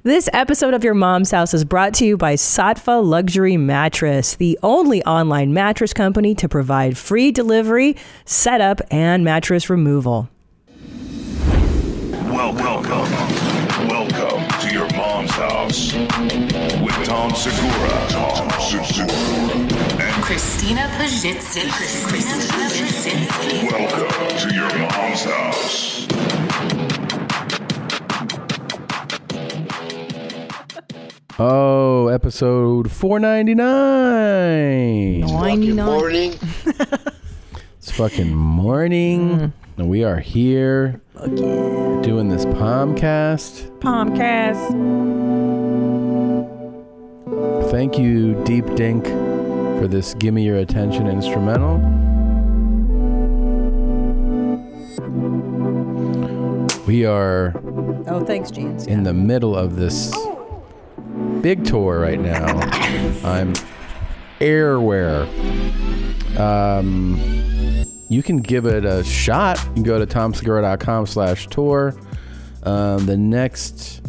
This episode of Your Mom's House is brought to you by Saatva Luxury Mattress, the only online mattress company to provide free delivery, setup, and mattress removal. Welcome to Your Mom's House with Tom Segura, and Christina Pajitsin. welcome to Your Mom's House. Oh, episode 499. 99. Morning. It's fucking morning. And we are here doing this Palmcast. Thank you, Deep Dink, for this Gimme Your Attention instrumental. We are Oh, thanks, Jeans. in the middle of this big tour right now. I'm airware. You can give it a shot. You can go to tomsegura.com/tour. The next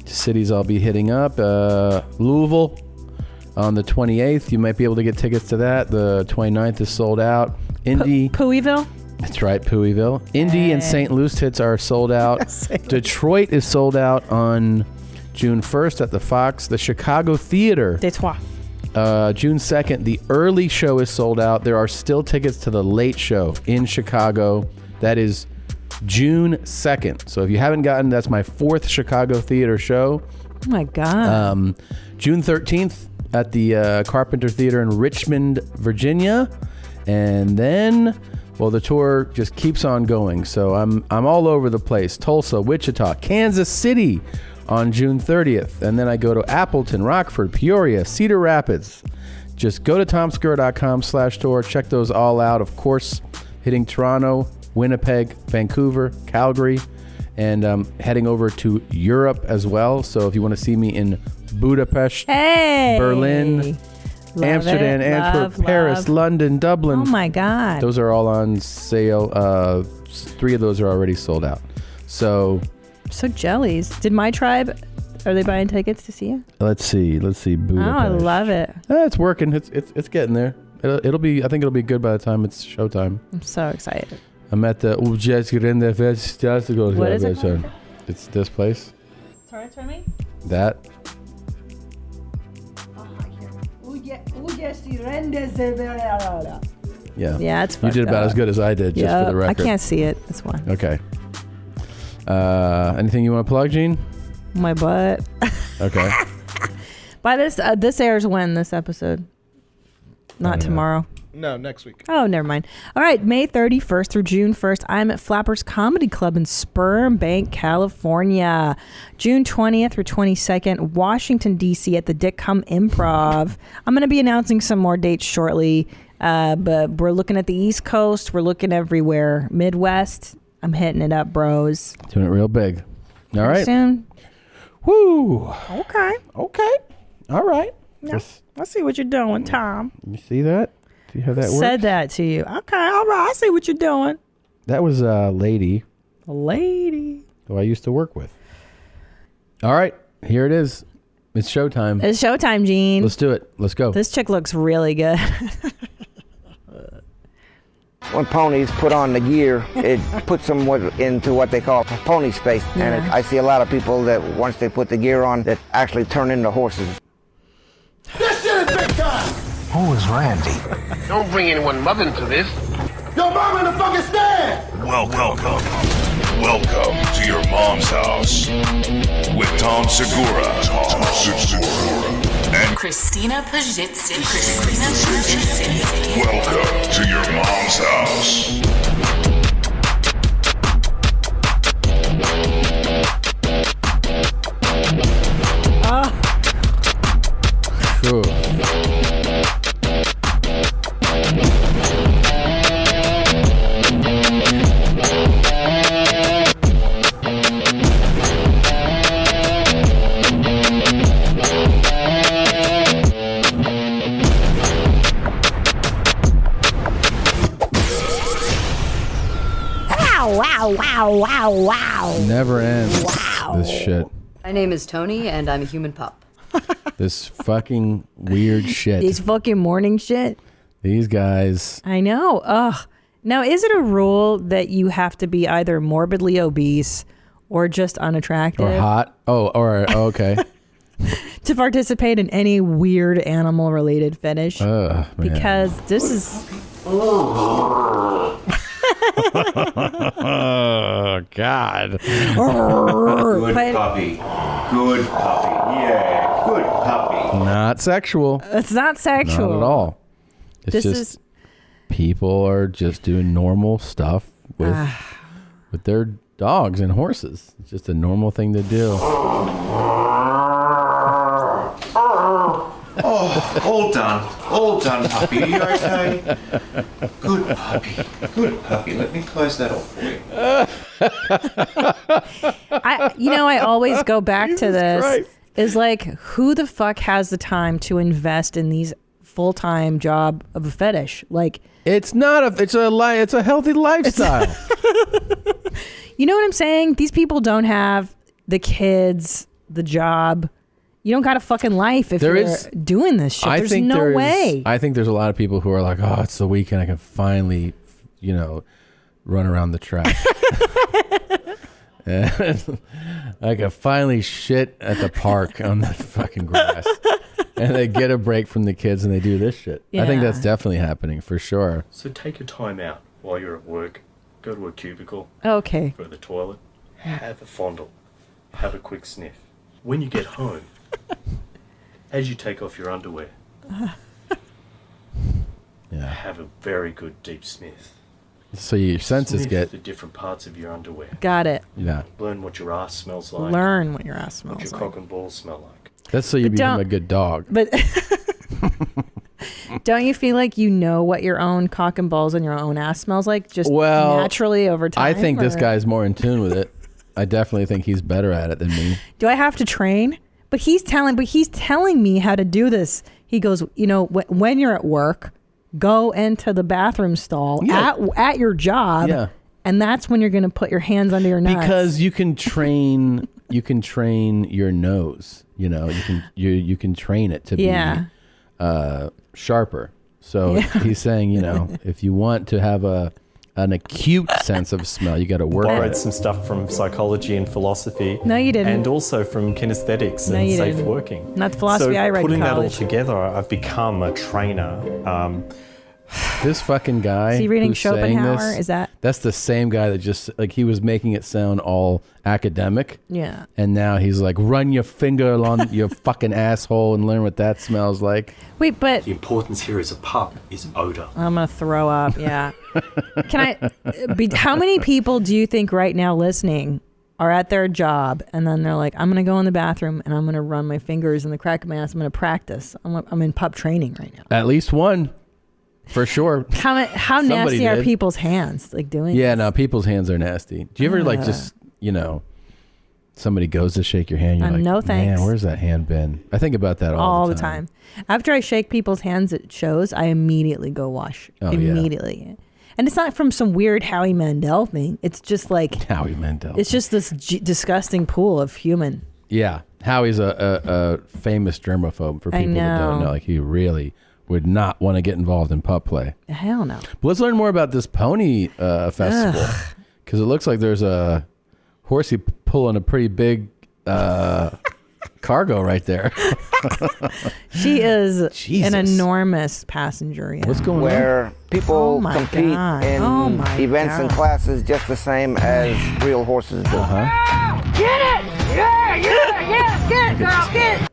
cities I'll be hitting up, Louisville on the 28th. You might be able to get tickets to that. The 29th is sold out. Indy. Pooeyville? That's right, Pooeyville. Indy and St. Louis are sold out. Detroit is sold out on June 1st at the Fox. The Chicago Theater. Detroit. June 2nd, the early show is sold out. There are still tickets to the late show in Chicago. That is June 2nd. So if you haven't gotten, that's my 4th Chicago Theater show. Oh, my God. June 13th at the Carpenter Theater in Richmond, Virginia. And then, well, the tour just keeps on going. So I'm all over the place. Tulsa, Wichita, Kansas City on June 30th. And then I go to Appleton, Rockford, Peoria, Cedar Rapids. Just go to tomsegura.com/tour. Check those all out. Of course, hitting Toronto, Winnipeg, Vancouver, Calgary, and heading over to Europe as well. So if you want to see me in Budapest, Berlin, Love Amsterdam, it. Antwerp, Love, Paris, love. London, Dublin. Oh, my God. Those are all on sale. 3 of those are already sold out. So So jellies. Did my tribe, are they buying tickets to see you? let's see. Budapest. Oh, I love it. It's working. It's getting there. It'll be. I think it'll be good by the time it's showtime. I'm so excited. I'm at the Ujetsgrinde Festival. What is it called? It's this place. Sorry, try me? That. Yeah. Yeah, it's You fucked did about up. as good as I did, just for the record. I can't see it. That's why. Okay. Anything you want to plug, Gene? My butt. Okay. By this airs when, this episode? Not tomorrow. No, next week. Oh, never mind. All right, May 31st through June 1st, I'm at Flappers Comedy Club in Sperm Bank, California. June 20th through 22nd, Washington, D.C. at the Dick Cum Improv. I'm going to be announcing some more dates shortly, but we're looking at the East Coast. We're looking everywhere. Midwest, I'm hitting it up, bros. Doing it real big. All right. Soon. Woo. Okay. Okay. All right. Yeah. I see what you're doing, Tom. You see that? Do you have that word? Said that to you. Okay, all right. I see what you're doing. That was a lady A lady. who I used to work with. All right. Here it is. It's showtime. It's showtime, Gene. Let's do it. Let's go. This chick looks really good. When ponies put on the gear, it puts them into what they call pony space. And I see a lot of people that once they put the gear on, that actually turn into horses. This shit is big time! Who is Randy? Don't bring anyone mother into this. Yo, mom in the fucking stand! Welcome to Your Mom's House with Tom Segura. And Christina Pajitsin. welcome to Your Mom's House. Ooh. Wow. Never ends. Wow. This shit. My name is Tony, and I'm a human pup. This fucking weird shit. These fucking morning shit. These guys. I know. Ugh. Now, is it a rule that you have to be either morbidly obese or just unattractive? Or hot. Okay. To participate in any weird animal-related fetish? Man. Because this is... Oh, God. Good puppy. Good puppy. Yeah, good puppy. Not sexual. It's not sexual. Not at all. It's just people are just doing normal stuff with their dogs and horses. It's just a normal thing to do. Oh, all done, puppy. Are you okay? Good puppy. Let me close that off for you. I always go back to this. Christ. Is like, who the fuck has the time to invest in these full-time job of a fetish? Like, it's a healthy lifestyle. You know what I'm saying? These people don't have the kids, the job. You don't got a fucking life if you're doing this shit. There's no way. I think there's a lot of people who are like, oh, it's the weekend. I can finally, run around the track. And I can finally shit at the park on the fucking grass. And they get a break from the kids and they do this shit. I think that's definitely happening for sure. So take a time out while you're at work. Go to a cubicle. Okay. Go to the toilet. Have a fondle. Have a quick sniff. When you get home, as you take off your underwear, have a very good deep sniff. So your senses Sniff get the different parts of your underwear. Got it. Yeah. Learn what your ass smells like. Learn what your ass smells what your like. cock and balls smell like. That's so you become a good dog. But don't you feel like you know what your own cock and balls and your own ass smells like just naturally over time? I think this guy's more in tune with it. I definitely think he's better at it than me. Do I have to train? But he's telling me how to do this. He goes, when you're at work, go into the bathroom stall at your job, and that's when you're going to put your hands under your nuts. Because you can train your nose. You can train it to be sharper. So he's saying, if you want to have an acute sense of smell, you got to work Borrowed at it. some stuff from psychology and philosophy. No, you didn't. And also from kinesthetics No, and you safe didn't. working. Not the philosophy so I read in putting that all college. together, I've become a trainer. This fucking guy. Is he reading who's saying Schopenhauer? this, Is that? That's the same guy that just he was making it sound all academic. Yeah. And now he's like, run your finger along your fucking asshole and learn what that smells like. Wait, but The importance here as a pup is odor. I'm gonna throw up. Yeah. Can how many people do you think right now listening are at their job and then they're like, I'm gonna go in the bathroom and I'm gonna run my fingers in the crack of my ass. I'm gonna practice. I'm in pup training right now. At least one, for sure. How Somebody nasty are did. people's hands like doing? Yeah, no, people's hands are nasty. Do you ever like just somebody goes to shake your hand, you're like, no thanks. man, where's that hand been? I think about that all the time. After I shake people's hands at shows, I immediately go wash. Oh, yeah. Immediately. And it's not from some weird Howie Mandel thing. It's just like Howie Mandel. It's just this disgusting pool of human. Yeah, Howie's a famous germaphobe for people that don't know. Like he really would not want to get involved in pup play. Hell no. But let's learn more about this pony festival because it looks like there's a horsey pulling a pretty big cargo right there. She is Jesus. an enormous passenger. Yeah. What's going on? Where people compete in events and classes just the same as real horses do. Get it! Yeah! Get it, girl! Get it!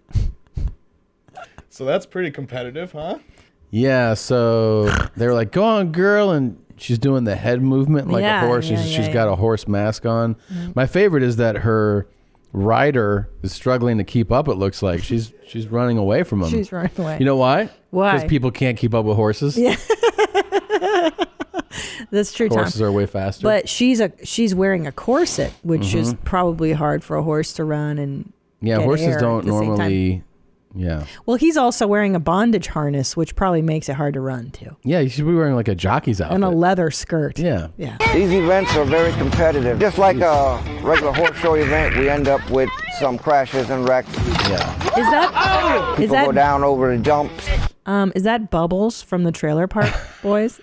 So that's pretty competitive, huh? Yeah, so they were like, go on, girl. And she's doing the head movement like Yeah, a horse. yeah, She's yeah, got a horse mask on. My favorite is that her rider is struggling to keep up, it looks like. She's running away from him. She's running away. You know why? Why? Because people can't keep up with horses. Yeah. That's true, Tom. Horses are way faster. But she's wearing a corset, which is probably hard for a horse to run and yeah, get horses air don't at the same time. normally Yeah. Well, he's also wearing a bondage harness, which probably makes it hard to run too. Yeah, you should be wearing like a jockey's outfit. And a leather skirt. Yeah. Yeah. These events are very competitive. Just like a regular horse show event, we end up with some crashes and wrecks. Yeah. People go down over the jumps. Is that Bubbles from the Trailer Park Boys?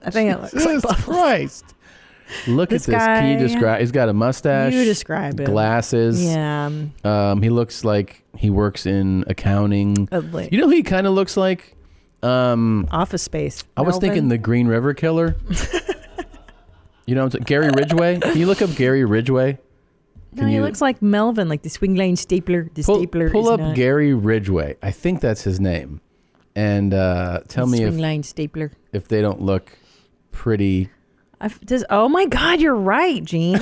I think it looks like Bubbles. Christ. Look This at this. Can you guy- describe? He's got a mustache. You describe him. Glasses. Yeah. He looks like he works in accounting. Like- You know who he kind of looks like? Office Space. I was Melvin? thinking the Green River Killer. You know, Gary Ridgway. Can you look up Gary Ridgway? No, he looks like Melvin, like the swing line stapler. The stapler Pull is up not Gary Ridgway. I think that's his name. And tell the me swing line stapler. if they don't look pretty. Oh my God, you're right, Gene.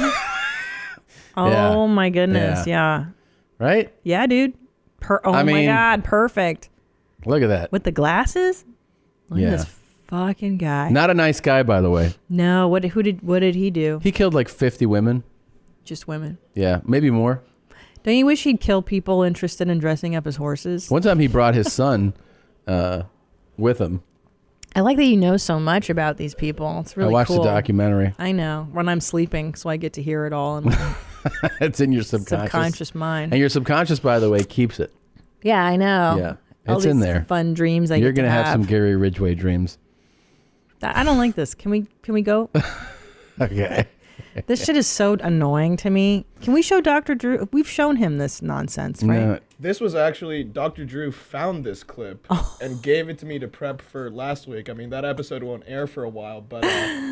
Oh Yeah. my goodness, yeah. Right? Yeah, dude. I my mean- God, perfect. Look at that. With the glasses? Look Yeah. at this fucking guy. Not a nice guy, by the way. No, what did he do? He killed like 50 women. Just women. Yeah, maybe more. Don't you wish he'd kill people interested in dressing up as horses? One time he brought his son with him. I like that you know so much about these people. It's really I watched cool. the documentary. I know. When I'm sleeping, so I get to hear it all in my It's in your subconscious mind. And your subconscious, by the way, keeps it. Yeah, I know. Yeah, All it's in these there. Fun dreams You're going to have some Gary Ridgway dreams. I don't like this. Can we go? Okay. This shit is so annoying to me. Can we show Dr. Drew? We've shown him this nonsense, right? No. This was actually Dr. Drew found this clip and gave it to me to prep for last week. I mean, that episode won't air for a while, but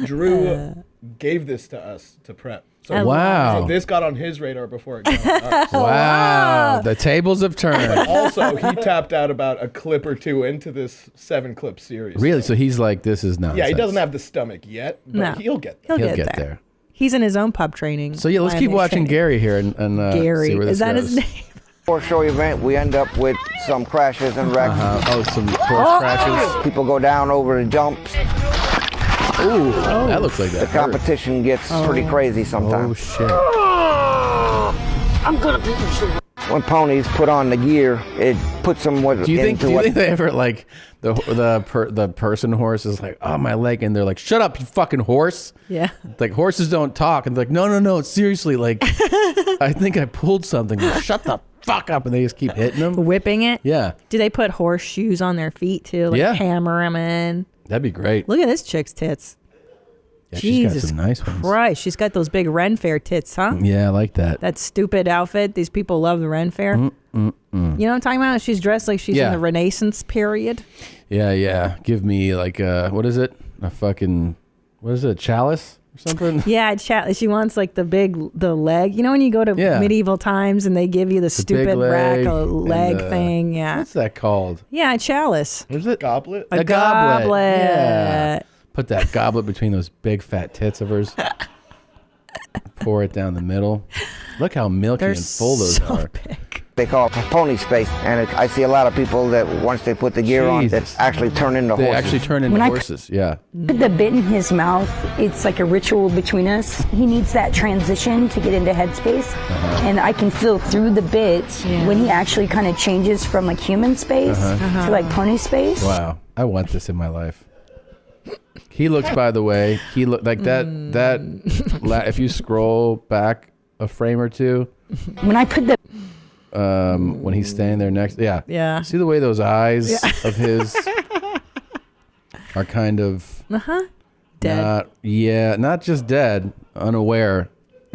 Drew gave this to us to prep. So, Wow. So this got on his radar before it got on us. Wow. The tables have turned. But also, he tapped out about a clip or two into this 7-clip series. Really? So he's like, this is nonsense. Yeah, he doesn't have the stomach yet, but No. he'll get there. He'll get there. He's in his own pub training. So yeah, let's keep watching Gary here and Gary. see where this Is that goes. his name? Horse show event, we end up with some crashes and wrecks. Oh, some horse crashes. People go down over the jumps. Ooh, that looks like that. The competition gets pretty crazy sometimes. Oh shit. I'm gonna beat you. When ponies put on the gear, it puts them Do you think they ever like the person horse is like, oh, my leg, and they're like, shut up, you fucking horse. Yeah. Like horses don't talk, and they're like, no, seriously, like I think I pulled something. Like, shut the fuck up, and they just keep hitting them, Whipping it? Yeah. Do they put horseshoes on their feet too? Like Yeah. hammer them in? That'd be great. Look at this chick's tits. Yeah, Jesus she's got some nice ones. Christ, she's got those big Ren Fair tits, huh? Yeah, I like that. That stupid outfit. These people love the Ren Fair. You know what I'm talking about? She's dressed like she's Yeah. in the Renaissance period. Yeah. Give me like what is it? A fucking chalice or something? Yeah, she wants like the leg. You know when you go to Yeah. medieval times and they give you the stupid rack of leg and, thing? Yeah. What's that called? Yeah, a chalice. What is it? Goblet? A goblet. Yeah. Put that goblet between those big fat tits of hers. Pour it down the middle. Look how milky They're and full those so are. They call it pony space, and I see a lot of people that once they put the gear on, that actually turn into They horses. actually turn into horses. Yeah. Put the bit in his mouth. It's like a ritual between us. He needs that transition to get into headspace, and I can feel through the bit when he actually kind of changes from like human space to like pony space. Wow. I want this in my life. He looks, by the way, he looked like that. If you scroll back a frame or two, When I put the when he's standing there next, Yeah. See the way those eyes of his are kind of Dead. not just dead, unaware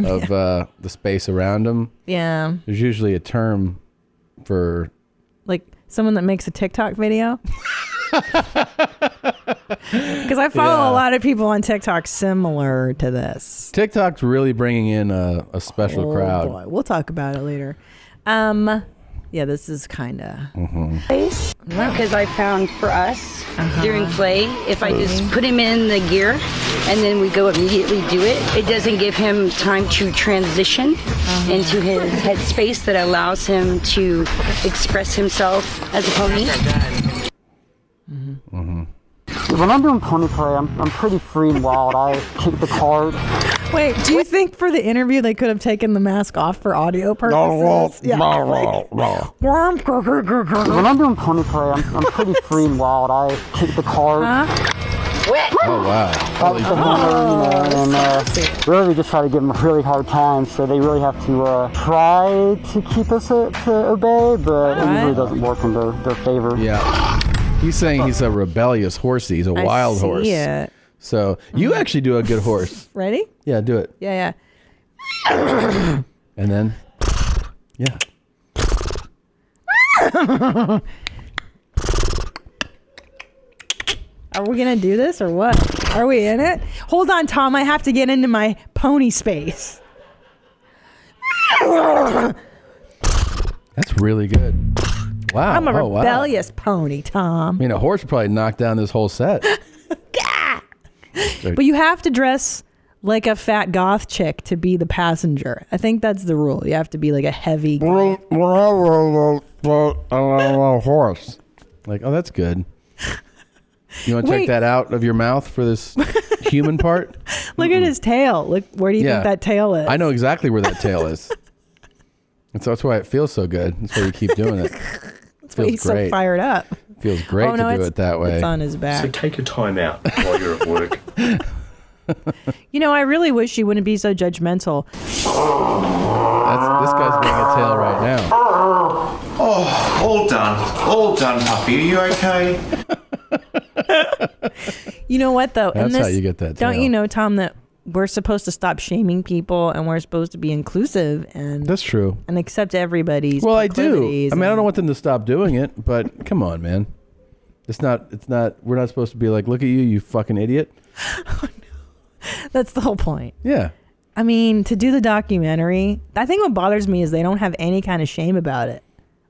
of the space around him. Yeah. There's usually a term for Like someone that makes a TikTok video. Because I follow a lot of people on TikTok similar to this. TikTok's really bringing in a special crowd. Boy. We'll talk about it later. Yeah, this is kind of space because I found for us during play, if I just put him in the gear and then we go immediately do it, it doesn't give him time to transition into his headspace that allows him to express himself as a pony. When I'm doing pony play, I'm pretty free and wild. I kick the cart, Wait, do you think for the interview they could have taken the mask off for audio purposes? When I'm doing pony play, I'm pretty free and wild. I take the card. Oh, wow. Up the hammer, and really just try to give them a really hard time. So they really have to try to keep us to obey, but it usually doesn't work in their favor. Yeah. He's saying he's a rebellious horsey. He's a wild horse. It. So you actually do a good horse. Ready? Yeah, do it. Yeah. And then, yeah. Are we going to do this or what? Are we in it? Hold on, Tom. I have to get into my pony space. That's really good. Wow. I'm a rebellious pony, Tom. I mean, a horse would probably knock down this whole set. But you have to dress like a fat goth chick to be the passenger. I think that's the rule. You have to be like a heavy horse. Like, oh, that's good. You want to take that out of your mouth for this human part? Look at his tail. Look, where do you think that tail is? I know exactly where that tail is. And so that's why it feels so good. That's why you keep doing it. That's why he's so fired up. Feels great to do it that way. It's on his back. So take a time out while you're at work. I really wish you wouldn't be so judgmental. This guy's being a tail right now. Oh, all done, puppy. Are you okay? You know what, though? That's how you get that tail. Don't you know, Tom, that we're supposed to stop shaming people and we're supposed to be inclusive and that's true and accept everybody's I do. I mean, I don't want them to stop doing it, but come on, man. It's not we're not supposed to be like, look at you fucking idiot. Oh, no. That's the whole point. Yeah. I mean, to do the documentary, I think what bothers me is they don't have any kind of shame about it.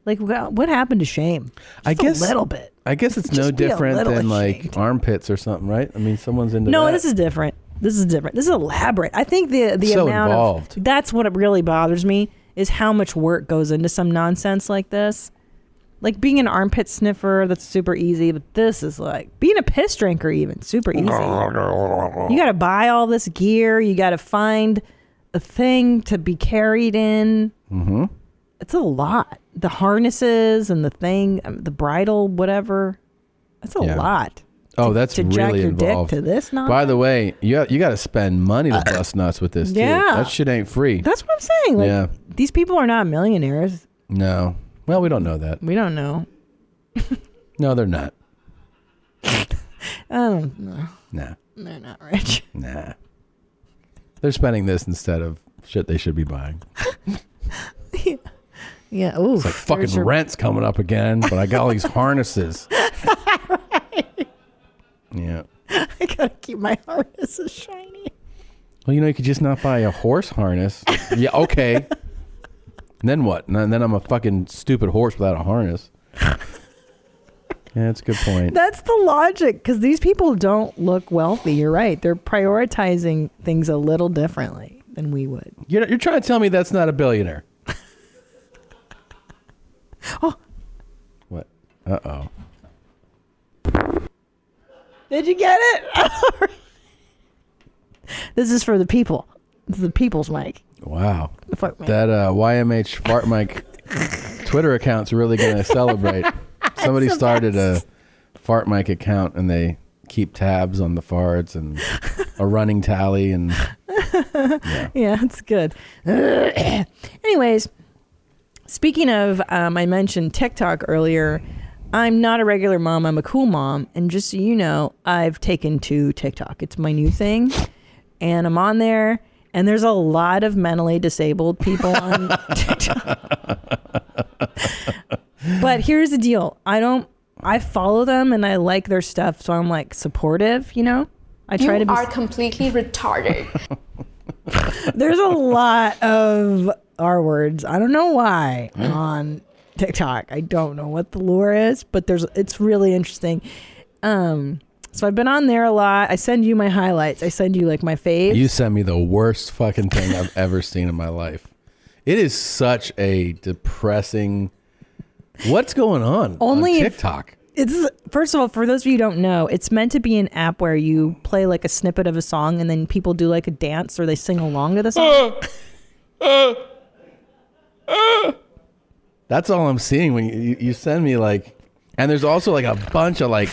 Like, what happened to shame? I guess a little bit. I guess it's no different than like armpits or something, right? I mean, someone's into that. No, this is different. This is elaborate. I think the so amount involved. of that's what really bothers me is how much work goes into some nonsense like this. Like being an armpit sniffer, that's super easy, but this is like being a piss drinker, even super easy. You got to buy all this gear. You got to find a thing to be carried in. Mm-hmm. It's a lot. The harnesses and the thing, the bridle, whatever. That's a lot. Oh, that's to really jack your involved. dick to this nonsense. By the way, you got to spend money to bust nuts with this too. Yeah. That shit ain't free. That's what I'm saying. Like, these people are not millionaires. No. Well, we don't know that. We don't know. No, they're not. I don't know. Nah. They're not rich. Nah. They're spending this instead of shit they should be buying. Yeah. Ooh. It's like fucking rent's coming up again, but I got all these harnesses. Right. Yeah. I gotta keep my harnesses shiny. Well, you could just not buy a horse harness. Yeah, okay. And then what? And then I'm a fucking stupid horse without a harness. Yeah, that's a good point. That's the logic, because these people don't look wealthy. You're right. They're prioritizing things a little differently than we would. You're trying to tell me that's not a billionaire. Oh. What? Uh-oh. Did you get it? This is for the people. This is the people's mic. Wow. Fuck me. That YMH fart mic Twitter account's really going to celebrate. Somebody started a fart mic account and they keep tabs on the farts and a running tally and yeah, it's good. Anyways, speaking of, I mentioned TikTok earlier. I'm not a regular mom. I'm a cool mom. And just so you know, I've taken to TikTok. It's my new thing. And I'm on there. And there's a lot of mentally disabled people on TikTok. But here's the deal. I follow them and I like their stuff. So I'm like supportive, I try to be. You are completely retarded. There's a lot of R words. I don't know why on TikTok. I don't know what the lure is, but it's really interesting. So I've been on there a lot. I send you my highlights. I send you like my faves. You sent me the worst fucking thing I've ever seen in my life. It is such a depressing. What's going on Only TikTok? It's first of all, for those of you who don't know, it's meant to be an app where you play like a snippet of a song and then people do like a dance or they sing along to the song. That's all I'm seeing when you send me like, and there's also like a bunch of like,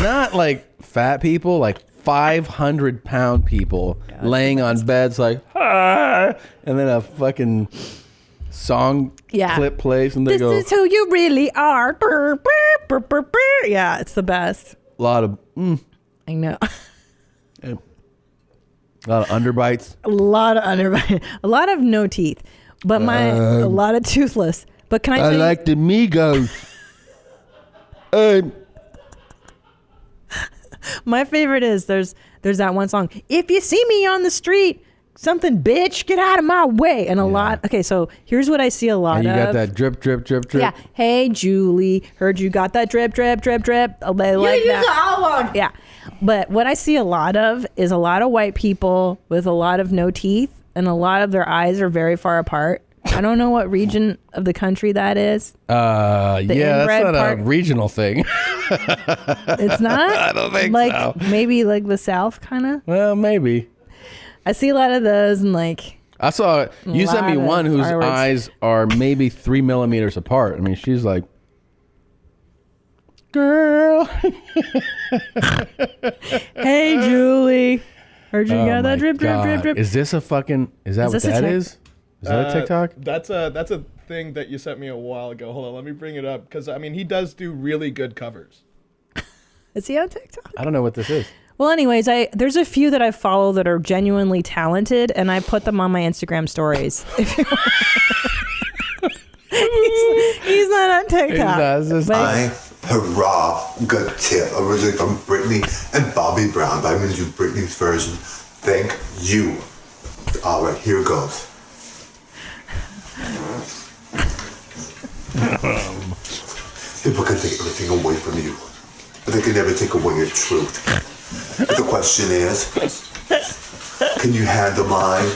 not like fat people, like 500-pound people laying on beds like, and then a fucking song clip plays and they go, "This is who you really are." Brr, brr, brr, brr, brr. Yeah, it's the best. a lot of, I know. a lot of underbites. A lot of a lot of no teeth, but a lot of toothless. But can I? I like the Migos. My favorite is there's that one song. If you see me on the street, something, bitch, get out of my way. And a lot. Okay, so here's what I see a lot And you of. got that drip, drip, drip, drip. Yeah. Hey, Julie, heard you got that drip, drip, drip, drip. Oh, they like that. Yeah. But what I see a lot of is a lot of white people with a lot of no teeth, and a lot of their eyes are very far apart. I don't know what region of the country that is. Yeah, that's not part. a regional thing. It's not? I don't think like, so. Maybe like the South, kind of? Well, maybe. I see a lot of those, and like... I saw, you sent me one whose eyes are maybe 3 millimeters apart. I mean, she's like, girl. Hey, Julie. Heard you got that drip, drip, drip, drip. Is this a fucking, is that what that is? Is that a TikTok? That's a thing that you sent me a while ago. Hold on, let me bring it up. Because, I mean, he does do really good covers. Is he on TikTok? I don't know what this is. Well, anyways, there's a few that I follow that are genuinely talented, and I put them on my Instagram stories. He's not on TikTok. I prerogative, originally from Britney and Bobby Brown, but I'm going to do Britney's version. Thank you. All right, here goes. People can take everything away from you, but they can never take away your truth. But the question is, can you handle mine?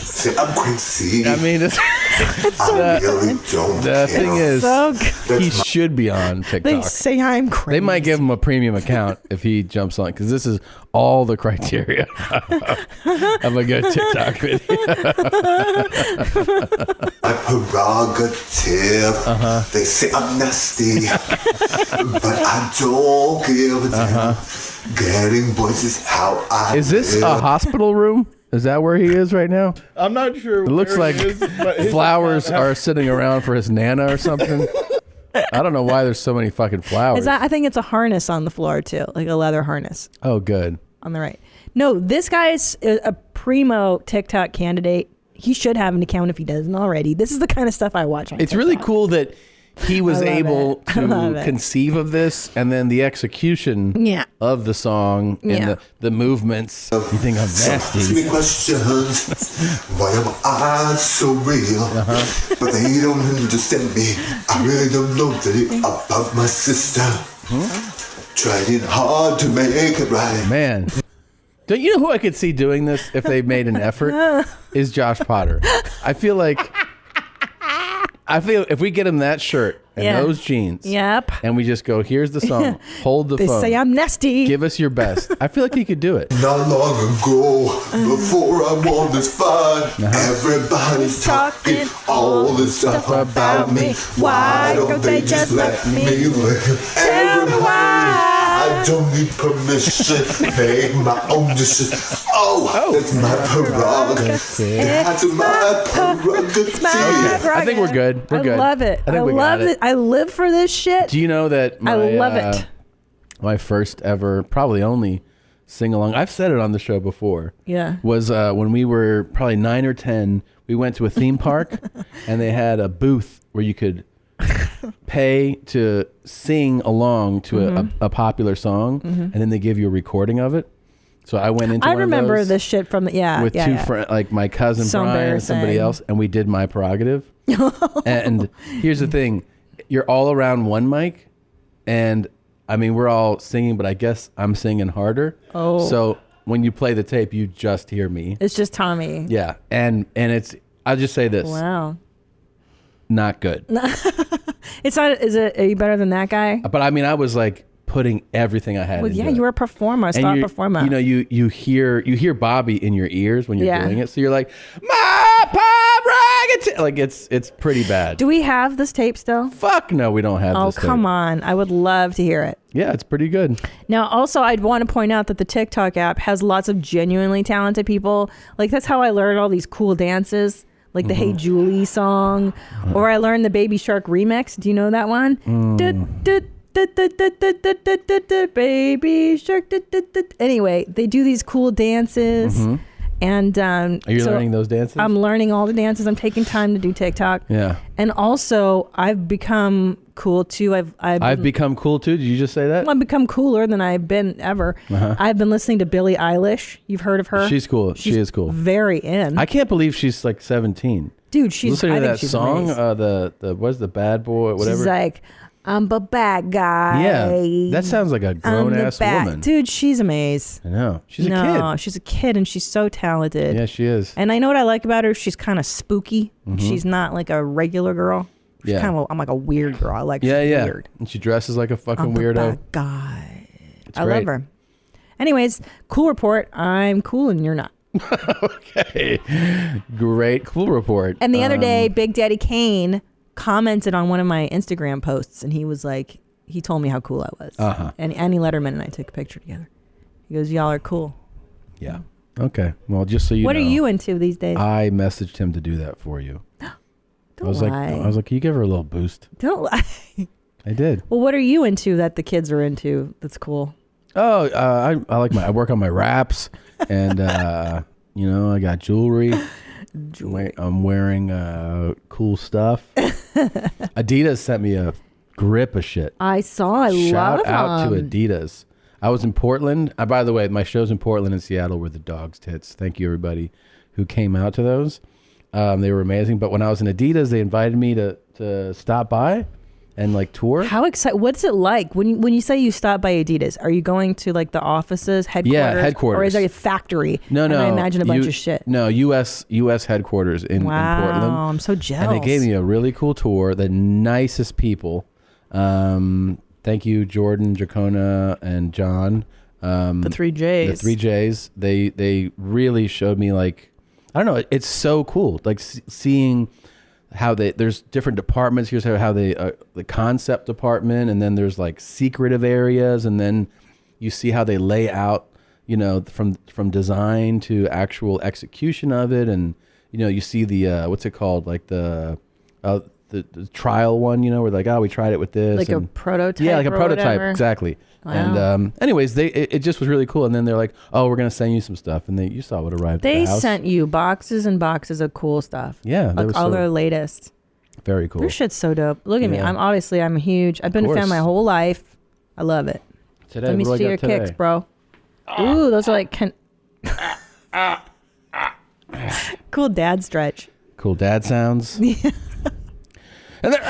Say, I'm crazy. I mean, I really don't The thing is, So he should be on TikTok. They say I'm crazy. They might give him a premium account if he jumps on, because this is all the criteria of a good TikTok video. My prerogative. They say I'm nasty, but I don't give a damn. Getting boys is how I Is this live. a hospital room? Is that where he is right now? I'm not sure. It looks where like he is, but his flowers account- are sitting around for his nana or something. I don't know why there's so many fucking flowers. I think it's a harness on the floor, too, like a leather harness Oh, good. on the right. No, this guy's a primo TikTok candidate. He should have an account if he doesn't already. This is the kind of stuff I watch on It's really cool that he was I love able it. I love to it. conceive of this, and then the execution Yeah. of the song and Yeah. the movements. You think I'm Ask nasty? me questions. Why am I so real? But they don't understand me. I really don't know that about my sister. Trying hard to make it right. Man. Don't you know who I could see doing this if they made an effort? Is Josh Potter. I feel if we get him that shirt and Yeah. those jeans, Yep. and we just go, here's the song, hold the They phone, say I'm nasty. give us your best. I feel like he could do it. Not long ago, before I won this fight, everybody's talking all this stuff about me. Why don't they just let me live? Tell me why. I don't need permission, make my own decision. Oh, it's my prerogative. That's my prerogative. I think we're good. We're good. I love it. I think we love got it. I live for this shit. Do you know that I love it. my first ever, probably only sing along, I've said it on the show before, Yeah. was when we were probably 9 or 10, we went to a theme park and they had a booth where you could pay to sing along to a popular song, and then they give you a recording of it. So I went into I one remember of those this shit from the with two friends, like my cousin So Brian and somebody embarrassing. else, and we did My Prerogative. And here's the thing, you're all around one mic, and I mean we're all singing, but I guess I'm singing harder. Oh. So when you play the tape, you just hear me. It's just Tommy. Yeah, and it's, I'll just say this. Wow. not good. It's not. Is it? Are you better than that guy? But I mean, I was like putting everything I had. Well, into yeah, it. you were a performer, a And star you- performer. You know, you hear Bobby in your ears when you're Yeah. doing it, so you're like, "My pop rag," like it's pretty bad. Do we have this tape still? Fuck no, we don't have Oh, this. tape. come on. I would love to hear it. Yeah, it's pretty good. Now, also, I'd want to point out that the TikTok app has lots of genuinely talented people. Like, that's how I learned all these cool dances, like the Hey Julie song, or I learned the Baby Shark remix. Do you know that one? Baby Shark. Anyway, they do these cool dances. And Are you learning those dances? I'm learning all the dances. I'm taking time to do TikTok. Yeah. And also, I've become cool too. I've become cool too. Did you just say that? I've become cooler than I've been ever. I've been listening to Billie Eilish. You've heard of her? She's cool. She is cool. Very in. I can't believe she's like 17. Dude, she's listening I to think that she's song. amazing. The what's the bad boy? Whatever. She's like, I'm a bad guy. Yeah, that sounds like a grown ass woman. Dude, she's amazing. I know. She's a No, kid. she's a kid and she's so talented. Yeah, she is. And I know what I like about her. She's kind of spooky. She's not like a regular girl. She's Yeah. kind of I'm like a weird girl. I like Yeah, she's yeah. weird. And she dresses like a fucking I'm a weirdo. bad guy. It's I great. love her. Anyways, cool report. I'm cool and you're not. Okay. Great. Cool report. And the other day, Big Daddy Kane commented on one of my Instagram posts, and he was like, he told me how cool I was. And Annie Letterman and I took a picture together. He goes, y'all are cool. Yeah. Okay. Well, just so you What know. are you into these days? I messaged him to do that for you. Don't I was lie. like, can you give her a little boost? Don't lie. I did. Well, what are you into that the kids are into that's cool? Oh, I like I work on my wraps, and you know, I got jewelry. I'm wearing cool stuff. Adidas sent me a grip of shit. I saw. I love Shout out to them. Adidas. I was in Portland. By the way, my shows in Portland and Seattle were the dog's tits. Thank you, everybody who came out to those. They were amazing. But when I was in Adidas, they invited me to stop by and like tour. How excited! What's it like when you say you stop by Adidas? Are you going to like the offices, headquarters? Yeah, headquarters. Or is there a factory? No. And I imagine a bunch U- of shit. No, U.S. headquarters in Portland. Wow, I'm so jealous. And they gave me a really cool tour. The nicest people. Thank you, Jordan, Jacona, and John. The 3Js. The 3Js. They really showed me like, I don't know. It's so cool. Like seeing how there's different departments. Here's how they the concept department, and then there's like secretive areas, and then you see how they lay out, you know, from design to actual execution of it, and you know, you see the what's it called, like the trial one, you know, where like, we tried it with this, Like a and, prototype. yeah, like a or prototype, whatever? exactly. Wow. And anyways, it just was really cool. And then they're like, oh, we're gonna send you some stuff, and you saw what arrived at They the house. sent you boxes and boxes of cool stuff. Yeah, that like was all so- their latest. Very cool. Their shit's so dope. Look at me. Yeah. I'm huge. I've been a fan course. my whole life. I love it. Today, Let me what do see I your got kicks, today? bro. Ooh, those are like cool dad stretch. Cool dad sounds. And then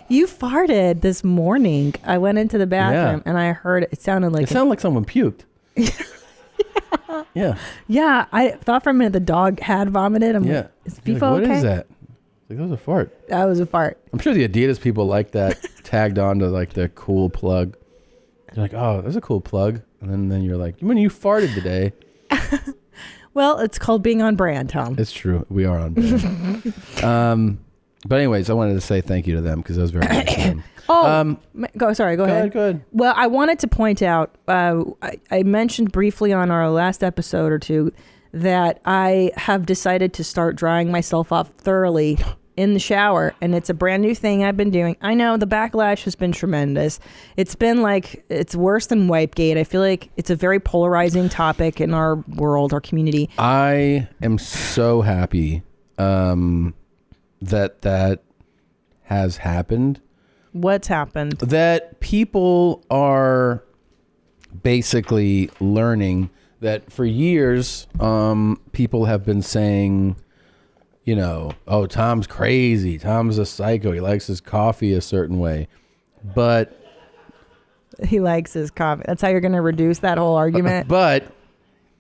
You farted this morning. I went into the bathroom and I heard it sounded like it sounded like someone puked. Yeah. Yeah, I thought for a minute the dog had vomited. I'm Yeah. like, is You're FIFA like, what okay? is that? Like, that was a fart. That was a fart. I'm sure the Adidas people like that tagged on to like the cool plug. They're like, oh, there's a cool plug. And then you're like, when you farted today. Well, it's called being on brand, Tom. It's true. We are on brand. But anyways, I wanted to say thank you to them because that was very nice of them. Go ahead. Go ahead. Well, I wanted to point out, I mentioned briefly on our last episode or two that I have decided to start drying myself off thoroughly in the shower, and it's a brand new thing I've been doing. I know the backlash has been tremendous. It's been like, it's worse than Wipegate. I feel like it's a very polarizing topic in our world, our community. I am so happy that has happened. What's happened? That people are basically learning that for years, people have been saying, you know, oh, Tom's crazy. Tom's a psycho. He likes his coffee a certain way. But He likes his coffee. That's how you're going to reduce that whole argument. But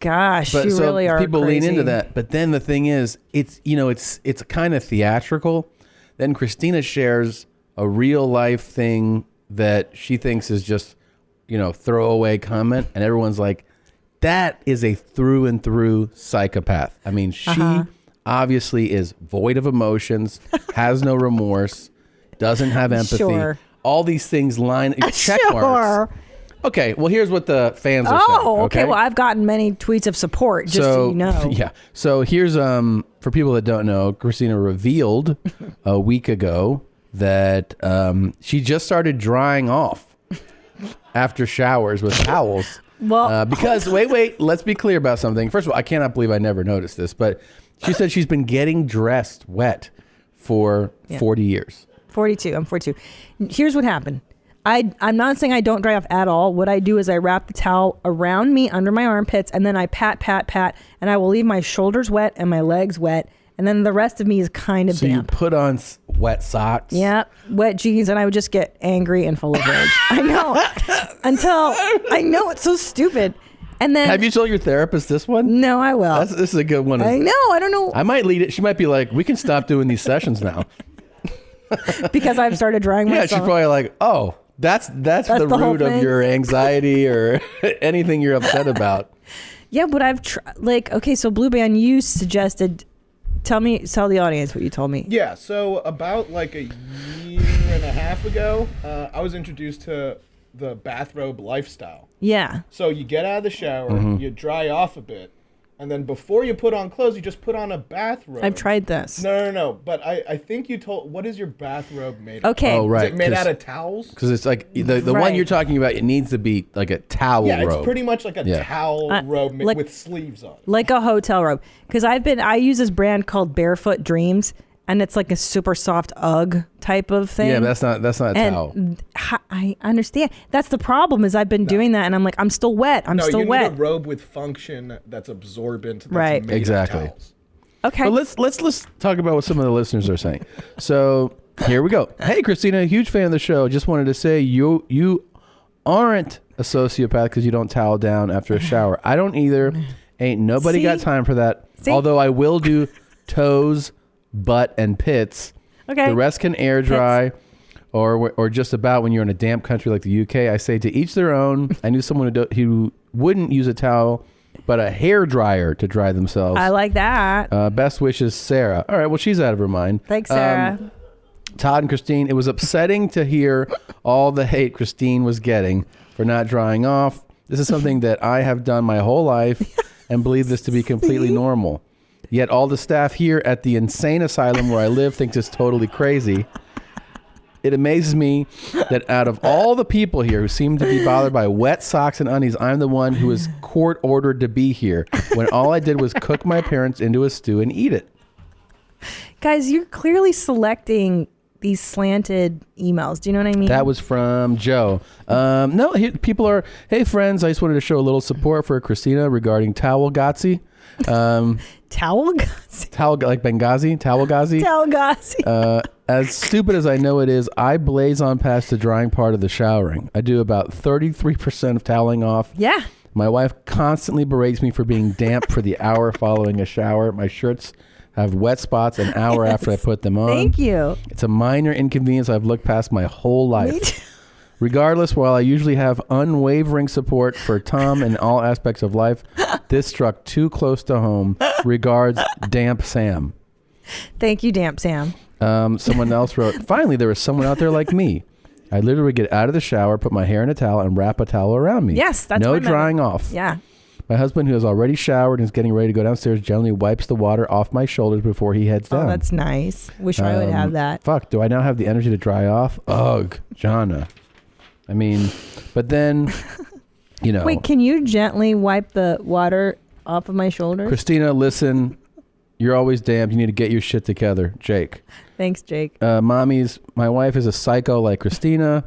gosh, But you so really are people crazy. lean into that. But then the thing is, it's kind of theatrical. Then Christina shares a real life thing that she thinks is just, throwaway comment, and everyone's like, that is a through and through psychopath. I mean, she obviously is void of emotions, has no remorse, doesn't have empathy. Sure. All these things line check marks. Okay, well, here's what the fans are saying. Oh, okay. Well, I've gotten many tweets of support, just so you know. Yeah. So here's for people that don't know, Christina revealed a week ago that she just started drying off after showers with towels. Well, because wait, let's be clear about something. First of all, I cannot believe I never noticed this, but she said she's been getting dressed wet for 40 years. 42. I'm 42. Here's what happened. I'm not saying I don't dry off at all. What I do is I wrap the towel around me under my armpits, and then I pat, and I will leave my shoulders wet and my legs wet, and then the rest of me is kind of So damp. you put on wet socks? Yeah, wet jeans, and I would just get angry and full of rage. I know it's so stupid. And then Have you told your therapist this one? No, I will. This is a good one. I know. I don't know. I might lead it. She might be like, we can stop doing these sessions now. Because I've started drying Yeah, myself. she's probably like, oh, that's the whole root of thing. your anxiety or anything you're upset about. Yeah, but I've okay, so Blue Band, you suggested, tell the audience what you told me. Yeah, so about like a year and a half ago, I was introduced to the Bathrobe Lifestyle. Yeah. So you get out of the shower, Mhm. you dry off a bit, and then before you put on clothes, you just put on a bathrobe. I've tried this. No. But I think you told, what is your bathrobe made of? Okay. Oh, right. Is it made out of towels? Because it's like the one Right. you're talking about, it needs to be like a towel Yeah, robe. it's pretty much like a towel robe with sleeves on it. Like a hotel robe. Because I use this brand called Barefoot Dreams, and it's like a super soft UGG type of thing. Yeah, but that's not a towel. I understand. That's the problem is I've been doing that, and I'm like, I'm still wet. I'm still you wet. need a robe with function that's absorbent. That's Right. made of Exactly. towels. Okay. But let's talk about what some of the listeners are saying. So here we go. Hey, Christina, huge fan of the show. Just wanted to say you aren't a sociopath because you don't towel down after a shower. I don't either. Ain't nobody got See? time for that. See? Although I will do toes, butt, and pits. Okay. The rest can air dry. Or just about when you're in a damp country like the UK. I say to each their own. I knew someone who wouldn't use a towel, but a hair dryer to dry themselves. I like that. Best wishes, Sarah. All right, well, she's out of her mind. Thanks, Sarah. Todd and Christine, it was upsetting to hear all the hate Christine was getting for not drying off. This is something that I have done my whole life and believe this to be completely normal. Yet all the staff here at the insane asylum where I live thinks it's totally crazy. It amazes me that out of all the people here who seem to be bothered by wet socks and undies, I'm the one who is court ordered to be here when all I did was cook my parents into a stew and eat it. Guys, you're clearly selecting these slanted emails. Do you know what I mean? That was from Joe. No, people are, hey friends, I just wanted to show a little support for Christina regarding towel Ghazi. Towel Ghazi? Towel, like Benghazi? Towel Ghazi? Towel Ghazi. As stupid as I know it is, I blaze on past the drying part of the showering. I do about 33% of toweling off. Yeah. My wife constantly berates me for being damp for the hour following a shower. My shirts have wet spots an hour after I put them on. Thank you. It's a minor inconvenience I've looked past my whole life. Regardless, while I usually have unwavering support for Tom in all aspects of life, this struck too close to home. Regards, Damp Sam. Thank you, Damp Sam. Someone else wrote, finally, there was someone out there like me. I literally get out of the shower, put my hair in a towel, and wrap a towel around me. Yes, that's no what I meant. drying off. Yeah. My husband, who has already showered and is getting ready to go downstairs, generally wipes the water off my shoulders before he heads down. Oh, that's nice. Wish I would have that. Fuck, do I now have the energy to dry off? Ugh, Jonna. I mean, but then, you know. Wait, can you gently wipe the water off of my shoulders? Christina, listen, you're always damned. You need to get your shit together. Jake. Thanks, Jake. My wife is a psycho like Christina.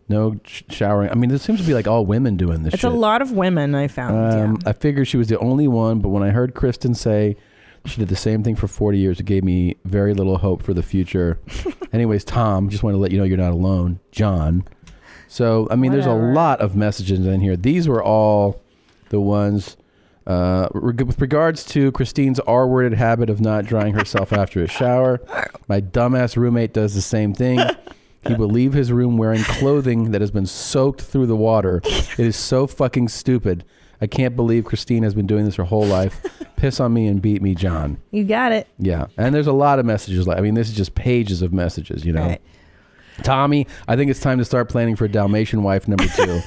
No showering. I mean, there seems to be like all women doing this It's shit. a lot of women, I found. I figured she was the only one, but when I heard Kristen say she did the same thing for 40 years, it gave me very little hope for the future. Anyways, Tom, just want to let you know you're not alone. John. So, I mean, there's a lot of messages in here. These were all the ones With regards to Christine's R-worded habit of not drying herself after a shower, my dumbass roommate does the same thing. He will leave his room wearing clothing that has been soaked through the water. It is so fucking stupid. I can't believe Christine has been doing this her whole life. Piss on me and beat me, John. You got it. Yeah. And there's a lot of messages. This is just pages of messages, you know. Right. Tommy, I think it's time to start planning for Dalmatian wife number 2.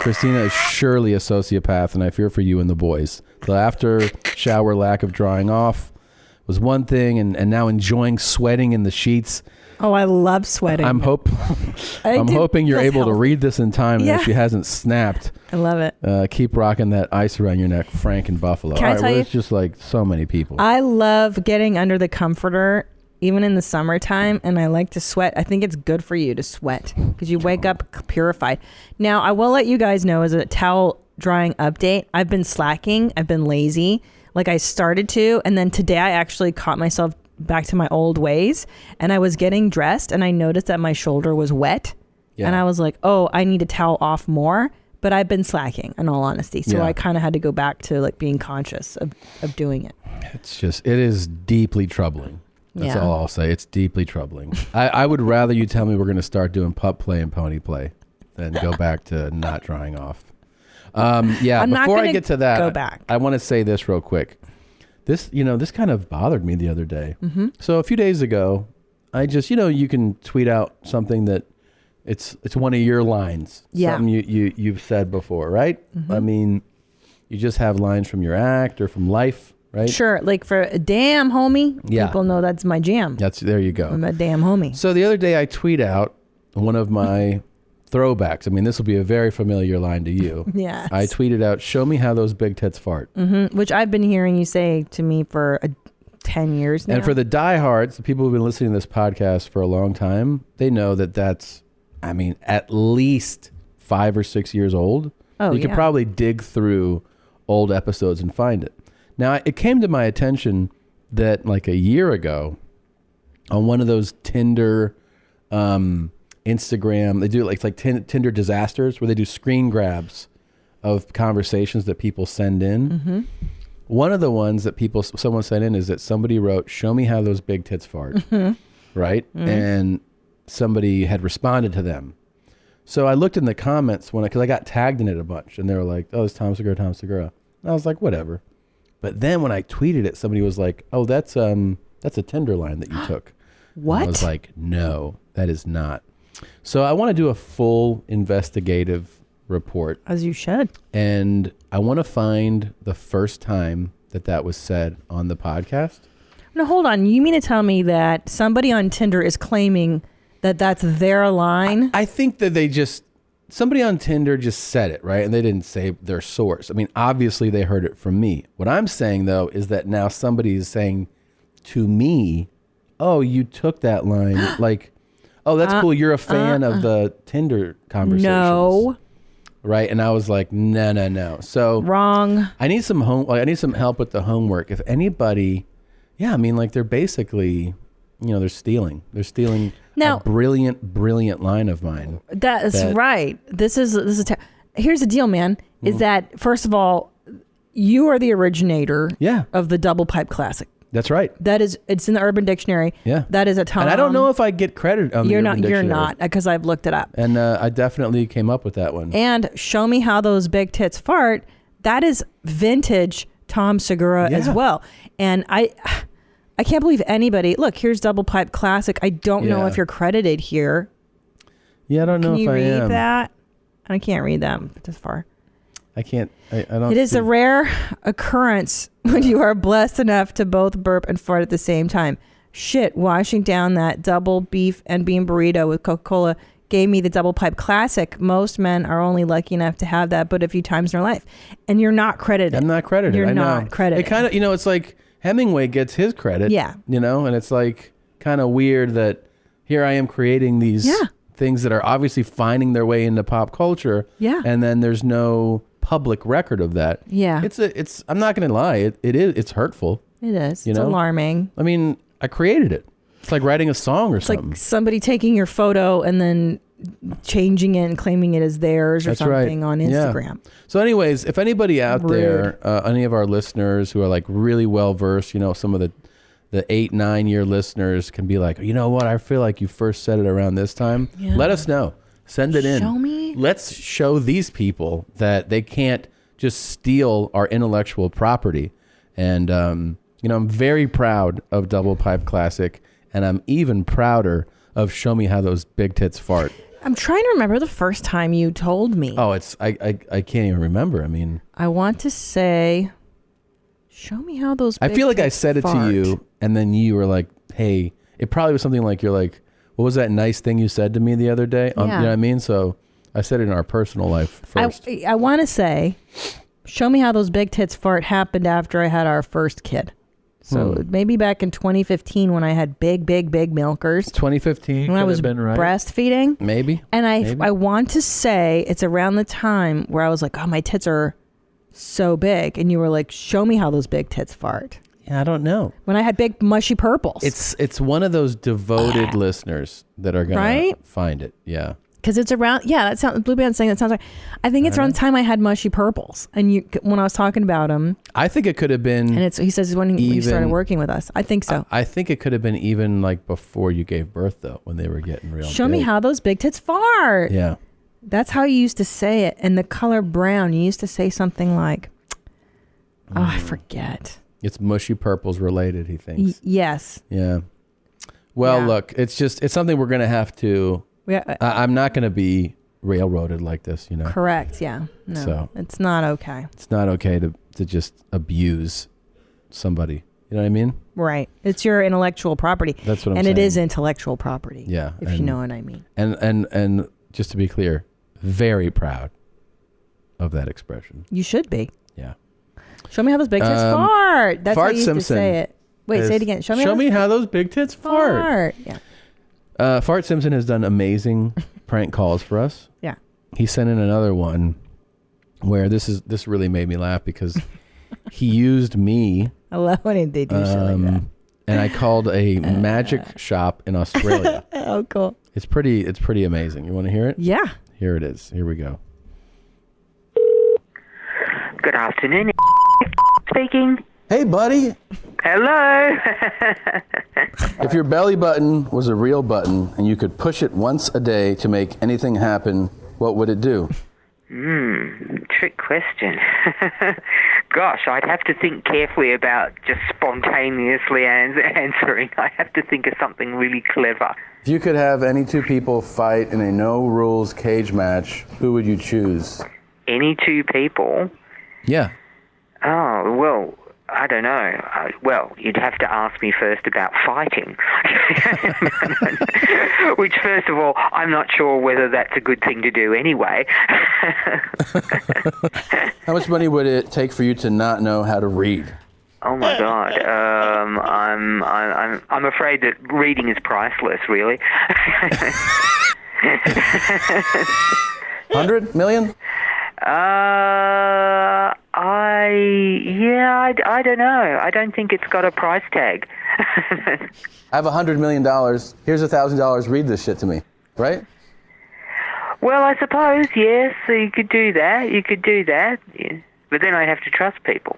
Christina is surely a sociopath, and I fear for you and the boys. The after shower lack of drying off was one thing, and now enjoying sweating in the sheets. Oh, I love sweating. I'm hoping you're able to read this in time and that she hasn't snapped. I love it. Keep rocking that ice around your neck, Frank and Buffalo. Can I tell you? It's just like so many people. I love getting under the comforter, even in the summertime, and I like to sweat. I think it's good for you to sweat because you wake up purified. Now, I will let you guys know as a towel drying update, I've been slacking. I've been lazy. Like I started to, and then today I actually caught myself back to my old ways, and I was getting dressed and I noticed that my shoulder was wet. Yeah. And I was like, oh, I need to towel off more, but I've been slacking in all honesty. So I kind of had to go back to like being conscious of doing it. It is deeply troubling. That's all I'll say. It's deeply troubling. I would rather you tell me we're going to start doing pup play and pony play than go back to not drying off. Before I get to that, go back. I want to say this real quick. This kind of bothered me the other day. Mm-hmm. So a few days ago, I just, you can tweet out something that it's one of your lines. Yeah. Something you've said before, right? Mm-hmm. I mean, you just have lines from your act or from life, right? Sure. Like for a damn homie, people know that's my jam. There you go. I'm a damn homie. So the other day I tweet out one of my throwbacks. I mean, this will be a very familiar line to you. Yes. I tweeted out, show me how those big tits fart. Mm-hmm. Which I've been hearing you say to me for 10 years now. And for the diehards, the people who've been listening to this podcast for a long time, they know that's, at least 5 or 6 years old. Oh, you could probably dig through old episodes and find it. Now, it came to my attention that like a year ago on one of those Tinder, Instagram, they do like Tinder disasters where they do screen grabs of conversations that people send in. Mm-hmm. One of the ones that someone sent in is that somebody wrote, show me how those big tits fart. Mm-hmm. Right? Mm-hmm. And somebody had responded to them. So I looked in the comments because I got tagged in it a bunch and they were like, oh, it's Tom Segura. And I was like, whatever. But then when I tweeted it, somebody was like, oh, that's a Tinder line that you took. What? And I was like, no, that is not. So I want to do a full investigative report. As you should. And I want to find the first time that was said on the podcast. No, hold on. You mean to tell me that somebody on Tinder is claiming that that's their line? I think that somebody on Tinder just said it, right? And they didn't say their source. I mean, obviously they heard it from me. What I'm saying, though, is that now somebody is saying to me, oh, you took that line. Like, oh, that's cool. You're a fan of the Tinder conversations. No. Right? And I was like, no. So wrong. I need some help with the homework. If anybody, they're basically, they're stealing. They're stealing a brilliant line of mine. That's right. Here's the deal, man, is that, first of all, you are the originator of the double pipe classic. That's right. It's in the Urban Dictionary. Yeah. That is a Tom. And I don't know if I get credit on the Urban Dictionary. You're not, because I've looked it up. And I definitely came up with that one. And show me how those big tits fart. That is vintage Tom Segura as well. And I can't believe anybody. Look, here's double pipe classic. I don't know if you're credited here. Yeah, I don't know if I am. Can you read that? I can't read them this far. I can't. I don't. It is a rare occurrence when you are blessed enough to both burp and fart at the same time. Shit, washing down that double beef and bean burrito with Coca-Cola gave me the double pipe classic. Most men are only lucky enough to have that but a few times in their life. And you're not credited. I'm not credited. You're I know. not credited. It kind of, it's like Hemingway gets his credit. Yeah. And it's like kind of weird that here I am creating these things that are obviously finding their way into pop culture. Yeah. And then there's no public record of that. Yeah. It's I'm not going to lie. It's hurtful. It is. It's alarming. I mean, I created it. It's like writing a song or something. Like somebody taking your photo and then changing it and claiming it as theirs or That's something right. on Instagram. Yeah. So anyways, if anybody out Rude. there, any of our listeners who are like really well versed, some of the 8-9 year listeners can be like, you know what, I feel like you first said it around this time. Yeah. Let us know. Send it in. Show me. Let's show these people that they can't just steal our intellectual property. And I'm very proud of Double Pipe Classic, and I'm even prouder of Show Me How Those Big Tits Fart. I'm trying to remember the first time you told me. Oh, I can't even remember. I mean, I want to say, show me how those I big feel like I tits said it fart. to you, and then you were like, hey, it probably was something like, you're like, what was that nice thing you said to me the other day? You know what I mean? So I said it in our personal life first. I want to say, show me how those big tits fart happened after I had our first kid. So maybe back in 2015 when I had big milkers. 2015 when I could was have been right. breastfeeding. Maybe. And Maybe. I want to say it's around the time where I was like, oh, my tits are so big. And you were like, show me how those big tits fart. Yeah, I don't know. When I had big mushy purples. It's one of those devoted listeners that are going to find it. Yeah. Because it's around, that sounds, Blue Band's saying that sounds right. I think it's around the time I had mushy purples. And when I was talking about them. I think it could have been. And he says when he started working with us. I think so. I think it could have been even like before you gave birth, though, when they were getting real Show big. me how those big tits fart. Yeah. That's how you used to say it. And the color brown, you used to say something like, I forget. It's mushy purples related, he thinks. Yes. Yeah. Well, look, it's something we're going to have to. Yeah. I'm not going to be railroaded like this, Correct. Yeah. No, So it's not okay. it's not okay to just abuse somebody. You know what I mean? Right. It's your intellectual property. That's what I'm and saying. it is intellectual property. Yeah. If you know what I mean. And just to be clear, very proud of that expression. You should be. Yeah. Show me how those big tits fart. That's how Fart you used Simpson to say it. Wait, say it again. Show me how those big tits fart. Yeah. Fart Simpson has done amazing prank calls for us. Yeah. He sent in another one where this really made me laugh because he used me. I love when they do shit like that. And I called a magic shop in Australia. Oh, cool. It's pretty amazing. You want to hear it? Yeah. Here it is. Here we go. Good afternoon. Speaking. Hey, buddy. Hello. If your belly button was a real button and you could push it once a day to make anything happen, what would it do? Trick question. Gosh, I'd have to think carefully about just spontaneously answering. I have to think of something really clever. If you could have any two people fight in a no-rules cage match, who would you choose? Any two people? Yeah. Oh, well, I don't know. Well, you'd have to ask me first about fighting. Which, first of all, I'm not sure whether that's a good thing to do anyway. How much money would it take for you to not know how to read? Oh my God! I'm afraid that reading is priceless. Really. 100 million? I don't know. I don't think it's got a price tag. I have $100 million. Here's $1,000. Read this shit to me, right? Well, I suppose, yes. So you could do that. Yeah. But then I'd have to trust people.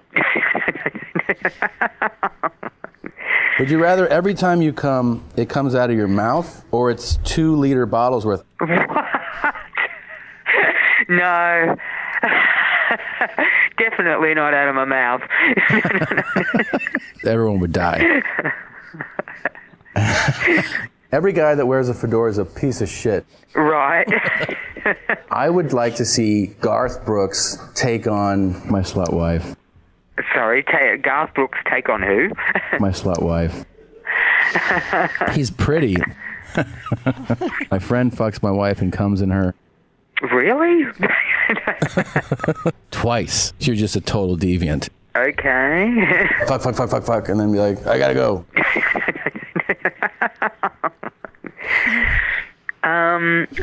Would you rather every time you come, it comes out of your mouth, or it's 2-liter bottles worth? No. Definitely not out of my mouth. Everyone would die. Every guy that wears a fedora is a piece of shit. Right. I would like to see Garth Brooks take on my slut wife. Sorry, Garth Brooks take on who? My slut wife. He's pretty. My friend fucks my wife and comes in her. Really? Twice. You're just a total deviant. Okay. Fuck, and then be like, I gotta go.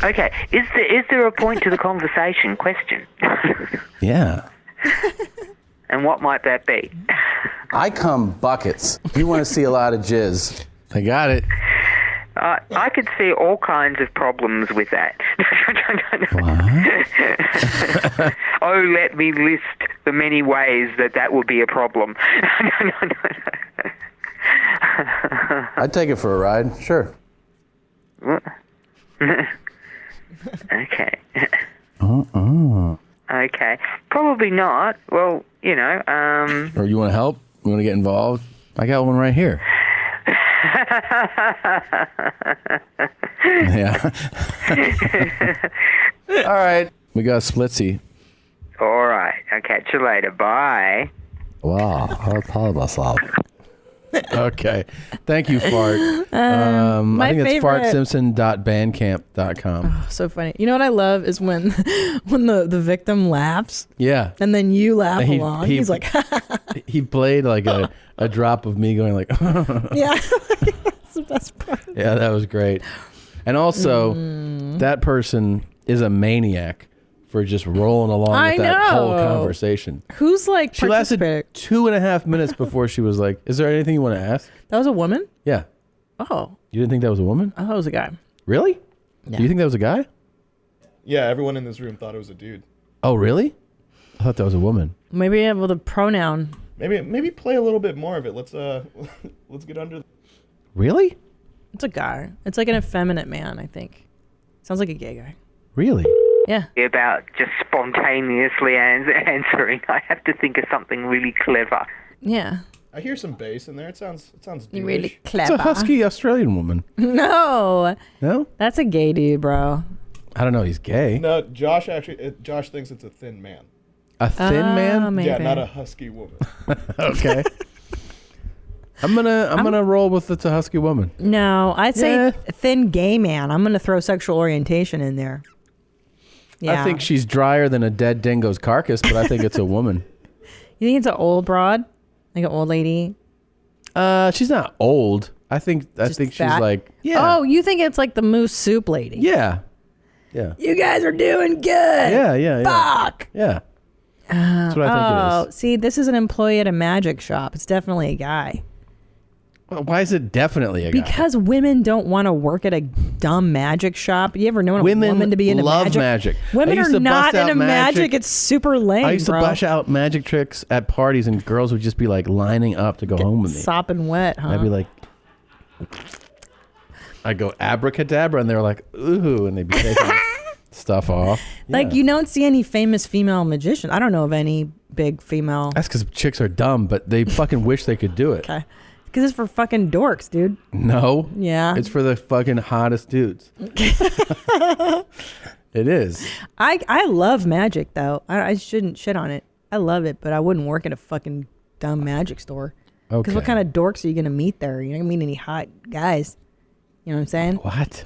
Okay. Is there a point to the conversation? Question. Yeah. And what might that be? I come buckets. If you want to see a lot of jizz, I got it. I could see all kinds of problems with that. Oh, let me list the many ways that would be a problem. I'd take it for a ride, sure. Okay. Uh-uh. Okay. Probably not. Well, Or you want to help? You want to get involved? I got one right here. Yeah. All right. We got Splitsy. All right. I'll catch you later. Bye. Wow. I'll tell myself. Okay. Thank you, Fart. I think it's fartsimpson.bandcamp.com. Oh, so funny. You know what I love is when the victim laughs. Yeah. And then you laugh And along. He's like, he played like a drop of me going like, yeah. That's the best part. yeah, that was great. And also, that person is a maniac for just rolling along with that whole conversation. Who's like She lasted 2.5 minutes before she was like, is there anything you want to ask? That was a woman? Yeah. Oh. You didn't think that was a woman? I thought it was a guy. Really? Yeah. Do you think that was a guy? Yeah, everyone in this room thought it was a dude. Oh, really? I thought that was a woman. Maybe with a pronoun. Maybe play a little bit more of it. Let's get under. Really? It's a guy. It's like an effeminate man, I think. Sounds like a gay guy. Really? Yeah. About just spontaneously answering. I have to think of something really clever. Yeah. I hear some bass in there. It sounds You're really douche. clever. It's a husky Australian woman. No. No? That's a gay dude, bro. I don't know. He's gay. No, Josh thinks it's a thin man. A thin man? Maybe. Yeah, not a husky woman. Okay. I'm gonna roll with it's a husky woman. No, I'd say thin gay man. I'm gonna throw sexual orientation in there. Yeah. I think she's drier than a dead dingo's carcass, but I think it's a woman. You think it's an old broad, like an old lady? She's not old. I think she's fat? like Oh, you think it's like the moose soup lady? yeah. You guys are doing good. Yeah. Fuck. Yeah. That's what I think it is. See, this is an employee at a magic shop. It's definitely a guy. Well, why is it definitely a guy? Because women don't want to work at a dumb magic shop. You ever known a woman to be into love magic? magic. Women I used are to not bust out into magic. It's super lame, I used to bro. bust out magic tricks at parties, and girls would just be like lining up to go home with me. Sopping wet, huh? I'd be like, I'd go abracadabra, and they're like, ooh, and they'd be taking stuff off. Like, you don't see any famous female magicians. I don't know of any big female. That's because chicks are dumb, but they fucking wish they could do it. Okay. Because it's for fucking dorks, dude. No. Yeah. It's for the fucking hottest dudes. It is. I love magic, though. I shouldn't shit on it. I love it, but I wouldn't work at a fucking dumb magic store. Because Okay. what kind of dorks are you going to meet there? You're not going to meet any hot guys. You know what I'm saying? What?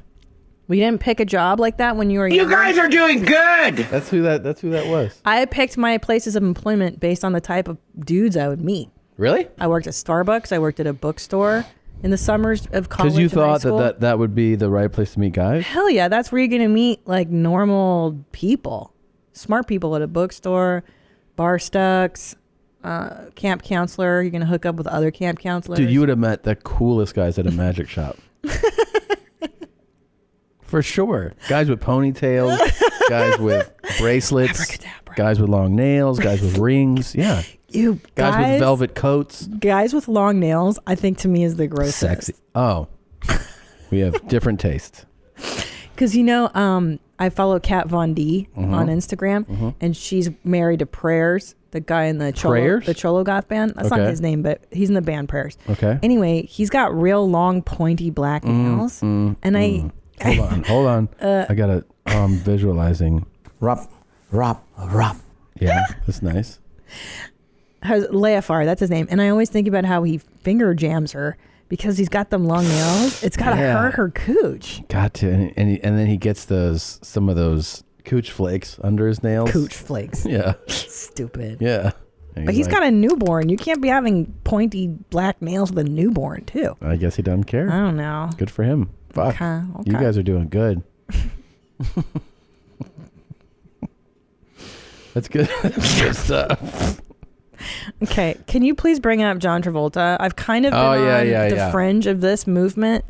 We didn't pick a job like that when you were You younger? guys are doing good. That's who that was. I picked my places of employment based on the type of dudes I would meet. Really? I worked at Starbucks. I worked at a bookstore in the summers of college. Because you and high thought school. that would be the right place to meet guys? Hell yeah, that's where you're gonna meet like normal people, smart people at a bookstore, bar stucks, camp counselor. You're gonna hook up with other camp counselors. Dude, you would have met the coolest guys at a magic shop. For sure. Guys with ponytails, guys with bracelets, guys with long nails, guys with rings. Yeah. You guys with velvet coats. Guys with long nails, I think to me is the grossest. Sexy. Oh. We have different tastes. Because I follow Kat Von D on Instagram, and she's married to Prayers, the guy in the Cholo Goth band. That's not his name, but he's in the band Prayers. Okay. Anyway, he's got real long, pointy black nails, and Hold on. I gotta. I'm visualizing. Rop. Yeah, that's nice. Leafar, that's his name, and I always think about how he finger jams her because he's got them long nails. It's gotta hurt her cooch. Got to, and then he gets some of those cooch flakes under his nails. Cooch flakes. Yeah. Stupid. Yeah. But he's got a newborn. You can't be having pointy black nails with a newborn too. I guess he doesn't care. I don't know. Good for him. Fuck. Okay. You guys are doing good. That's good. That's good stuff. Okay, can you please bring up John Travolta? I've kind of been on the fringe of this movement,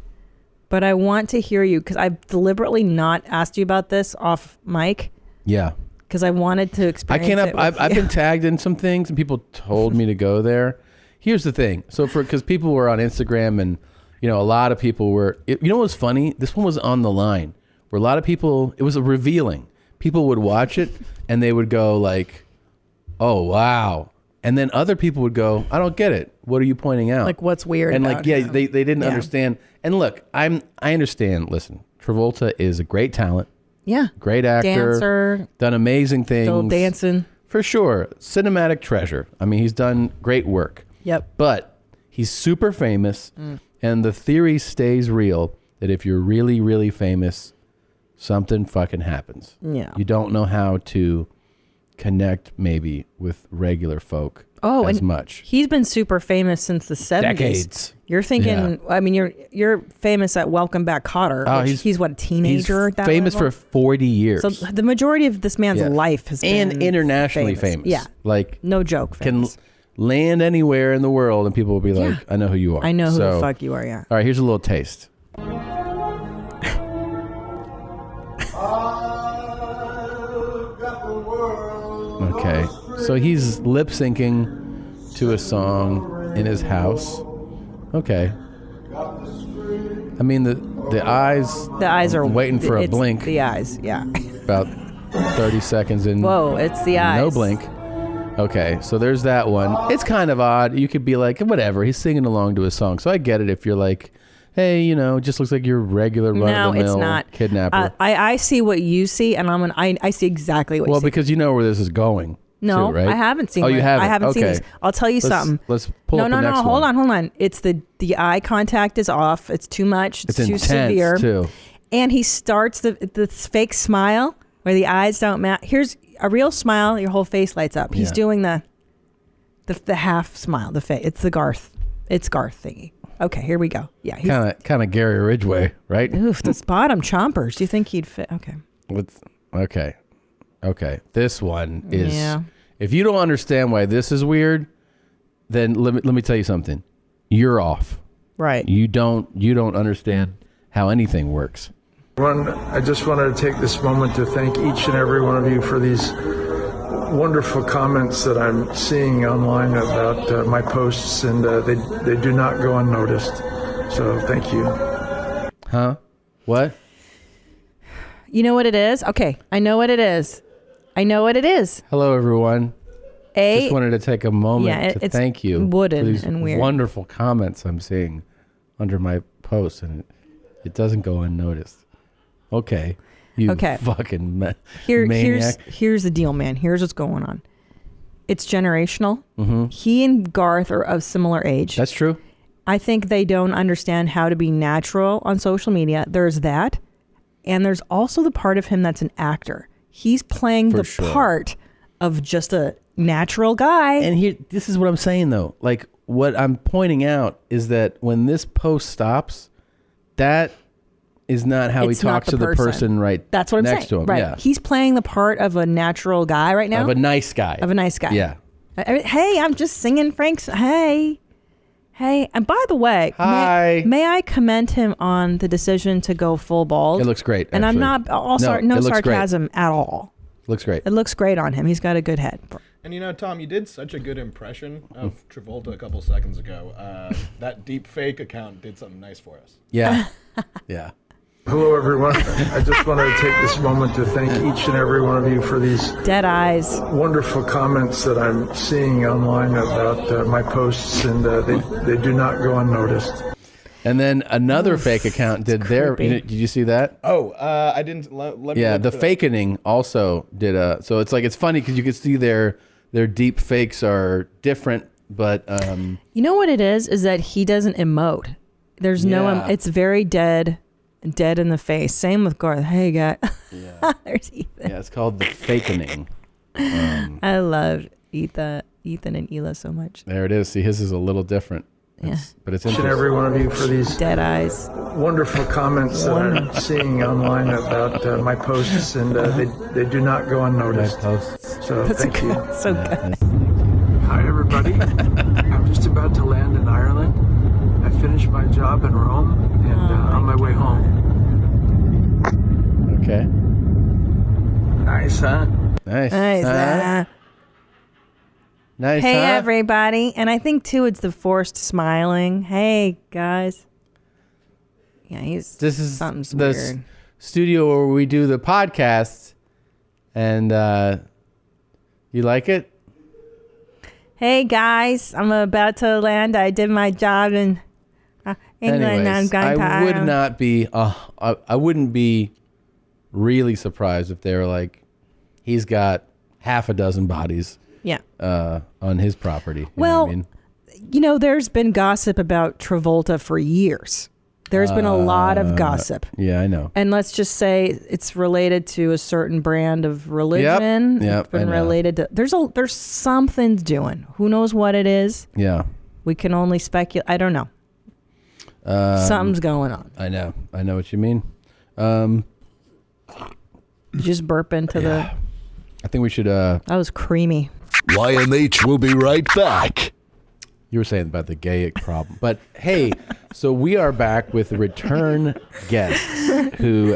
but I want to hear you because I've deliberately not asked you about this off mic. Yeah. Because I wanted to experience it. I've been tagged in some things and people told me to go there. Here's the thing. So because people were on Instagram and, a lot of people were, you know what's funny? This one was on the line where a lot of people, it was revealing. People would watch it and they would go like, oh, wow. And then other people would go, I don't get it. What are you pointing out? Like what's weird and about like, yeah, him? they didn't understand. And look, I understand. Listen, Travolta is a great talent. Yeah. Great actor. Dancer. Done amazing things. Still dancing. For sure. Cinematic treasure. I mean, he's done great work. Yep. But he's super famous. And the theory stays real that if you're really, really famous, something fucking happens. Yeah. You don't know how to connect maybe with regular folk as much. He's been super famous since the 70s. Decades. You're thinking, Yeah. I mean, you're famous at Welcome Back, Kotter. Oh, he's what, a teenager? He's at that famous level? for 40 years. So the majority of this man's life has been and internationally famous. Yeah. Like, no joke famous. Can land anywhere in the world and people will be like, I know who you are. I know who the fuck you are, yeah. All right, here's a little taste. Okay, so he's lip syncing to a song in his house. Okay. I mean, the eyes. The eyes are waiting for a it's blink. The eyes, yeah. About 30 seconds in. Whoa, it's the eyes. No blink. Okay, so there's that one. It's kind of odd. You could be like, whatever. He's singing along to his song. So I get it if you're like, hey, it just looks like your regular run-of-the-mill it's not. kidnapper. I see what you see, and I see exactly what you see. Well, because you know where this is going. No, too, right? I haven't seen. Oh, you haven't? I haven't seen Okay. this. I'll tell you something. Let's pull up the next hold one. on. It's the eye contact is off. It's too much. It's too intense, severe. too. And he starts the fake smile where the eyes don't match. Here's a real smile. Your whole face lights up. He's Yeah. doing the half smile. The face. It's the Garth. It's Garth thingy. Okay, here we go. Yeah, he's Kind of Gary Ridgway, right? Oof, the bottom chompers. Do you think he'd fit? Okay. Okay. This one is. Yeah. If you don't understand why this is weird, then let me tell you something. You're off. Right. You don't understand how anything works. I just wanted to take this moment to thank each and every one of you for these wonderful comments that I'm seeing online about my posts, and they do not go unnoticed. So thank you. Huh? What? You know what it is? Okay, I know what it is. Hello, everyone. Just wanted to take a moment to it's thank you wooden for these and weird. wonderful comments I'm seeing under my post, and it doesn't go unnoticed. Okay. You fucking maniac. Here's the deal, man. Here's what's going on. It's generational. Mm-hmm. He and Garth are of similar age. That's true. I think they don't understand how to be natural on social media. There's that. And there's also the part of him that's an actor. He's playing part of just a natural guy. And this is what I'm saying, though. Like, what I'm pointing out is that when this post stops, that is not how It's he not talks to the person right That's what I'm next saying. to him. Right. Yeah. He's playing the part of a natural guy right now. Of a nice guy. Yeah. Hey, I'm just singing Frank's. Hey. And by the way, Hi. May I commend him on the decision to go full bald? It looks great. And I'm actually. not no sarcasm at all. Looks great. It looks great on him. He's got a good head. And Tom, you did such a good impression of Travolta a couple seconds ago. That deep fake account did something nice for us. Yeah. Yeah. Hello, everyone. I just wanted to take this moment to thank each and every one of you for these dead eyes, wonderful comments that I'm seeing online about my posts, and they do not go unnoticed. And then another fake account did their. Did you see that? Oh, I didn't. Let me Yeah, look the for that. fakening also did a. So it's like it's funny because you can see their deep fakes are different, but You know what it is that he doesn't emote. There's Yeah. it's very dead in the face. Same with Garth. Hey, guy. Yeah. There's Ethan. Yeah, it's called the fakening. I love Ethan and Hila so much. There it is. See, his is a little different. But it's Each and interesting. every one of you for these dead eyes, wonderful comments that I'm seeing online about my posts, and they do not go unnoticed. So That's thank you. so good. Hi, everybody. I'm just about to land in Ireland. I finish my job in Rome and on my way home. Okay. Nice, huh? Nice. Nice. Nice. Hey, huh? everybody. And I think, too, it's the forced smiling. Hey, guys. Yeah, This is something's the weird. studio where we do the podcast. And you like it? Hey, guys. I'm about to land. I did my job in England. Anyways, I'm going to I would Ireland. not be. I wouldn't be really surprised if they were like, he's got half a dozen bodies. Yeah. On his property. You know Well, what I mean? there's been gossip about Travolta for years. There's been a lot of gossip. Yeah, I know. And let's just say it's related to a certain brand of religion. Yep, It's been I know. related to there's something doing. Who knows what it is? Yeah. We can only speculate. I don't know. Something's going on. I know what you mean. You just burp into the. I think we should. That was creamy. YMH will be right back. You were saying about the gay problem, but hey, so we are back with return guests who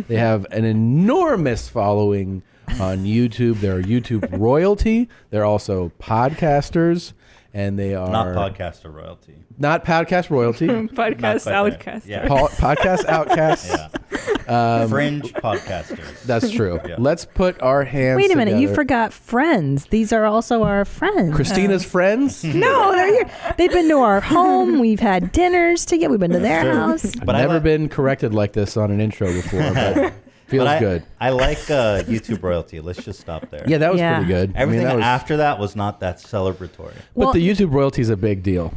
they have an enormous following on YouTube. They're YouTube royalty. They're also podcasters, and they are Not podcaster royalty. Not podcast royalty. Podcast outcast. Yeah. Podcast outcasts. Yeah. Fringe podcasters. That's true. Yeah. Let's put our hands. Wait a minute, you together. forgot friends. These are also our friends. Christina's friends? No, they're here. They've been to our home. We've had dinners together. We've been to their house. I've never been corrected like this on an intro before, but feels good. I like YouTube royalty. Let's just stop there. Yeah, that was pretty good. Everything that was, after that was not that celebratory. but the YouTube royalty is a big deal.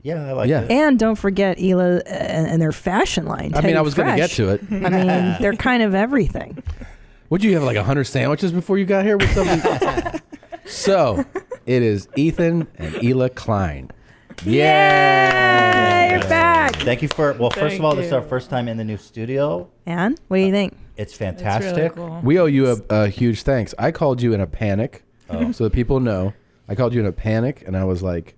Yeah, I like it. And don't forget Ela and their fashion line. I mean, I was going to get Fresh. to it. I mean, they're kind of everything. Would you have like 100 sandwiches before you got here with something? So, it is Ethan and Ela Klein. Yay! You're back. Thank you for, first Thank of all, this is you. our first time in the new studio. And what do you think? It's fantastic. We owe you a huge thanks. I called you in a panic, so that people know. I called you in a panic, and I was like,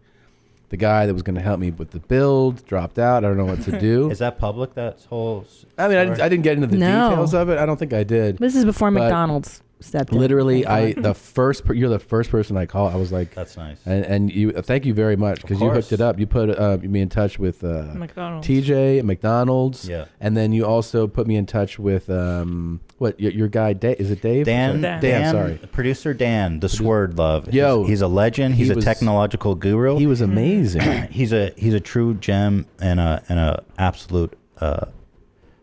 the guy that was going to help me with the build dropped out. I don't know what to do. Is that public, that whole I mean, I didn't get into the No. details of it. I don't think I did. This is before But McDonald's stepped in. Literally, you're the first person I call. I was like, that's nice. And you, thank you very much because you hooked it up. You put me in touch with McDonald's. TJ at McDonald's. Yeah. And then you also put me in touch with your guy Dave? Is it Dave? Dan, sorry. Producer Dan, the Sword Love. Yo, he's a legend. He's a technological guru. He was amazing. he's a true gem and a absolute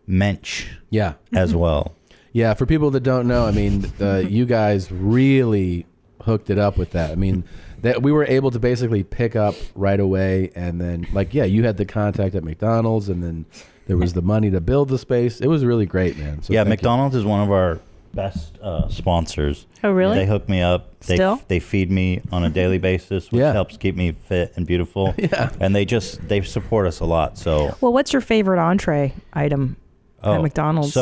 mensch. Yeah. As well. Yeah, for people that don't know, I mean, you guys really hooked it up with that. I mean, that we were able to basically pick up right away, and then you had the contact at McDonald's, and then there was the money to build the space. It was really great, man. So yeah, thank you. McDonald's is one of our best sponsors. Oh, really? They hook me up. They feed me on a daily basis, which helps keep me fit and beautiful. Yeah. And they support us a lot. So Well, what's your favorite entree item at McDonald's?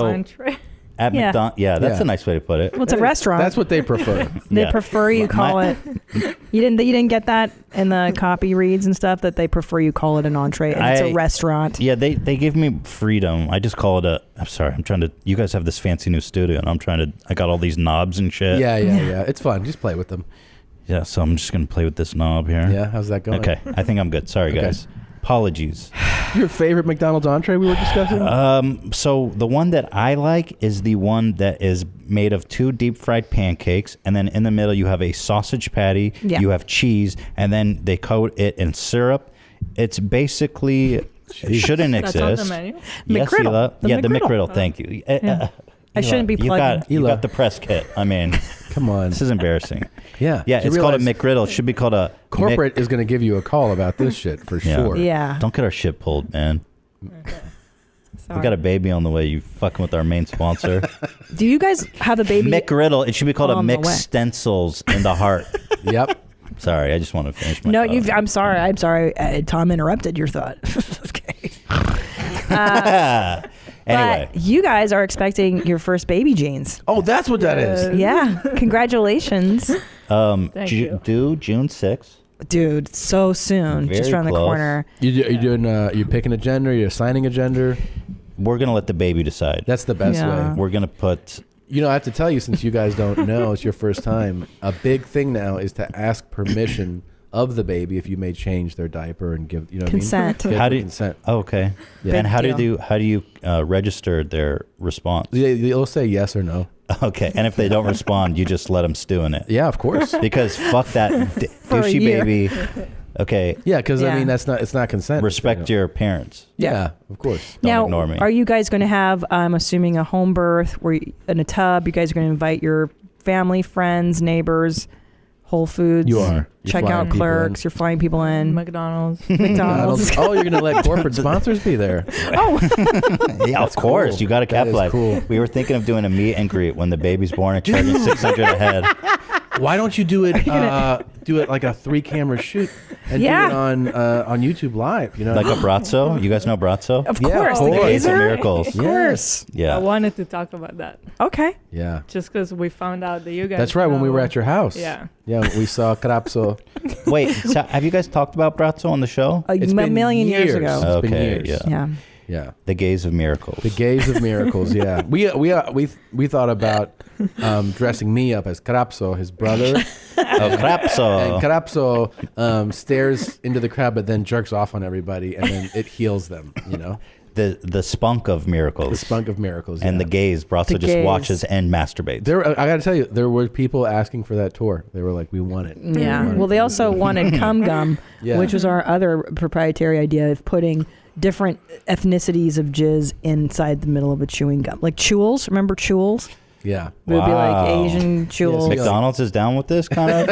At Yeah. McDonald's, that's a nice way to put it. Well, it's a restaurant. That's what they prefer. They prefer you call it. You didn't get that in the copy reads and stuff that they prefer you call it an entree and it's a restaurant. Yeah, they give me freedom. I just call it I'm sorry, I'm trying to. You guys have this fancy new studio, and I got all these knobs and shit. Yeah. It's fun. Just play with them. Yeah, so I'm just gonna play with this knob here. Yeah, how's that going? Okay, I think I'm good. Sorry, Okay. guys. Apologies. Your favorite McDonald's entree we were discussing? So the one that I like is the one that is made of 2 deep fried pancakes, and then in the middle you have a sausage patty, you have cheese, and then they coat it in syrup. It's basically it shouldn't That's exist. on the menu? Yes, McGriddle. Ela. The Yeah, the McGriddle. McGriddle. Thank you. Yeah. I shouldn't be plugging. You got the press kit. I mean, come on. This is embarrassing. Yeah. Yeah, You it's called a realize McGriddle. It should be called a Corporate is going to give you a call about this shit for sure. Yeah. Don't get our shit pulled, man. We got a baby on the way. You fucking with our main sponsor. Do you guys have a baby? McGriddle. It should be called a on the way. McStencils in the heart. Yep. Sorry, I just want to finish my No, thought. I'm sorry. Tom interrupted your thought. Okay. Anyway. But you guys are expecting your first baby, Jeans. Oh, that's what that is. Yeah. Congratulations. Thank you. Due June 6th. Dude, so soon, Very just around the close. corner. You picking a gender? You're assigning a gender? We're gonna let the baby decide. That's the best way. We're gonna put. You know, I have to tell you, since you guys don't know, it's your first time. A big thing now is to ask permission of the baby if you may change their diaper and give Consent. What I mean? How do you, consent? Oh, okay. Yeah. And how deal. do you register their response? They'll say yes or no. Okay, and if they don't respond, you just let them stew in it. Yeah, of course. Because fuck that For a douchey year. baby. Okay. Yeah, because Yeah. I mean it's not consent. Respect your parents. Yeah, of course. Don't Now, ignore me. are you guys going to have, I'm assuming, a home birth where in a tub? You guys are going to invite your family, friends, neighbors, Whole Foods. You are. You're Check flying out people Clerks. You're flying people in. McDonald's. McDonald's. Oh, you're gonna let corporate sponsors be there? Oh, Yeah, of course. cool. You got to That is capitalize. cool. We were thinking of doing a meet and greet when the baby's born and charging $600 a head. Why don't you do it? Do it like a 3-camera shoot and Yeah. do it on YouTube Live. You know, Like a brazzo. You guys know brazzo? of Yeah, course. of The course. Gaze of gazer? Miracles. Of course. I Yeah. wanted to talk about that Okay. Yeah, just because we found out that you guys. that's right. When we know- were at your house. Yeah. Yeah, we saw Krapso. Wait, so have you guys talked about brazzo on the show? It's A been million years ago. It's been Okay, years. yeah. Yeah. Yeah. The Gaze of Miracles. The Gaze of Miracles. Yeah, we thought about dressing me up as Krapso, his brother. Oh, Krapso. And Krapso stares into the crowd, but then jerks off on everybody, and then it heals them. You know, The spunk of miracles. the spunk of miracles. And yeah. the gaze. Brazzo The just gaze. watches and masturbates. I got to tell you, there were people asking for that tour. They were like, "We want it." Yeah. Well, they also wanted cum gum, Yeah. which was our other proprietary idea of putting different ethnicities of jizz inside the middle of a chewing gum. Like Chewels. Remember Chewels? Yeah. It would be like Wow. Asian Chewels. McDonald's is down with this kind of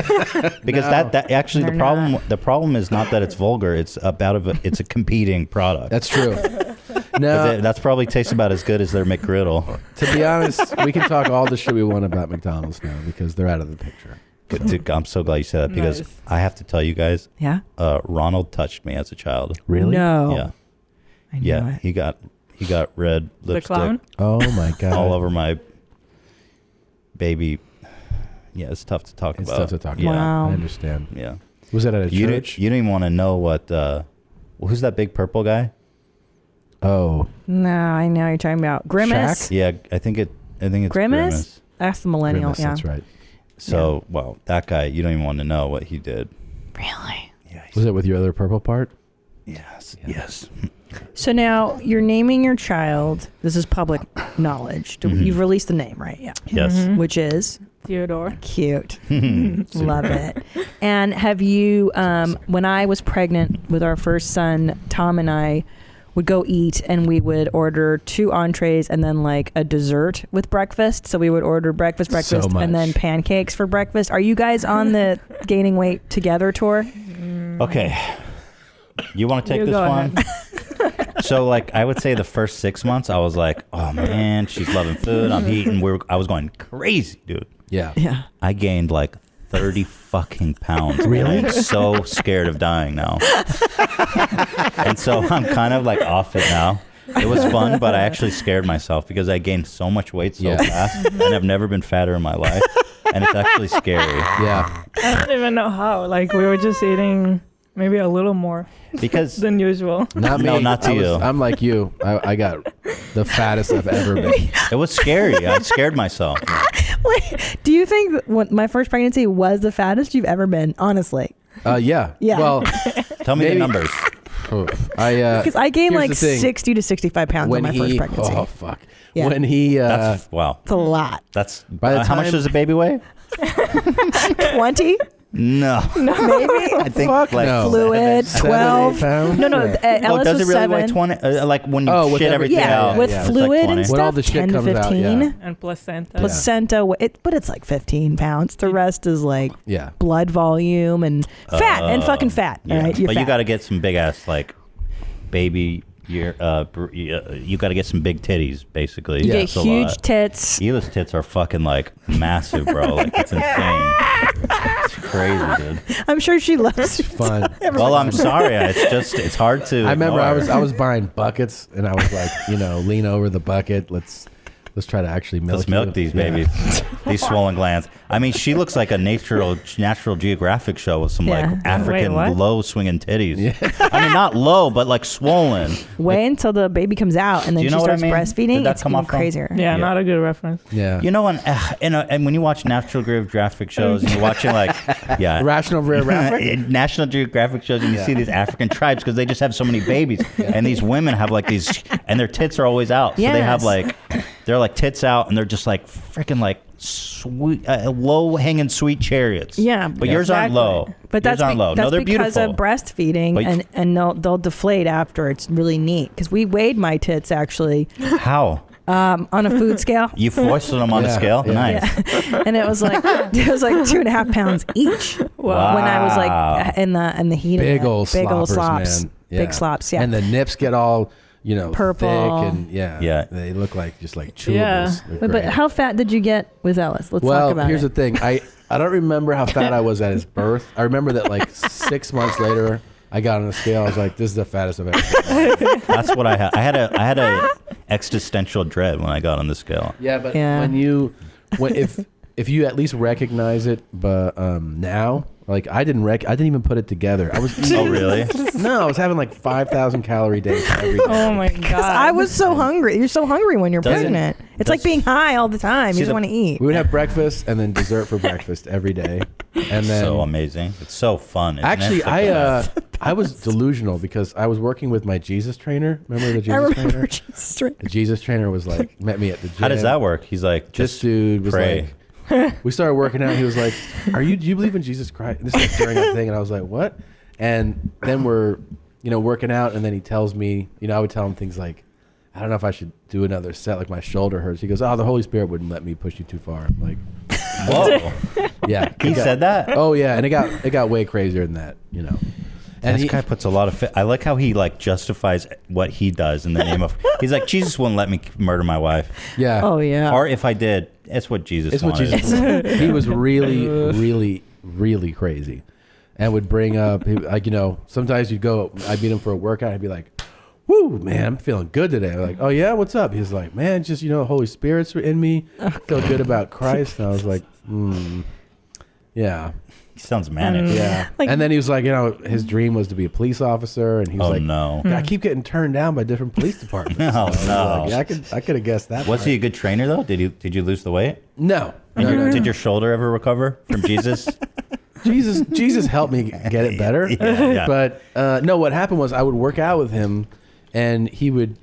because No. that actually They're the problem is not that it's vulgar, it's it's a competing product. That's true. 'Cause No, that's probably tastes about as good as their McGriddle. to be honest, we can talk all the shit we want about McDonald's now because they're out of the picture. Good to- I'm so glad you said that because Nice. I have to tell you guys, Yeah. Ronald touched me as a child. Really? No. Yeah, I knew yeah. it. He got red The lipstick clown. Oh my god. all over my baby. Yeah, it's tough to talk It's about. tough to talk Yeah. about. Wow. I understand. Yeah. Was that at a You church? you don't even want to know what. Who's that big purple guy? Oh, No, I know you're talking about Grimace. Yeah, I think it's Grimace? That's the millennial. Grimace, Yeah. that's right. So, well, that guy, you don't even want to know what he did. Really? Yeah. Was it with your other purple part? Yes. Yes. So now you're naming your child. This is public knowledge. Mm-hmm. You've released the name, right? Yeah. Yes. Which is Theodore. cute. Love it. And have you, when I was pregnant with our first son, Tom and I would go eat and we would order 2 entrees and then like a dessert with breakfast. So we would order breakfast, So and then much. pancakes for breakfast. Are you guys on the gaining weight together tour? Okay. You want to take You this go one? So, like, I would say the first 6 months, I was like, oh man, she's loving food. I'm eating. I was going crazy, dude. Yeah. Yeah. I gained like 30 fucking pounds. Really? I'm so scared of dying now. And so I'm kind of like off it now. It was fun, but I actually scared myself because I gained so much weight so Yeah. fast, and I've never been fatter in my life. And it's actually scary. Yeah. I don't even know how. Like we were just eating maybe a little more Because than usual. Not me. No, not to you. I'm like you. I got the fattest I've ever been. it was scary. I scared myself. Wait, do you think that my first pregnancy was the fattest you've ever been? Honestly. Yeah. Yeah. Well, Tell me maybe- the numbers. Because I gained here's like the thing. 60 to 65 pounds on my first pregnancy. Oh fuck. Yeah. When he That's wow. It's a lot. That's By the how much time- does a baby weigh? 20? No. Maybe. I think Fuck like no. Fluid, 7, 12. 8 pounds? No, Yeah. Ellis does it was really 7. weigh 20? Like when you Oh, with shit everything Yeah, out. with it's like fluid 20. and stuff, When all the shit 10 to comes out, 15. yeah. And placenta. Placenta, but it's like 15 pounds. The rest is like Yeah. blood volume and fat and fucking fat. Yeah. All right, you're but fat. you got to get some big ass like baby. You got to get some big titties, basically. You get That's a huge lot. tits. Eilish tits are fucking like massive, bro. Like it's insane. It's crazy, dude. I'm sure she loves Fun. Well, I'm sorry. It's hard to. I remember ignore. I was buying buckets and I was like, lean over the bucket. Let's Let's try to actually milk. Let's milk these babies, these swollen glands. I mean, she looks like a National Geographic show with some like African low swinging titties. Yeah. I mean, not low, but like swollen. Wait until the baby comes out and then she starts breastfeeding. Did that it's come even off wrong? crazier. Yeah, not a good reference. Yeah. You know, and when you watch National Geographic shows and you're watching like, National Geographic? National Geographic shows and you see these African tribes because they just have so many babies. And these women have like these, and their tits are always out. So they have like, they're like tits out and they're just like freaking like sweet, low hanging sweet chariots. Yeah. But yours aren't low. But yours aren't low. That's No, they're because beautiful. of breastfeeding, and they'll deflate after. It's really neat because we weighed my tits actually. How? On a food scale. You foisted them on a scale? Yeah. Nice. Yeah. And it was like 2.5 pounds each. Wow. When I was like in the heat Big of it. old slops, man. Yeah. Big slops, yeah. And the nips get all, purple. thick and they look like just like chewables. Yeah. They're But great. how fat did you get with Ellis? Let's talk about here's it. the thing. I don't remember how fat I was at his birth. I remember that like 6 months later, I got on the scale. I was like, "This is the fattest I've ever been." That's what I had. I had a existential dread when I got on the scale. Yeah, but if you at least recognize it, but now, like I didn't even put it together. I was Oh, really? No, I was having like 5,000 calorie days every day. Oh my god! I was so hungry. You're so hungry when you're Doesn't- pregnant. It's like being high all the time. You just want to eat. We would have breakfast and then dessert for breakfast every day, and then So amazing. It's so fun. Isn't Actually, it? I was delusional because I was working with my Jesus trainer. Remember the Jesus trainer? Jesus trainer. The Jesus trainer was like met me at the gym. How does that work? He's like, this just dude was pray. like, we started working out. He was like, do you believe in Jesus Christ? And this is during that thing, and I was like, what? And then we're, working out, and then he tells me, I would tell him things like, I don't know if I should do another set. Like my shoulder hurts. He goes, the Holy Spirit wouldn't let me push you too far. I'm like, whoa. Yeah, He said that? Oh yeah, and it got way crazier than that. And this guy puts a lot of I like how he like justifies what he does in the name of. He's like, Jesus wouldn't let me murder my wife. Yeah. Oh yeah. Or if I did, it's what Jesus It's what wanted. Jesus wanted. He was really, really, really crazy, and would bring up sometimes I'd meet him for a workout. I'd be like, "Woo, man, I'm feeling good today." I'm like, "Oh yeah, what's up?" He's like, "Man, just Holy Spirit's in me. I feel good about Christ." And I was like, yeah. He sounds manic. Yeah. And then he was like, his dream was to be a police officer, and he was Oh, like, no. I keep getting turned down by different police departments. No, So I was no. like, yeah, I could have guessed that. Was part. he a good trainer though? Did you lose the weight? No. Did your shoulder ever recover from Jesus? Jesus helped me get it better. Yeah. But no, what happened was I would work out with him, and he would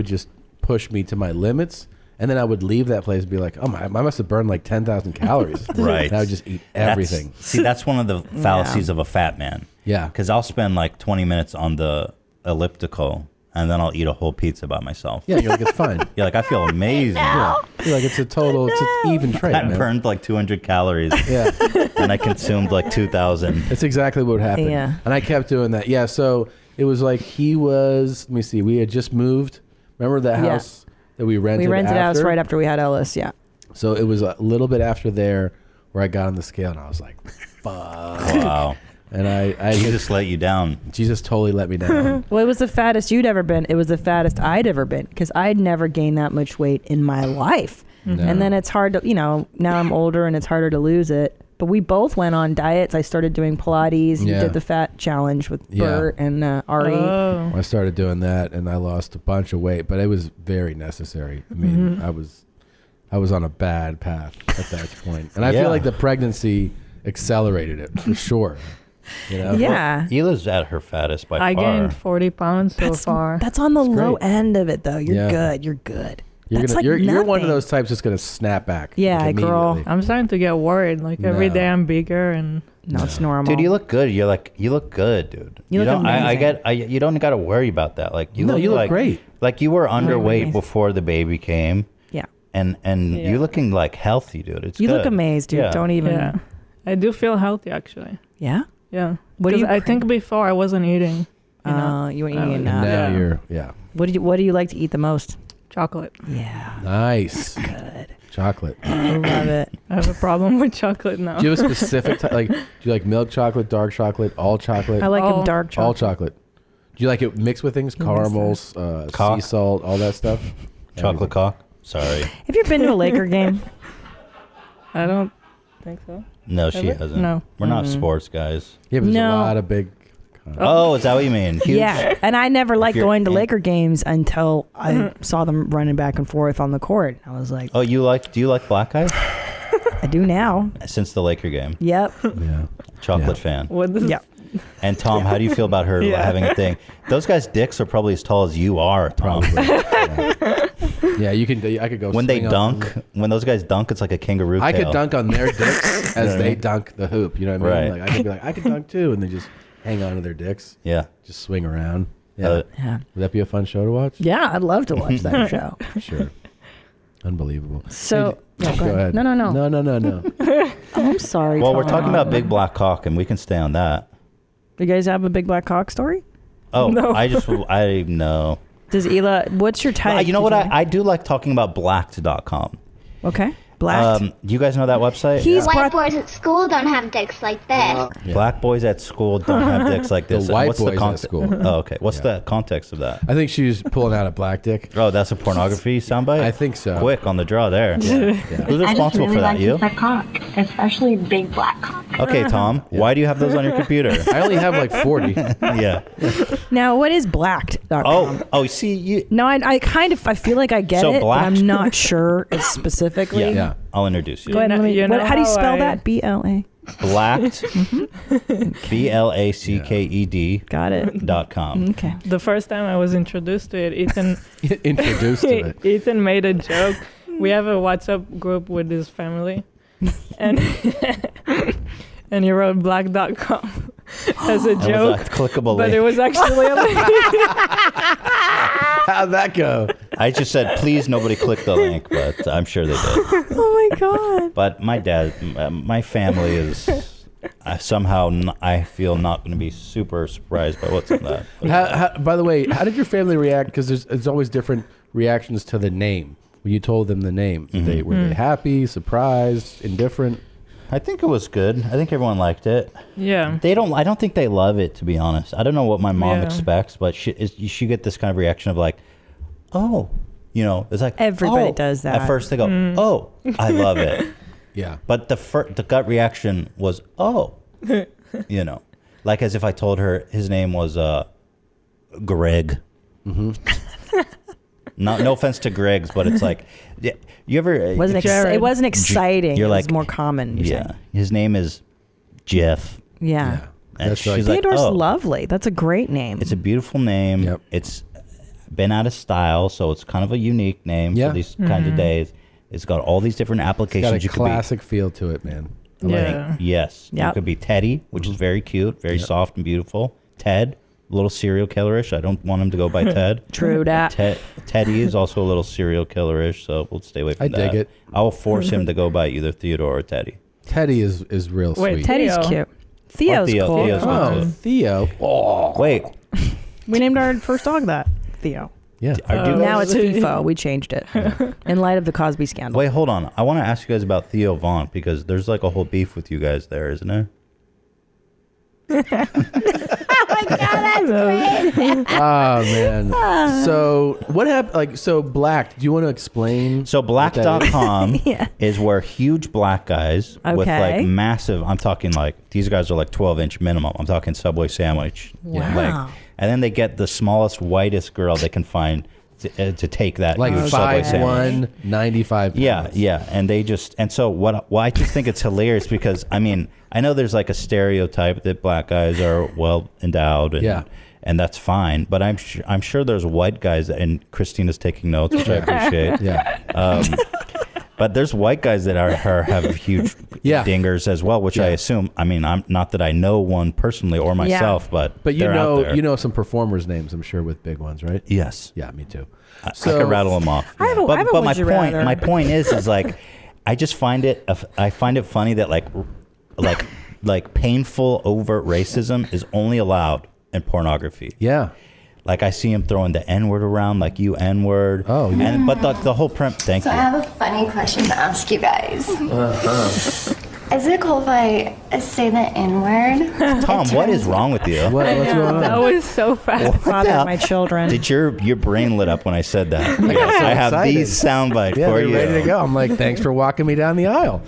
just push me to my limits. And then I would leave that place and be like, oh my, I must have burned like 10,000 calories. Right. And I would just eat everything. That's one of the fallacies of a fat man. Yeah. Because I'll spend like 20 minutes on the elliptical and then I'll eat a whole pizza by myself. Yeah, you're like, it's fine. You're like, I feel amazing. Yeah. You're like, it's an even trade, I man. burned like 200 calories. Yeah. And I consumed like 2,000. That's exactly what happened. Yeah. And I kept doing that. Yeah, so it was like let me see, we had just moved. Remember that Yeah. house that we rented? We rented a house after? right after we had Ellis. Yeah. So it was a little bit after there where I got on the scale, and I was like, fuck. Wow. And I Jesus let you down. Jesus totally let me down. Well, it was the fattest you'd ever been. It was the fattest I'd ever been because I'd never gained that much weight in my life. No. And then it's hard to, now I'm older and it's harder to lose it. But we both went on diets. I started doing Pilates. You Yeah. did the fat challenge with Yeah. Bert and Ari. Oh. I started doing that, and I lost a bunch of weight, but it was very necessary. I mean, Mhm. I was on a bad path at that point, and I Yeah. feel like the pregnancy accelerated it for sure. Yeah. Hila's at her fattest by I far. gained 40 pounds so far. That's on the low great. end of it, though. You're Yeah. good. You're good. You're That's gonna, like you're one of nothing. those types that's gonna snap back. Yeah, like, girl. immediately. I'm starting to get worried. Like every No. day I'm bigger and No, it's normal. Dude, you look good. You look good, dude. You look don't. amazing. You don't got to worry about that. Like you No, look you look like, great. Like you were underweight amazing. before the baby came. Yeah. And Yeah. you're looking like healthy, dude. It's You good. look amazed, dude. Yeah. Don't even. yeah, I do feel healthy actually. Yeah? Yeah. What do you I think before I wasn't eating. You weren't I eating was- enough. Now Yeah. you're What do you like to eat the most? Chocolate. Yeah. nice. Good. Chocolate. I love it. I have a problem with chocolate now. Do you have a specific type? Like, do you like milk chocolate, dark chocolate, all chocolate? I like Oh. them dark chocolate. all chocolate. Do you like it mixed with things? Caramels, sea Cock? salt, all that stuff? Chocolate cock. Sorry. Have you been to a Laker game? I don't think so. No, she Have it? hasn't. No. We're not sports guys. Yeah, but there's No. a lot of big. Oh, is that what you mean? Huge? Yeah, and I never liked you're going to in- Laker games until I saw them running back and forth on the court. I was like, Oh, do you like black guys? I do now. Since the Laker game. Yep. Yeah. Chocolate fan. What is Yep. And Tom, how do you feel about her Yeah. having a thing? Those guys' dicks are probably as tall as you are, Tom. Yeah, you can. I could go. When they swing on- dunk, when those guys dunk, it's like a kangaroo I tail. could dunk on their dicks as what I they mean? dunk the hoop. You know what I mean? Right. Like I could be like, I could dunk too, and they just hang on to their dicks. Yeah. Just swing around. Yeah. Yeah. Would that be a fun show to watch? Yeah, I'd love to watch that show. Sure. Unbelievable. So, Hey, yeah, go ahead. No. No. Oh, I'm sorry. Well, we're Tom. talking about big black cock, and we can stay on that. You guys have a big black cock story? Oh, No. I know. Does Ela? What's your type? You know what? I do like talking about blacked.com. Okay. Blacked. You guys know that website? White boys at school don't have dicks like this. Black boys at school don't have dicks like this. The white What's boys at context? school. Oh, okay. What's the context of that? I think she was pulling out a black dick. Oh, that's a pornography soundbite? I think so. Quick on the draw there. Yeah. Who's responsible for that? You? cock, especially big black cock. Okay, Tom. Why do you have those on your computer? I only have like 40. Yeah. Now, what is blacked.com? Oh, see, you. No, I kind of, I feel like I get So it, but blacked- I'm not sure specifically. Yeah. I'll introduce you. Go ahead. You know How do you how spell I- that? BLA. Blacked. BLACKED. Got it. .com. Okay. The first time I was introduced to it, Ethan Introduced to it. Ethan made a joke. We have a WhatsApp group with his family, and and he wrote black.com as a That joke. was a clickable But link. it was actually a link. How'd that go? I just said, please nobody click the link, but I'm sure they did. Oh my God. But my dad, my family is somehow, I feel, not going to be super surprised by what's in that. By the way, how did your family react? Because there's always different reactions to the name. When you told them the name, were they happy, surprised, indifferent? I think it was good. I think everyone liked it. Yeah. I don't think they love it, to be honest. I don't know what my mom Yeah. expects, but she get this kind of reaction of like, oh, it's like Everybody oh. does that. At first they go, oh, I love it. Yeah. But the gut reaction was, oh, like as if I told her his name was Greg. No offense to Greg's, but it's like, you ever? It wasn't exciting. You're It was like more common. you're Yeah, saying. his name is Jeff. Yeah. And That's she's like- like, Theodore's oh, lovely. That's a great name. it's a beautiful name. Yep. It's been out of style, so it's kind of a unique name Yeah. for these kinds of days. It's got all these different It's got applications. a You could be classic feel to it, man. I like Yeah. it. yes, Yep. you could be Teddy, which is very cute, very soft and beautiful. Ted, a little serial killerish. I don't want him to go by Ted. True that. Teddy is also a little serial killerish, so we'll stay away from I that. dig it. I will force him to go by either Theodore or Teddy. Teddy is real Wait, sweet. Teddy's Theo. cute. Theo's Theo. cool. Theo's good, Oh, too. Theo. Oh, Wait, We named our first dog that. Theo. yeah. Now it's FIFO. We changed it in light of the Cosby scandal. Wait, hold on. I want to ask you guys about Theo Vaughn because there's like a whole beef with you guys there, isn't there? Oh man. So what happened? Like, so Black. Do you want to explain? So black.com is where huge black guys with Okay. like massive, I'm talking like, these guys are like 12-inch minimum. I'm talking Subway sandwich. Wow. Like, and then they get the smallest, whitest girl they can find to take that Like huge Subway sandwich. 5'1", 95 pounds. Yeah. And they just, and so why I just think it's hilarious because, I mean, I know there's like a stereotype that black guys are well endowed and that's fine, but I'm sure there's white guys, and Christina's taking notes, which I appreciate. Yeah. But there's white guys that have huge dingers as well, which I assume. I mean, I'm not that I know one personally or myself, but you they're out there. know some performers' names, I'm sure, with big ones, right? Yes. Yeah, me too. I could rattle them off. I have a but would you rather. my point is like, I just find it funny that like painful overt racism is only allowed in pornography. Yeah. Like I see him throwing the N-word around, like you N-word. Oh, yeah. But the whole thank So you. I have a funny question to ask you guys. Is it cool if I say the N-word? Tom, what is wrong with you? What's going on? That was so fast. Father of my children. Did your brain lit up when I said that? I have excited. these sound bites for you. Ready to go. I'm like, thanks for walking me down the aisle.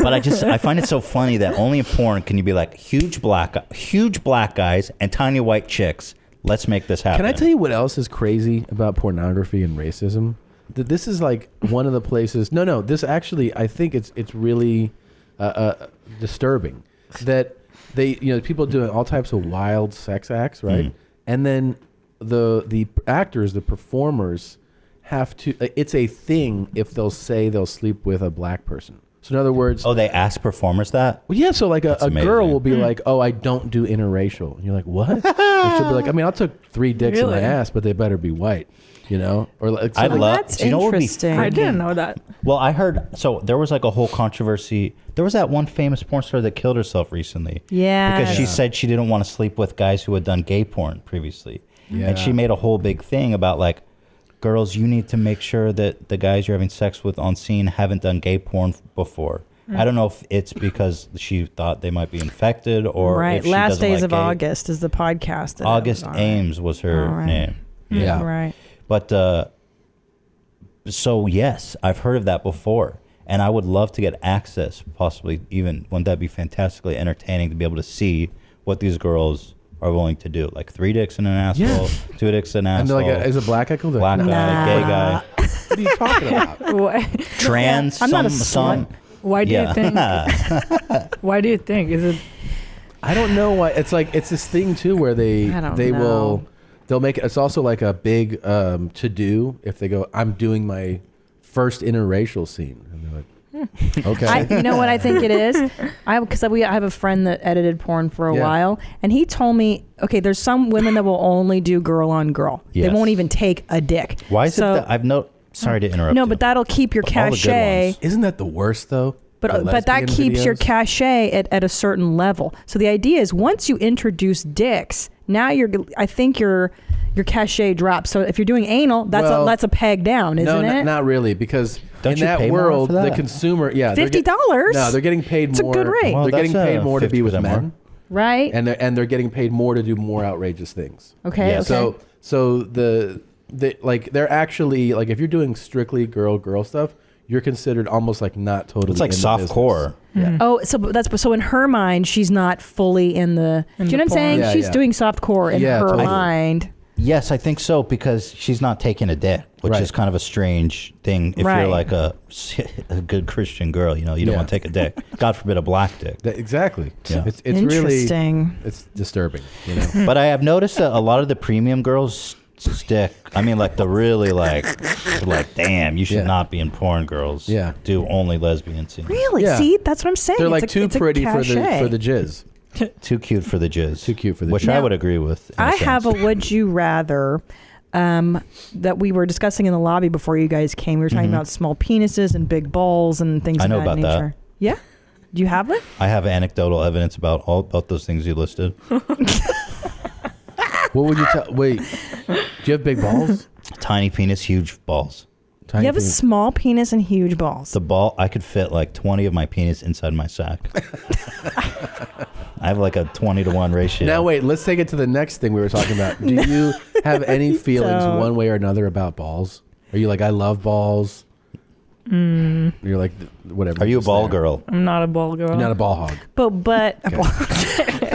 But I find it so funny that only in porn can you be like huge black guys and tiny white chicks. Let's make this happen. Can I tell you what else is crazy about pornography and racism? That this is like one of the places. No. This actually, I think it's really disturbing that people doing all types of wild sex acts, right? And then the actors, the performers, have to. It's a thing if they'll say they'll sleep with a black person. So in other words, they ask performers that. Well, yeah. So like a girl will be like, "Oh, I don't do interracial," and you're like, "What?" And she'll be like, "I mean, I'll take 3 dicks in my ass, but they better be white." Or like, I'd love. That's Do you know what would be interesting. I didn't know that. Well, I heard. So there was like a whole controversy. There was that one famous porn star that killed herself recently. Yeah. Because she said she didn't want to sleep with guys who had done gay porn previously. Yeah. And she made a whole big thing about like, girls, you need to make sure that the guys you're having sex with on scene haven't done gay porn before. I don't know if it's because she thought they might be infected or right. if she Last doesn't Days like of gay. August is the podcast. that August I was on. Ames was her name. Yeah. Right. But so yes, I've heard of that before, and I would love to get access. Possibly even wouldn't that be fantastically entertaining to be able to see what these girls are willing to do? Like 3 dicks in an asshole, 2 dicks in an And asshole. they're like, is a black guy cool? Black guy, gay guy, What are you talking about? What? trans. I'm not a some. Why do you think? Yeah. Why do you think? Is it? I don't know why. It's like it's this thing too where they'll make it. It's also like a big to do if they go, I'm doing my first interracial scene, and they're like, okay. You know what I think it is? I have a friend that edited porn for a while, and he told me, okay, there's some women that will only do girl on girl. Yes. They won't even take a dick. Why is it that sorry to interrupt. No, you. but that'll keep your All the good cachee. ones. Isn't that the worst though? But that keeps your cachet at a certain level. So the idea is once you introduce dicks, now I think your cachet drops. So if you're doing anal, that's a peg down, isn't it? Not really, because Don't in you that pay more world, for that? the consumer, $50? No, they're getting paid It's a more. good rate. Well, They're getting that's, paid more to be with 50% more. men, Right? and they're getting paid more to do more outrageous things. Okay. Yes. Okay. So they're actually like if you're doing strictly girl stuff, you're considered almost like not totally. It's like in the soft business. core. Yeah. Oh, so in her mind, she's not fully in the. Do you know what I'm saying? Yeah, she's yeah. doing soft core in Yeah, her totally. mind. Yes, I think so, because she's not taking a dick, which Right. is kind of a strange thing if Right. you're like a good Christian girl. You don't want to take a dick. God forbid a black dick. Exactly. Yeah. It's really Interesting. it's disturbing. You know. But I have noticed that a lot of the premium girls stick. I mean, like the really like damn, you should Yeah. not be in porn, girls. Yeah. Do only lesbian scenes. Really? Yeah. See, that's what I'm saying. They're It's like too pretty for the jizz. Too cute for the jizz. Too cute for the which jizz. I would agree with. in a I sense. have a would you rather that we were discussing in the lobby before you guys came. We were talking about small penises and big balls and things I of know that about that. nature. Yeah? Do you have it? I have anecdotal evidence about those things you listed. What would you tell? Wait, do you have big balls? Tiny penis, huge balls. You have a small penis and huge balls. The ball, I could fit like 20 of my penis inside my sack. I have like a 20-to-1 ratio. Now wait, let's take it to the next thing we were talking about. Do you have any feelings Don't. one way or another about balls? Are you like, I love balls? You're like, whatever. Are you a just ball there. girl? I'm not a ball girl. You're not a ball hog. But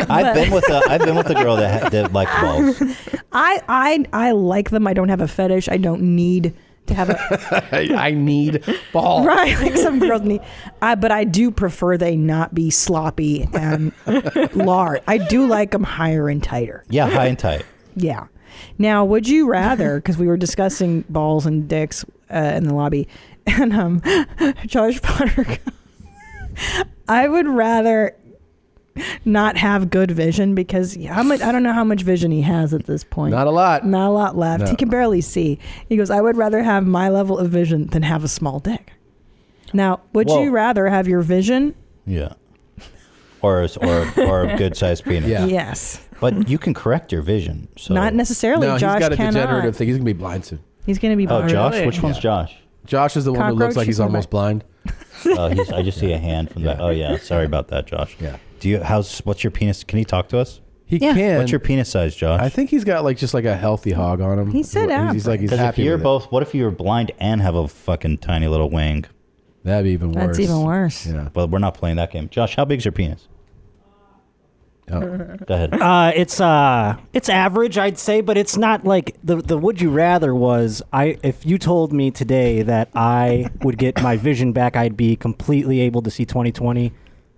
I've been with a girl that likes balls. I like them. I don't have a fetish. I don't need to have a I need balls. right. Like some girls need. But I do prefer they not be sloppy and large. I do like them higher and tighter. Yeah, high and tight. Yeah. Now, would you rather? Because we were discussing balls and dicks in the lobby, and Josh Potter. I would rather not have good vision because I don't know how much vision he has at this point. Not a lot. Not a lot left. No. He can barely see. He goes, I would rather have my level of vision than have a small dick. Now, would Whoa. you rather have your vision? Yeah. Or a good sized penis. Yeah. Yes. But you can correct your vision. So. Not necessarily. No, Josh he's got a cannot. degenerative thing. He's gonna be blind soon. He's going to be Oh, blind. Josh? Really? Which one's Josh? Josh is the one who looks Cockroach, like he's you come almost blind. I just see a hand from that. Oh yeah, sorry about that, Josh. Yeah. What's your penis? Can he talk to us? He can. What's your penis size, Josh? I think he's got like just like a healthy hog on him. He said he's like he's Because if happy you're with it. both, what if you're blind and have a fucking tiny little wing? That'd be even worse. That's even worse. Yeah. But we're not playing that game. Josh, how big's your penis? Oh, go ahead. It's average, I'd say, but it's not like the would you rather was if you told me today that I would get my vision back, I'd be completely able to see 20/20,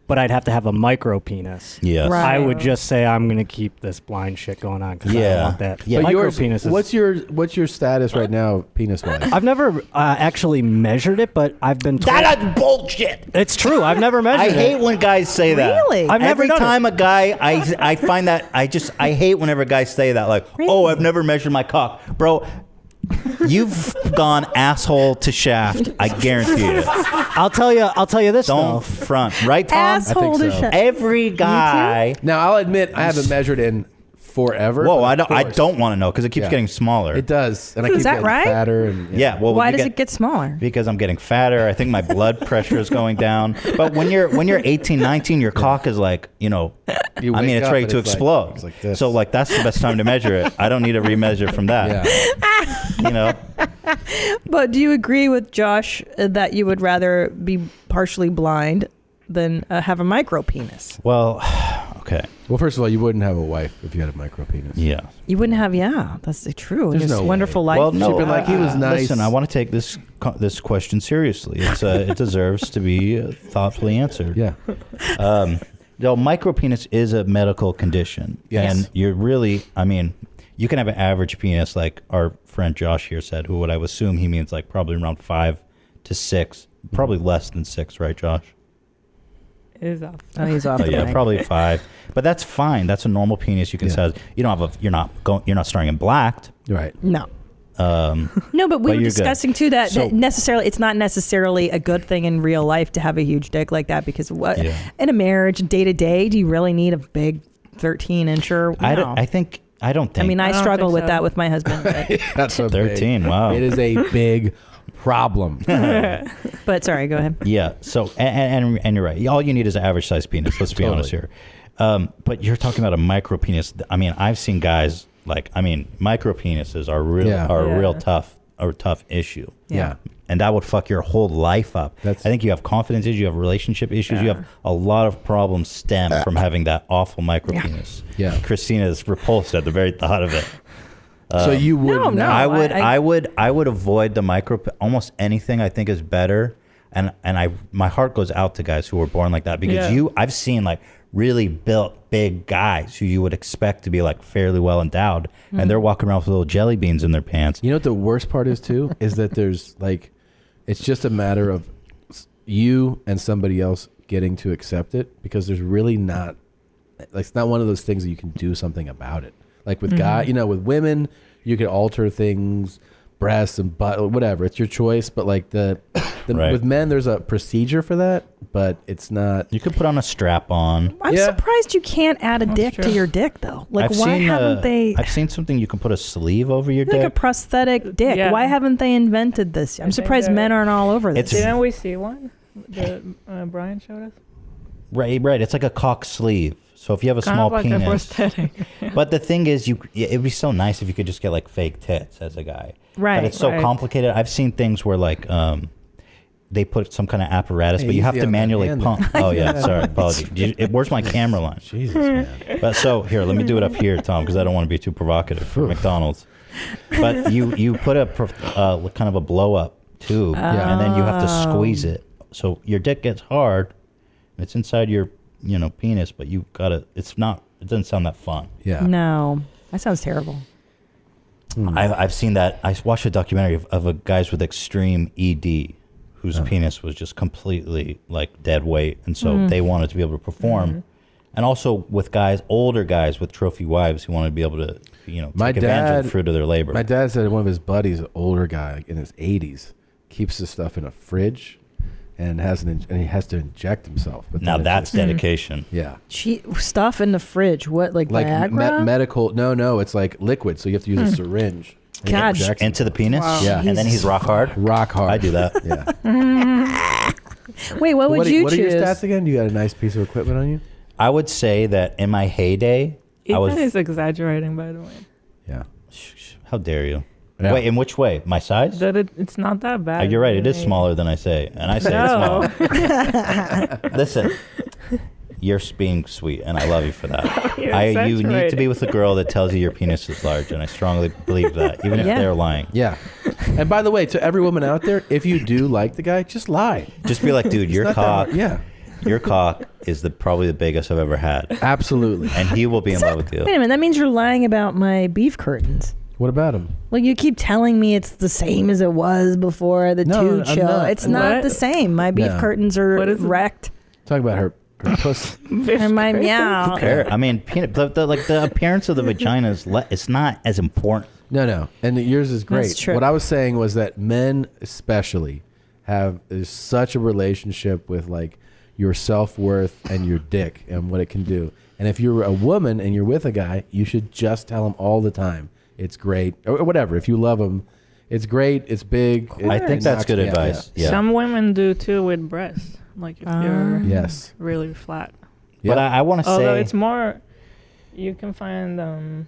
but I'd have to have a micro penis. Yes. I would just say I'm gonna keep this blind shit going on because I don't want that. Yeah. Micro penis. What's your status right now, penis wise? I've never actually measured it, but I've been told. That's bullshit. It's true. I've never measured it. I hate when guys say that. Really? I've never Every done time it. a guy, I find that I hate whenever guys say that. Like, oh, I've never measured my cock, bro. You've gone asshole to shaft. I guarantee it. I'll tell you this. Don't though. front, right, Tom? Asshole to shaft. Every guy. Now I'll admit I haven't measured in forever. Whoa, but I of don't want to know because it keeps Yeah. getting smaller. It does, and I Is keep that getting right? fatter. And Yeah. Well, Why does it get smaller? Because I'm getting fatter. I think my blood pressure is going down. But when you're 18, 19, your cock is like, You I mean, wake it's up ready and to it's like- explode. it's like this. So like that's the best time to measure it. I don't need to remeasure from that. Yeah. But do you agree with Josh that you would rather be partially blind than have a micro penis? Well, okay. Well, first of all, you wouldn't have a wife if you had a micro penis. Yeah. You wouldn't have, that's true. There's This no way. wonderful life. Well, no. She'd been like, he was nice. Listen, I want to take this question seriously. It deserves to be thoughtfully answered. Yeah. No, micropenis is a medical condition. Yes. And you're really, I mean, you can have an average penis, like our friend Josh here said, who would I would assume he means like probably around 5 to 6, probably less than 6, right, Josh? It is off. Oh, he's off. Oh, yeah, probably 5. But that's fine. That's a normal penis. You can say you're not starting in blacked. Right. No. No, No, but we were you're discussing good. too that So- necessarily it's not necessarily a good thing in real life to have a huge dick like that because in a marriage day to day do you really need a big 13-incher? I No. don't think. I mean, I don't struggle think with so. that with my husband. But, That's a 13. Big, Wow. It is a big problem. but sorry, go ahead. Yeah. So and you're right. All you need is an average size penis. Let's be honest here. But you're talking about a micro penis. I mean, I've seen guys micro penises are real tough issue. Yeah. And that would fuck your whole life up. I think you have confidence issues, you have relationship issues, you have a lot of problems stem from having that awful micro penis. Yeah. Christina is repulsed at the very thought of it. So you would No, I would avoid the micro. Almost anything I think is better, and my heart goes out to guys who were born like that because I've seen like really built big guys who you would expect to be like fairly well endowed, and they're walking around with little jelly beans in their pants. You know what the worst part is too is that there's like, it's just a matter of you and somebody else getting to accept it because there's really not, like, it's not one of those things that you can do something about it. Like with guys, with women, you can alter things, breasts and butt, whatever. It's your choice. But like with men, there's a procedure for that, but it's not. You could put on a strap on. I'm surprised you can't add a dick to your dick though. Like haven't they? I've seen something you can put a sleeve over your Like dick. a prosthetic dick. Yeah. Why haven't they invented this? I'm surprised men aren't all over this. Didn't we see one? Brian showed us. Right. It's like a cock sleeve. So if you have a Kind small of like a penis, prosthetic. but the thing is, it'd be so nice if you could just get like fake tits as a guy. Right. But it's so complicated. I've seen things where like they put some kind of apparatus, but you have to manually pump. Oh yeah, sorry, apology. Where's my camera line? Jesus, man. But so here, let me do it up here, Tom, because I don't want to be too provocative for McDonald's. But you put a kind of a blow up tube, and then you have to squeeze it. So your dick gets hard. And it's inside your penis, but you gotta. It doesn't sound that fun. Yeah. No, that sounds terrible. I've seen that. I watched a documentary of a guys with extreme ED, whose penis was just completely like dead weight, and so they wanted to be able to perform. And also with older guys with trophy wives who wanted to be able to, take advantage of the fruit of their labor. My dad said one of his buddies, an older guy like in his 80s, keeps this stuff in a fridge. And he has to inject himself. But now then that's just, dedication. Yeah. Stuff in the fridge. What, like Viagra? Medical? No, it's like liquid. So you have to use a syringe. God. Into the penis? Wow. Yeah. And then he's rock hard? Rock hard. I do that. Yeah. Wait, what would you What are choose? your stats again? You got a nice piece of equipment on you? I would say that in my heyday, I was. Ethan is exaggerating, by the way. Yeah. How dare you? Yeah. Wait, in which way? My size? That it's not that bad. You're right. It is smaller than I say, and I say it's small. Listen, you're being sweet, and I love you for that. You're You need to be exaggerating. with a girl that tells you your penis is large, and I strongly believe that, even if they're lying. Yeah. And by the way, to every woman out there, if you do like the guy, just lie. Just be like, dude, It's your not that cock. hard. Yeah. Your cock is probably the biggest I've ever had. Absolutely. And he will be in love with you. Wait a minute, that means you're lying about my beef curtains. What about him? Like you keep telling me it's the same as it was before the No, Toot I'm show. not. It's not What? the same. My beef No. curtains are wrecked. Talking about her puss. And my meow. I mean, the appearance of the vagina is it's not as important. No. And yours is great. That's true. What I was saying was that men especially have such a relationship with like your self-worth and your dick and what it can do. And if you're a woman and you're with a guy, you should just tell him all the time. It's great. Or whatever. If you love him, it's great. It's big. I think that's good advice. Yeah. Some women do too with breasts. Like if you're Yes. really flat. But I want to Although say, it's more, you can find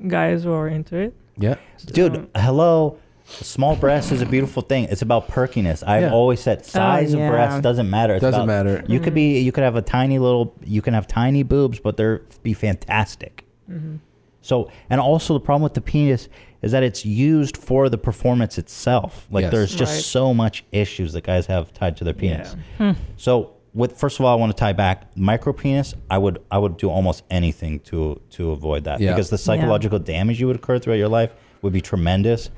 guys who are into it. Yeah. dude, hello. Small breast is a beautiful thing. It's about perkiness. I've always said size of breast doesn't matter. It's Doesn't matter. You could be. You could have a tiny little. You can have tiny boobs, but they're be fantastic. Mm-hmm. So, and also the problem with the penis is that it's used for the performance itself. Like Yes. there's just Right. so much issues that guys have tied to their penis. Yeah. So, first of all, I want to tie back micro penis. I would do almost anything to avoid that Yeah. because the psychological damage you would occur throughout your life would be tremendous.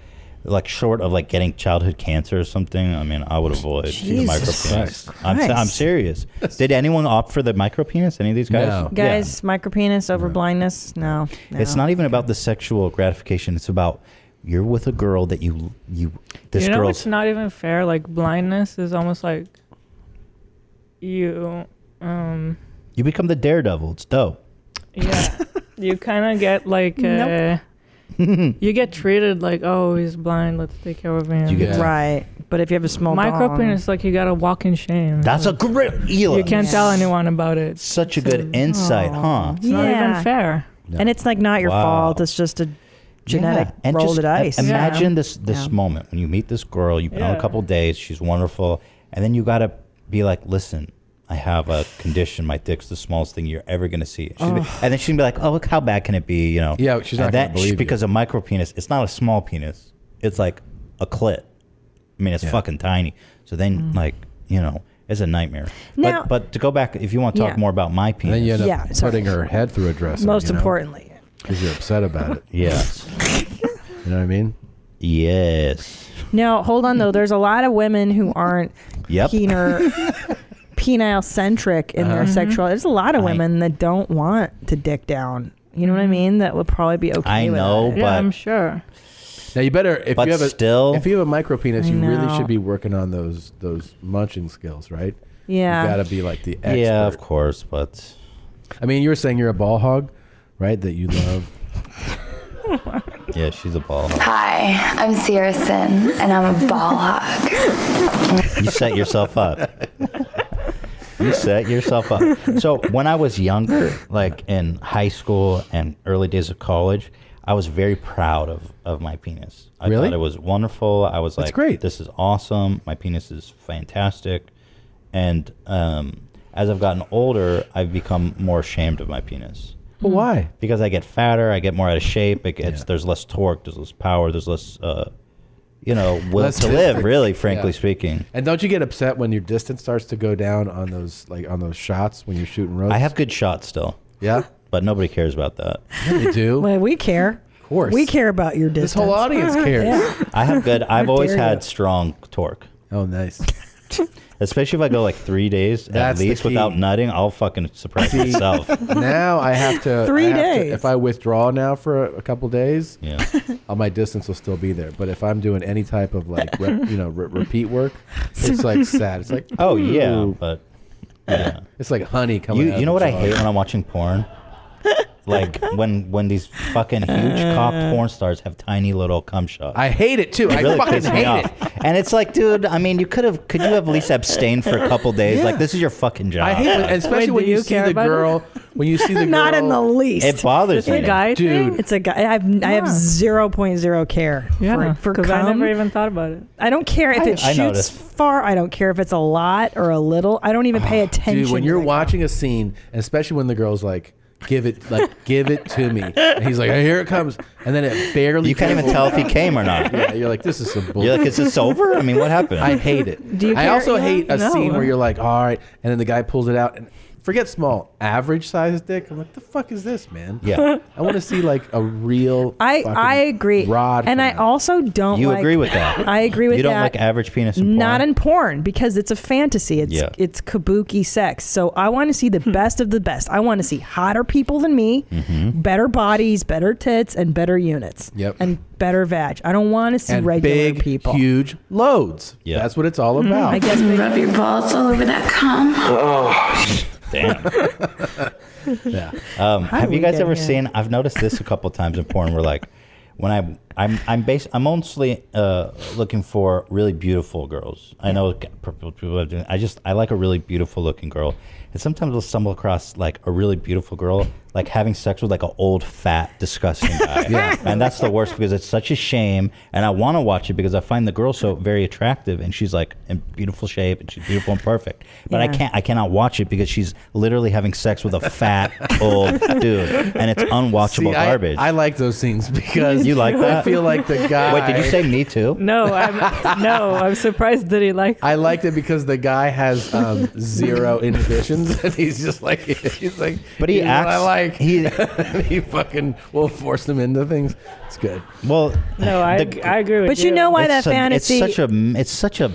Like short of like getting childhood cancer or something, I mean, I would avoid the Jesus micro penis. Christ. I'm serious. Did anyone opt for the micro penis? Any of these guys? No. Guys, micropenis over blindness? No. It's not even about the sexual gratification. It's about you're with a girl that this You know, girl's it's not even fair. Like blindness is almost like you you become the daredevil. It's dope. yeah. You kind of get like Nope. you get treated like, oh, he's blind, let's take care of him. You get- Right. But if you have a small micro dong- penis, like you gotta walk in shame. That's a great You can't tell anyone about it. Such a good insight, huh? It's not even fair. And it's like not your Wow. fault. It's just a genetic And roll just of the dice. Imagine this Yeah. moment when you meet this girl. You've been on a Yeah. couple days. She's wonderful, and then you gotta be like, listen. I have a condition. My dick's the smallest thing you're ever gonna see. And then she's gonna be like, "Oh, look, how bad can it be?" You know? Yeah, she's not And gonna believe you. because a micro penis. It's not a small penis. It's like a clit. I mean, it's fucking tiny. So then, like, you know, it's a nightmare. Now- but to go back, if you want to talk Yeah. more about my And penis, then you end up Yeah, sorry. putting her head through a dresser. Most importantly. Because you're upset about it. yes, You know what I mean? yes, Now, hold on though. There's a lot of women who aren't Yep. penile centric in their sexual. There's a lot of women that don't want to dick down. You know what I mean? That would probably be okay. I with know, it. Yeah, but I'm sure. Now you better if But you have a still- if you have a micro penis, I you really know. should be working on those munching skills, right? Yeah. You got to be like the expert. yeah, of course. But I mean, you were saying you're a ball hog, right? That you love. yeah, she's a ball hog. Hi, I'm Sierrason, and I'm a ball hog. You set yourself up. You set yourself up. So when I was younger, like in high school and early days of college, I was very proud of my penis. I Really? thought it was wonderful. I was That's like, great. this is awesome. My penis is fantastic. And as I've gotten older, I've become more ashamed of my penis. Well, why? Because I get fatter, I get more out of shape. There's less torque, there's less power, there's less, will Less to live. distance. Really, frankly Yeah. speaking. And don't you get upset when your distance starts to go down on those shots when you're shooting ropes? I have good shots still. Yeah, but nobody cares about that. Yeah, they do. Well, we care. Of course. We care about your distance. This whole audience cares. Yeah. I have good. I've How always dare had you. strong torque. Oh, nice. Especially if I go like 3 days That's at the least key. without nutting, I'll fucking surprise See, myself. Now I have to. 3 I have to- days. if I withdraw now for a couple days, Yeah. my distance will still be there. But if I'm doing any type of like repeat work, it's like sad. It's like Oh yeah, ooh. but yeah. It's like honey coming. out You know of what the I hate jar. when I'm watching porn Like when these fucking huge cop porn stars have tiny little cum shots. I hate it too. It really I fucking pisses me hate off. it. And it's like, dude, I mean, could you have at least abstained for a couple days? Yeah. Like, this is your fucking job. I hate it, especially when you see the girl. When you see the girl, Not in the least. It bothers me. It's a guy Dude. thing? It's a guy. I have 0.0 care for because I cum. never even thought about it. I don't care if it I shoots noticed. far. I don't care if it's a lot or a little. I don't even pay attention. Dude, when to you're it. watching a scene, and especially when the girl's like, give it to me. And he's like, here it comes. And then it barely. You can't even tell if he came or not. Yeah, you're like, this is some bullshit. You're like, is this over? I mean, what happened? I hate it. Do you I care? also Yeah. hate a No. scene where you're like, all right, and then the guy pulls it out and forget small, average size dick. I'm like, the fuck is this, man? Yeah. I want to see like a real. I agree. Rod And come I out. also don't. You like, agree with that? I agree with You that. don't like average penis in porn? Not in porn because it's a fantasy. Yeah. It's kabuki sex. So I want to see the best of the best. I want to see hotter people than me, better bodies, better tits, and better units. Yep. And better vag. I don't want to see and regular big, people. huge loads. Yeah, that's what it's all about. I guess Rub your balls all over that cum. Oh, damn. Yeah. Have you we guys get ever here? seen? I've noticed this a couple times in porn. Where like, when I'm mostly looking for really beautiful girls. I know people are doing. I like a really beautiful looking girl, and sometimes I'll stumble across like a really beautiful girl like having sex with like an old fat disgusting guy. Yeah. And that's the worst because it's such a shame, and I want to watch it because I find the girl so very attractive, and she's like in beautiful shape and she's beautiful and perfect. But I cannot watch it because she's literally having sex with a fat old dude, and it's unwatchable See, garbage. I like those scenes because You like that? I feel like the guy. Wait, did you say me too? No, I'm surprised that he liked. I liked it because the guy has zero inhibitions, and he's just like, But he "Here's what I acts- like. he- And he fucking will force them into things. It's good. Well, No, I agree with But you know why that fantasy? It's such a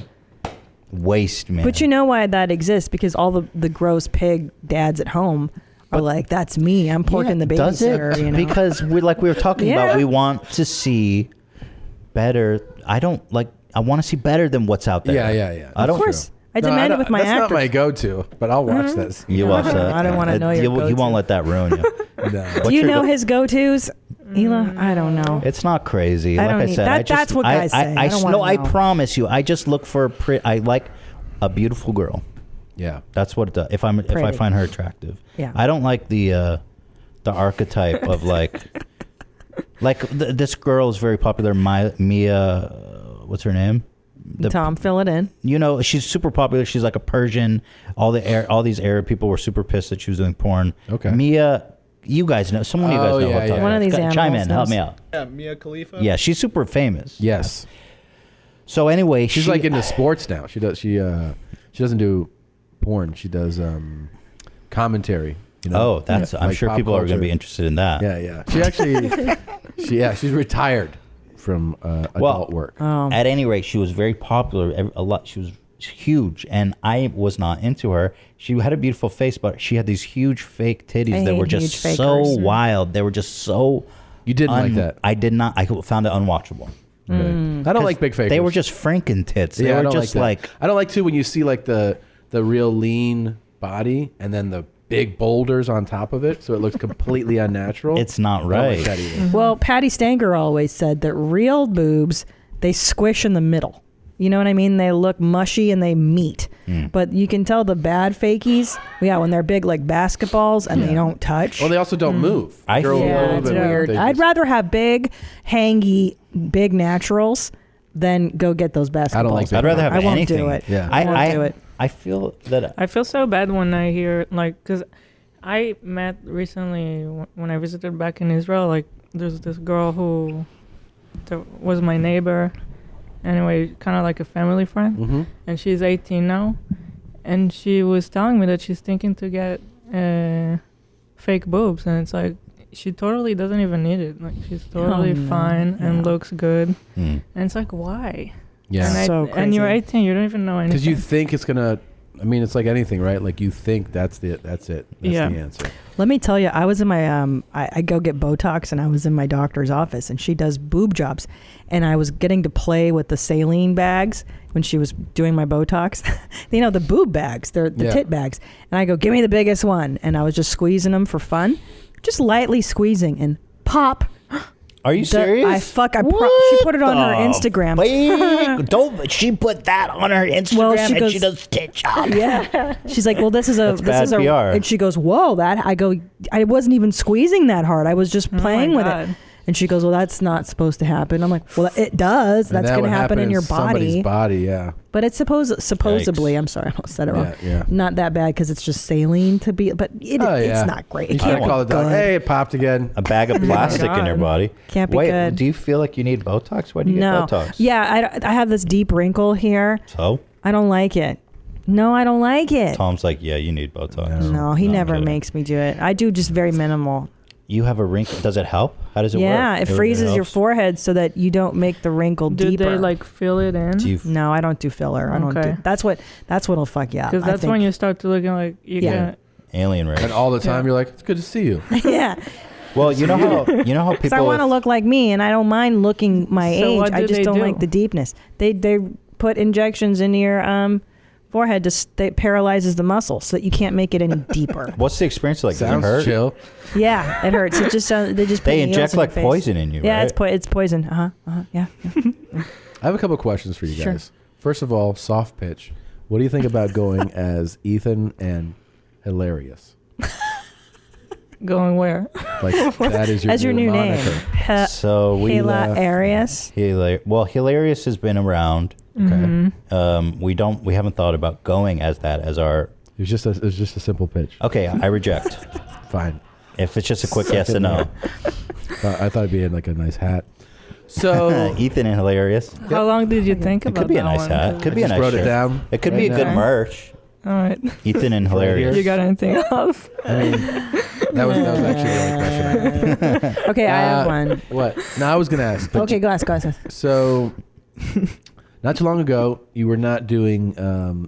waste, man. But you know why that exists? Because all the gross pig dads at home are like, that's me. I'm porking the does it? babysitter. You know? Because we were talking Yeah. about, we want to see better. I want to see better than what's out there. Yeah. I don't. Of course. I demand it with my That's actors. not my go-to, but I'll watch that. scene. You watch that. I don't wanna know your You go-to. won't let that ruin you. No. Do you know his go-tos, Hila? I don't know. It's not crazy. I Like don't I need- said, that- I just, that's what guys say. I don't wanna no, I know. promise you. I just look for I like a beautiful girl. Yeah. That's what it does. If I Pretty. find her attractive. Yeah. I don't like the archetype of like this girl is very popular. Mia, what's her name? Tom, fill it in. You know, she's super popular. She's like a Persian. All these Arab people were super pissed that she was doing porn. Okay. Mia, you guys know. Someone of you guys know. yeah, what I'm talking yeah. One of about. these Chime animals in, help knows. me out. Yeah, Mia Khalifa. Yeah, she's super famous. Yes. So anyway, She's like into sports now. She doesn't do porn. She does commentary. You know? Oh, that's. I'm Like sure pop people are going to culture. be interested in that. Yeah. She actually, she's retired from adult work. At any rate, she was very popular. A lot. She was huge, and I was not into her. She had a beautiful face, but she had these huge fake titties I that were hate just huge so fakers. wild. They were just so. You didn't like that? I did not. I found it unwatchable. Right. I don't like big fakers. They were just Franken tits. They I were don't just like that. I don't like too when you see like the real lean body and then the big boulders on top of it, so it looks completely unnatural. It's not I don't like right. that either. Well, Patty Stanger always said that real boobs, they squish in the middle. You know what I mean? They look mushy and they meet. But you can tell the bad fakies, when they're big like basketballs and they don't touch. Well, they also don't move. I Girls feel- are a Yeah, little it's bit weird. they I'd just- rather have big, hangy, big naturals than go get those basketballs. I don't like I'd rather have I won't anything. do it. Yeah. I won't do it. I feel that. I feel so bad when I hear because I met recently when I visited back in Israel. Like there's this girl who was my neighbor. Anyway, kind of like a family friend, and she's 18 now, and she was telling me that she's thinking to get fake boobs, and it's like she totally doesn't even need it. Like she's totally fine and looks good, and it's like why? Yeah. And, and you're 18, you don't even know anything. Because you think it's gonna. I mean, it's like anything, right? Like you think that's it. That's the answer. Let me tell you, I was in my I go get Botox, and I was in my doctor's office, and she does boob jobs, and I was getting to play with the saline bags when she was doing my Botox. You know, the boob bags, they're the tit bags, and I go, give me the biggest one, and I was just squeezing them for fun. just lightly squeezing and pop. Are you serious? She put it on her Instagram. Don't she put that on her Instagram? Well, she does stitch up. Yeah. She's like, well, this is a That's bad PR. and she goes, whoa, I wasn't even squeezing that hard. I was just playing with it. And she goes, well, that's not supposed to happen. I'm like, well, it does. That's going to happen in your somebody's body, yeah. But it's supposedly, I'm sorry, I almost said it wrong. Yeah. Not that bad because it's just saline to be, but it's not great. You It can't can't call be it dog. good. Hey, it popped again. A bag of plastic in your body. Can't be Wait, good. do you feel like you need Botox? Why do you No. get Botox? Yeah, I have this deep wrinkle here. So? I don't like it. No, I don't like it. Tom's like, yeah, you need Botox. No, he I'm never kidding. makes me do it. I do just very minimal. You have a wrinkle. Does it help? How does it work? Yeah, it freezes your helps? forehead so that you don't make the wrinkle Do deeper. they like fill it in? No, I don't do filler. I don't Okay. do. That's what'll fuck you up. Because I that's think. when you start to looking like you Yeah. can. Alien race. And all the time you're like, it's good to see you. Yeah. Well, you know how Because people. I want to look like me, and I don't mind looking my So age. what I do just they don't do? like the deepness. They put injections into your forehead that paralyzes the muscle so that you can't make it any deeper. What's the experience like? Sounds Does it hurt? chill. Yeah, it hurts. It just they just put They needles inject in your like face. poison in you, Yeah, right? it's poison. Yeah. I have a couple questions for you Sure. guys. First of all, soft pitch. What do you think about going as Ethan and Hilarious? Going where? Like that is your As your new name. moniker. So we Hilarious. Hilarious has been around. Okay. Mhm. We haven't thought about going as that as our. It was just a simple pitch. Okay, I reject. Fine. If it's just a quick yes or no. I thought it'd be in like a nice hat. So Ethan and Hilarious. How long did you think It about could be a that nice one? hat. Could be I a just nice wrote it shirt. down It could right be a good now. merch. All right. Ethan and Hilarious. You got anything else? I mean, that was actually the only question. Okay, I have one. What? No, I was gonna ask. Okay, go ask. So, not too long ago, you were not doing.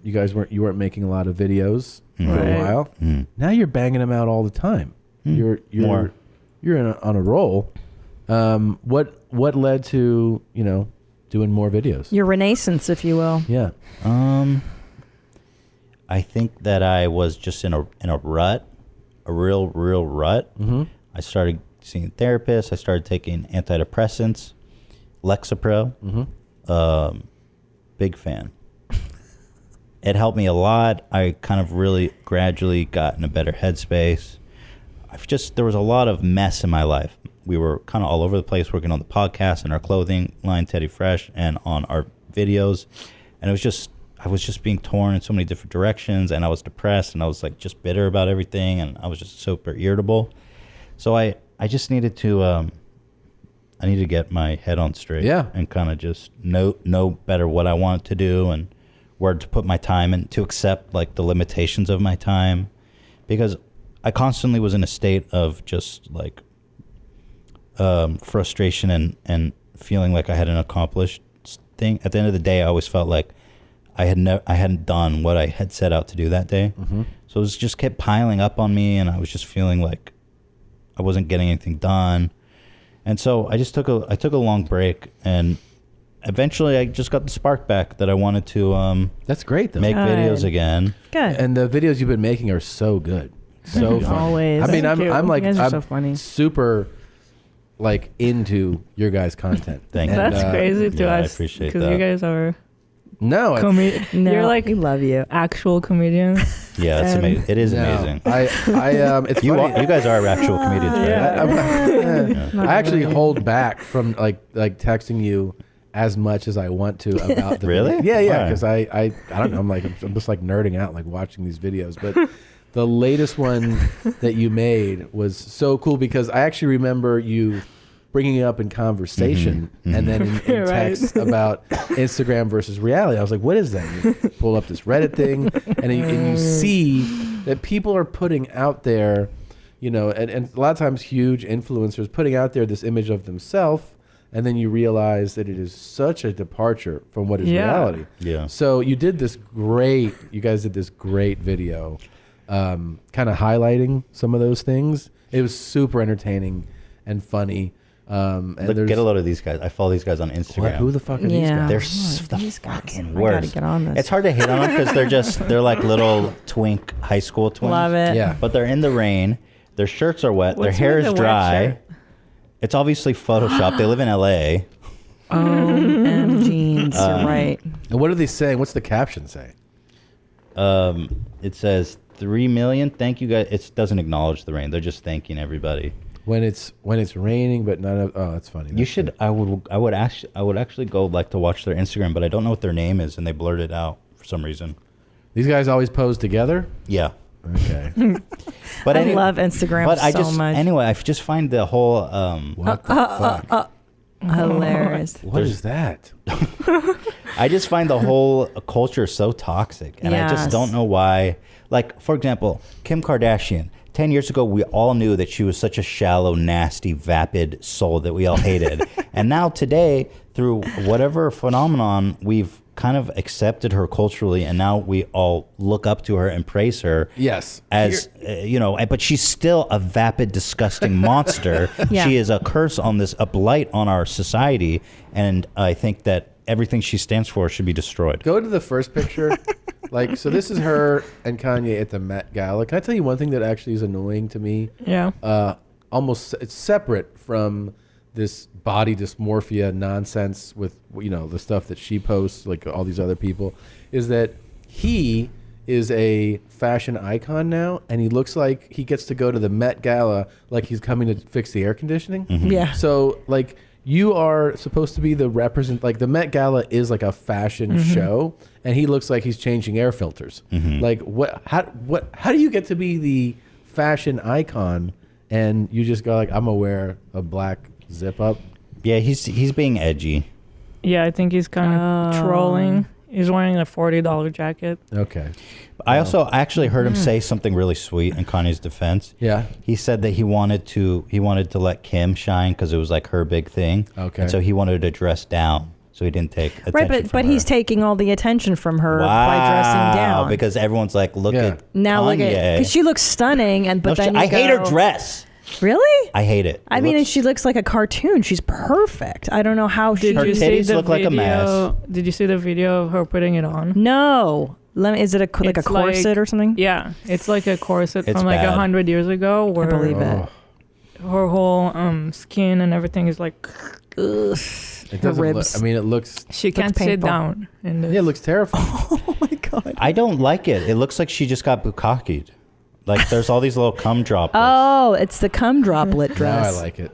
You weren't making a lot of videos for a Right. while. Now you're banging them out all the time. You're More. on a roll. What led to doing more videos? Your renaissance, if you will. Yeah. I think that I was just in a rut, a real rut. Mm-hmm. I started seeing therapists. I started taking antidepressants, Lexapro. Mm-hmm. Big fan. It helped me a lot. I kind of really gradually got in a better headspace. There was a lot of mess in my life. We were kind of all over the place working on the podcast and our clothing line, Teddy Fresh, and on our videos. And I was just being torn in so many different directions, and I was depressed, and I was like just bitter about everything, and I was just super irritable. So I just needed to get my head on straight. Yeah. And kind of just know better what I wanted to do and where to put my time and to accept like the limitations of my time, because I constantly was in a state of just like frustration and feeling like I hadn't accomplished thing. At the end of the day, I always felt like I hadn't done what I had set out to do that day. Mm-hmm. So it just kept piling up on me, and I was just feeling like I wasn't getting anything done. And so I just took a long break, and eventually I just got the spark back that I wanted to That's great though. make Good. videos again. Good. And the videos you've been making are so good. So funny. Always. I mean, Thank you. I'm like You guys are I'm so funny. super like into your guys' content. Thank you. That's crazy to yeah, I us. appreciate Because that. you guys are No, No, you're like we love you. actual comedians. Yeah, it's And- amazing. It is no. amazing. It's You funny. guys are actual comedians, right? I actually hold back from like texting you as much as I want to about the Really? video. Yeah, Why? because I don't know, I'm just like nerding out like watching these videos. But the latest one that you made was so cool because I actually remember you bringing it up in conversation and then in Right. text about Instagram versus reality. I was like, what is that? You pull up this Reddit thing and you see that people are putting out there, and a lot of times huge influencers putting out there this image of themselves, and then you realize that it is such a departure from what is Yeah. reality. Yeah. So you guys did this great video kind of highlighting some of those things. It was super entertaining and funny. And Look, get a load of these guys. I follow these guys on Instagram. Who the fuck are these guys? They're the these guys. fucking I gotta worst. get on this. It's hard to hate on them because they're like little twink high school twins. Love it. Yeah. But they're in the rain. Their shirts are wet. What's their hair with is the wet dry. shirt? It's obviously Photoshopped. They live in L.A. jeans. You're right. And what are they saying? What's the caption say? It says 3 million. Thank you guys. It doesn't acknowledge the rain. They're just thanking everybody. When it's raining, but none of that's funny. You should. I would actually go like to watch their Instagram, but I don't know what their name is, and they blurred it out for some reason. These guys always pose together. Yeah. Okay. But I love Instagram so much. Anyway, I just find the whole what the fuck? Hilarious. What is that? I just find the whole culture so toxic, and I just don't know why. Like, for example, Kim Kardashian. 10 years ago, we all knew that she was such a shallow, nasty, vapid soul that we all hated. And now today, through whatever phenomenon, we've kind of accepted her culturally, and now we all look up to her and praise her. Yes. As, but she's still a vapid, disgusting monster. Yeah. She is a curse on this, a blight on our society, and I think that everything she stands for should be destroyed. Go to the first picture. So this is her and Kanye at the Met Gala. Can I tell you one thing that actually is annoying to me? Yeah. Almost, it's separate from this body dysmorphia nonsense with, the stuff that she posts, like all these other people, is that he is a fashion icon now, and he looks like he gets to go to the Met Gala like he's coming to fix the air conditioning. Mm-hmm. Yeah. So, you are supposed to be the the Met Gala is like a fashion show, and he looks like he's changing air filters. Mm-hmm. How do you get to be the fashion icon and you just go like, I'm gonna wear a black zip up? Yeah, he's being edgy. Yeah, I think he's kind of trolling. He's wearing a $40 jacket. Okay. I also actually heard him say something really sweet in Kanye's defense. Yeah. He said that he wanted to let Kim shine because it was like her big thing. Okay. And so he wanted to dress down, so he didn't take attention Right, but he's taking all the attention from her by dressing down. Because everyone's like, look at now Kanye. look at, because she looks stunning, I hate her dress. Really? I hate it. I mean, and she looks like a cartoon. She's perfect. I don't know how she. Did you see the look like a mess. Did you see the video of her putting it on? No. Is it a corset or something? Yeah, it's like a corset It's from like bad. 100 years ago. Where I believe it. Her whole skin and everything is like. Ugh. It doesn't ribs. look, it looks. She can't sit painful. down. In this. Yeah, it looks terrifying. Oh my god. I don't like it. It looks like she just got bukkakied. Like there's all these little cum droplets. Oh, it's the cum droplet dress. Now I like it.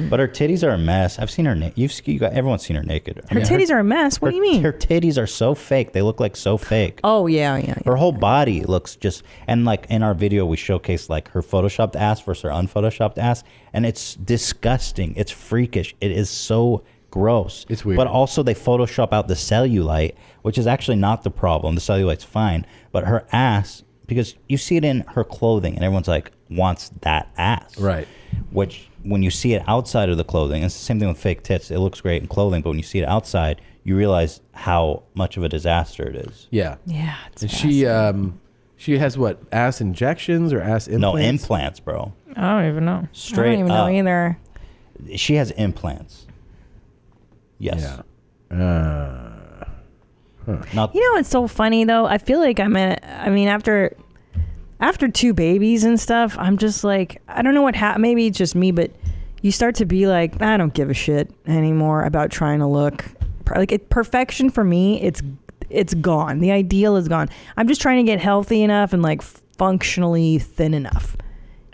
But her titties are a mess. I've seen her. Everyone's seen her naked. Her titties are a mess. What do you mean? Her titties are so fake. They look like so fake. Oh yeah. Her whole body looks just, and like in our video we showcase like her photoshopped ass versus her unphotoshopped ass, and it's disgusting. It's freakish. It is so gross. It's weird. But also they Photoshop out the cellulite, which is actually not the problem. The cellulite's fine, but her ass, because you see it in her clothing and everyone's like wants that ass. Right. Which when you see it outside of the clothing, it's the same thing with fake tits. It looks great in clothing, but when you see it outside, you realize how much of a disaster it is. Yeah. Yeah. It's And she has what, ass injections or ass implants? No, implants, bro. I don't even know. Straight I don't even up. know either. She has implants. Yes. Yeah. Not You know what's so funny though? I feel like after 2 babies and stuff, I'm just like, I don't know what happened. Maybe it's just me, but you start to be like, I don't give a shit anymore about trying to look perfection for me. It's gone. The ideal is gone. I'm just trying to get healthy enough and like functionally thin enough.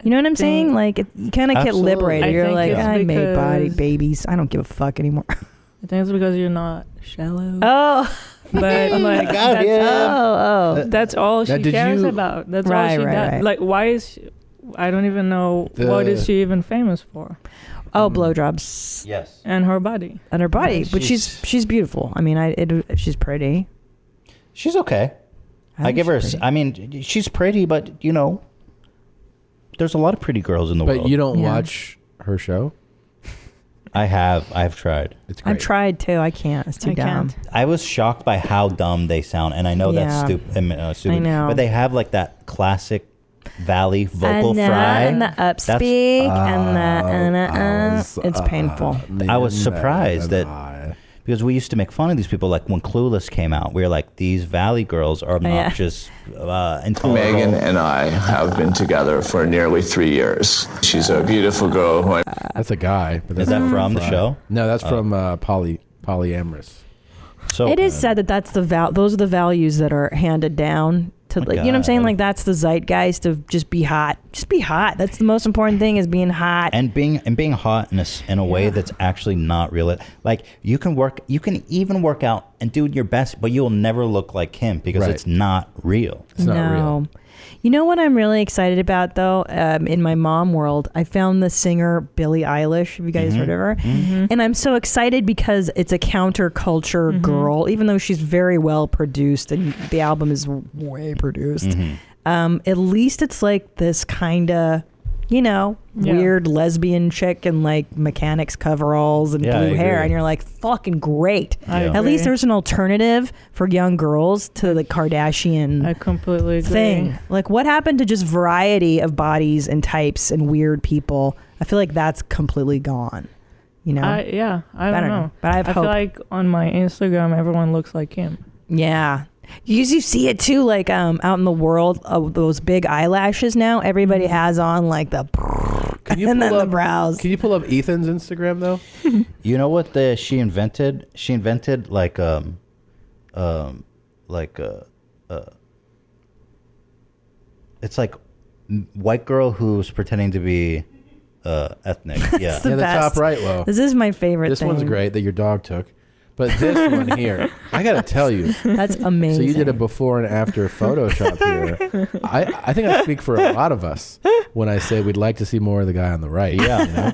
You know what I'm saying? Like you kind of get Absolutely. liberated. I You're think like, it's I made body because- babies. I don't give a fuck anymore. I think it's because you're not shallow. Oh. But like that's all Now, she did cares you- about. That's Right, all she right, does. right. Like, why is she? I don't even know what is she even famous for. Oh, blowjobs. Yes. And her body. And her body, but she's beautiful. I mean, she's pretty. She's okay. I give her. she's I mean, she's pretty, but there's a lot of pretty girls in the world. But you don't watch her show? I have. I've tried. It's great. I've tried too. I can't. It's too I dumb. can't. I was shocked by how dumb they sound, and I know that's Yeah. stupid. I know. But they have like that classic Valley vocal and fry. And the upspeak and the it's painful. I was surprised that because we used to make fun of these people. Like when Clueless came out, we were like, these Valley girls are obnoxious, intolerable. Megan and I have been together for nearly 3 years. She's a beautiful girl. That's a guy. But that's Is that not from the show? No, that's from Polyamorous. So it is said that that's those are the values that are handed down to, like, you know what I'm saying? Like that's the zeitgeist of just be hot. Just be hot. That's the most important thing, is being hot. And being hot in a way that's actually not real. Like you can even work out and do your best, but you'll never look like him because it's not real. It's not real. You know what I'm really excited about, though? In my mom world, I found the singer Billie Eilish. Have you guys heard of her? And I'm so excited because it's a counterculture girl, even though she's very well produced and the album is way produced. At least it's like this kind of, weird lesbian chick in like mechanics coveralls and blue hair, and you're like, fucking great. At least there's an alternative for young girls to the Kardashian I completely agree. thing. Like, what happened to just variety of bodies and types and weird people? I feel like that's completely gone. I don't know. But I feel like on my Instagram, everyone looks like him. Yeah. You see it too, like out in the world, of those big eyelashes now. Everybody has on like the and then the brows. Can you pull up Ethan's Instagram though? You know what she invented? She invented it's like white girl who's pretending to be ethnic. Yeah, the top right. Well, this is my favorite. This thing. one's great that your dog took. But this one here, I gotta tell you, that's amazing. So you did a before and after Photoshop here. I think I speak for a lot of us when I say we'd like to see more of the guy on the right. Yeah,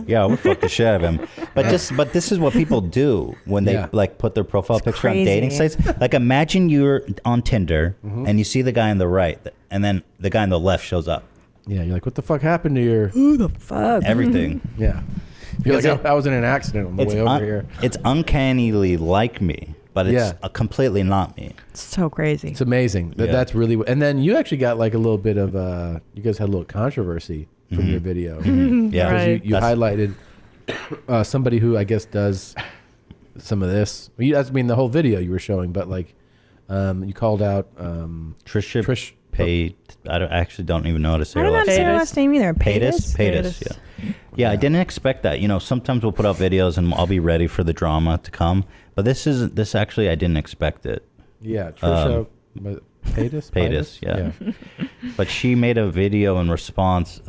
yeah, we'll fuck the shit out of him. But this is what people do when they like put their profile picture on dating sites. Like imagine you're on Tinder and you see the guy on the right, and then the guy on the left shows up. Yeah, you're like, what the fuck happened to your? Who the fuck? Everything. Yeah. You're like, I was in an accident on the way over here. It's uncannily like me, but it's completely not me. It's so crazy. It's amazing. That's really. And then you actually got like a little bit of you guys had a little controversy from your video. Yeah, right. You highlighted somebody who I guess does some of this. I mean, the whole video you were showing, but like you called out Trish. I actually don't even know how to say I don't know how to say her last name either. Paytas. Yeah, I didn't expect that. Sometimes we'll put out videos and I'll be ready for the drama to come, but this actually I didn't expect it. Yeah, Trisha Paytas. Yeah. But she made a video in response,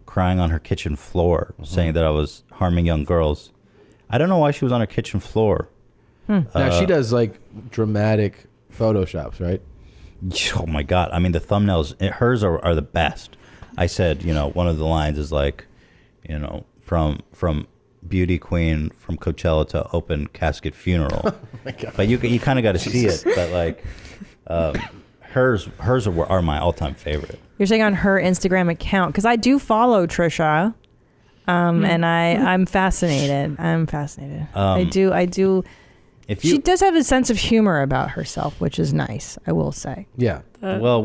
crying on her kitchen floor, saying that I was harming young girls. I don't know why she was on her kitchen floor. Now she does like dramatic photoshops, right? Oh my God. I mean, the thumbnails, hers are the best. I said, one of the lines is like, from beauty queen from Coachella to open casket funeral. Oh my God. But you kind of got to see it. But like, hers are my all-time favorite. You're saying on her Instagram account, because I do follow Trisha, and I'm fascinated. I do. She does have a sense of humor about herself, which is nice, I will say. Yeah. Well,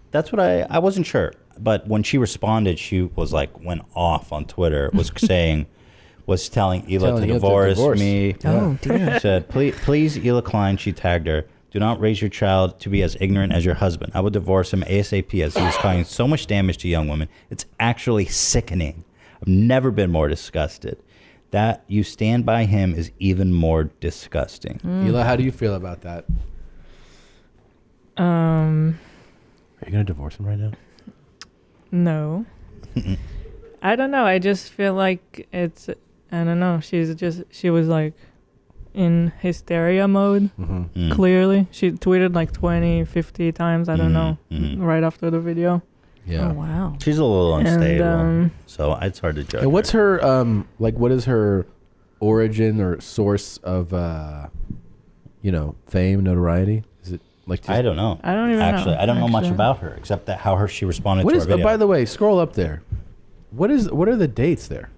that's what I wasn't sure. But when she responded, she was like, went off on Twitter, was telling Hila to divorce me. Oh, dear. She said, please, Hila Klein, she tagged her, do not raise your child to be as ignorant as your husband. I would divorce him ASAP as he is causing so much damage to young women. It's actually sickening. I've never been more disgusted. That you stand by him is even more disgusting. Hila, how do you feel about that? Are you going to divorce him right now? No. I don't know. I just feel like I don't know. She was like in hysteria mode, clearly. She tweeted like 20, 50 times, I don't know, right after the video. Yeah. Oh, wow. She's a little unstable, so it's hard to judge. And what's her what is her origin or source of fame, notoriety? Is it like I don't know. I don't even know. I don't know much about her except that how she responded to our video. By the way, scroll up there. What are the dates there?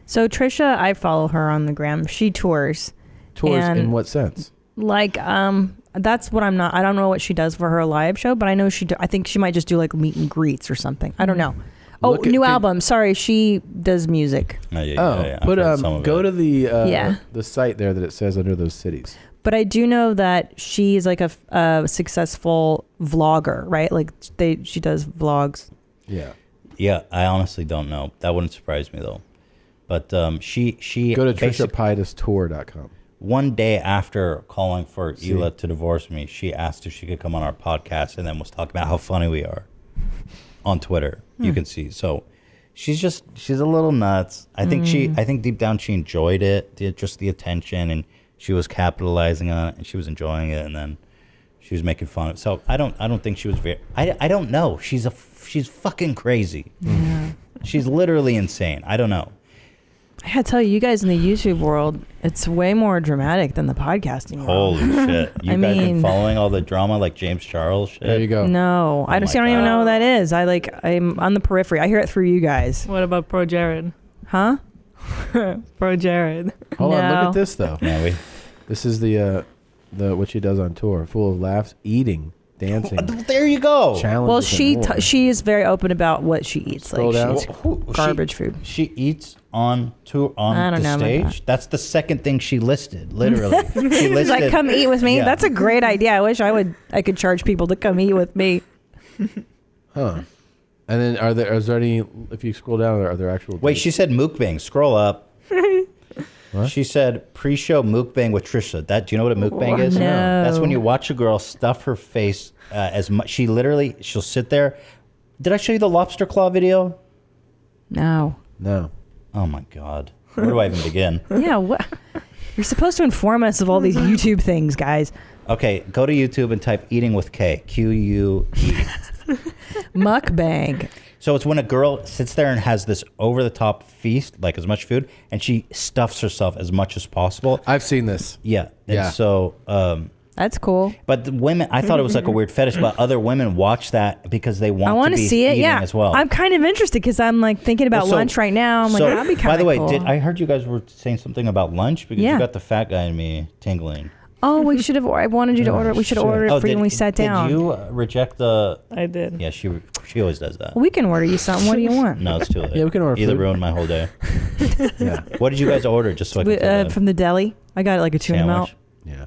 So Trisha, I follow her on the gram. She tours. Tours in what sense? Like that's what I don't know what she does for her live show, but I know I think she might just do like meet and greets or something. I don't know. Oh, new album. Sorry, she does music. But go to the site there that it says under those cities. But I do know that she is like a successful vlogger, right? Like she does vlogs. Yeah. Yeah, I honestly don't know. That wouldn't surprise me though. But she go to TrishaPaidastour.com. One day after calling for Hila to divorce me, she asked if she could come on our podcast and then was talking about how funny we are on Twitter. You can see. So she's a little nuts. I think deep down she enjoyed it, just the attention, and she was capitalizing on it, and she was enjoying it, and then she was making fun of it. So I don't think she was very. I don't know. She's fucking crazy. Yeah. She's literally insane. I don't know. I gotta tell you, you guys in the YouTube world, it's way more dramatic than the podcasting world. Holy shit! You guys been following all the drama like James Charles shit? There you go. No, I don't even know who that is. I'm on the periphery. I hear it through you guys. What about Pro Jared? Huh? Pro Jared. Hold on, look No. at this though. Yeah, this is the what she does on tour, full of laughs, eating, dancing. There you go. Challenges. Well, and more. she is very open about what she eats. Scroll like down. garbage food. She eats on tour I on don't the know about stage. That's the second thing she listed. Literally, she She's listed. like, come eat with me. Yeah. That's a great idea. I wish I could charge people to come eat with me. Huh. And then is there any? If you scroll down, are there actual? Wait, she said mukbang. Scroll up. What? She said pre-show mukbang with Trisha. Do you know what a mukbang is? No. That's when you watch a girl stuff her face as much. She'll sit there. Did I show you the lobster claw video? No. No. Oh my God. Where do I even begin? Yeah, what? You're supposed to inform us of all these YouTube things, guys. Okay, go to YouTube and type eating with K. Q-U-E. Mukbang. So it's when a girl sits there and has this over-the-top feast, like as much food, and she stuffs herself as much as possible. I've seen this. Yeah. And Yeah. so... That's cool. But the women, I thought it was like a weird fetish, but other women watch that because they want I want to to be see it. eating Yeah, as well. I'm kind of interested because I'm like thinking about Well, so- lunch right now. I'm like, so, that'd be kind of by the way, cool. I heard you guys were saying something about lunch because Yeah. you got the fat guy in me tingling. Oh, we should have. I wanted you to order. We should have ordered it for you when we sat down. Did you reject the? I did. Yeah, she always does that. We can order you something. What do you want? No, it's too late. Yeah, we can order Either food. ruined my whole day. Yeah. What did you guys order? Just so I can feel bad? From the deli. I got like a tuna melt. Sandwich? Yeah.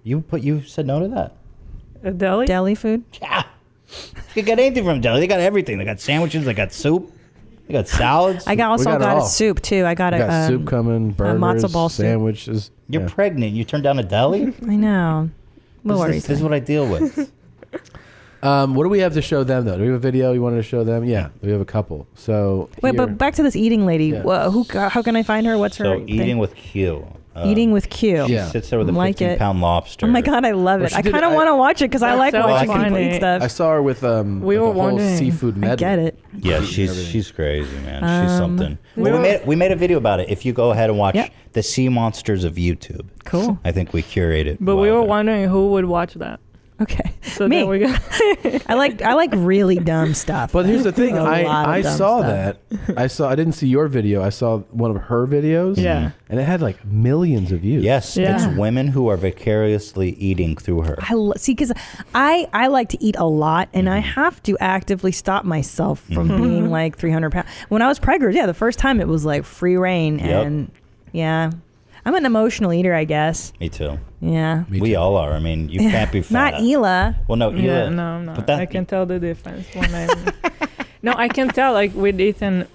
You said no to that. A deli? Deli food. Yeah. You get anything from deli. They got everything. They got sandwiches. They got soup. They got salads. I got got it a all. soup too. I got We got a soup coming, burgers, matzo ball soup. sandwiches. You're pregnant. You turned down a deli? I know. This is what I deal with. What do we have to show them though? Do we have a video you wanted to show them? Yeah, we have a couple. So Wait, here- but back to this eating lady. Yeah. How can I find her? What's her? So thing? eating with Q. Eating with Q. She sits there with a Like it. 15-pound lobster. Oh my god, I love it. she I did- kind of I- want to watch it because I like That's so watching people funny. eat stuff. I saw her with We like were a whole wondering. seafood medley. I get it. Yeah, she's crazy, man. She's something. we Well, were- we made a video about it. If you go ahead and watch Yep. the sea monsters of YouTube, Cool. I think we curated. But we were wondering who would watch that. Okay. So Me. then we got I like really dumb stuff. But here's the thing. A lot of I dumb saw stuff. that. I didn't see your video. I saw one of her videos. Yeah. And it had like millions of views. Yes, Yeah. it's women who are vicariously eating through her. See, because I like to eat a lot, and I have to actively stop myself from being like 300 pounds. When I was pregnant, the first time it was like free reign, Yep. and yeah, I'm an emotional eater, I guess. Me too. Yeah. We all are. I mean, you can't be fat. Not Hila. Well, no, Hila. Yeah, no, I'm not. But that, I can tell the difference when I'm. No, I can tell. Like with Ethan,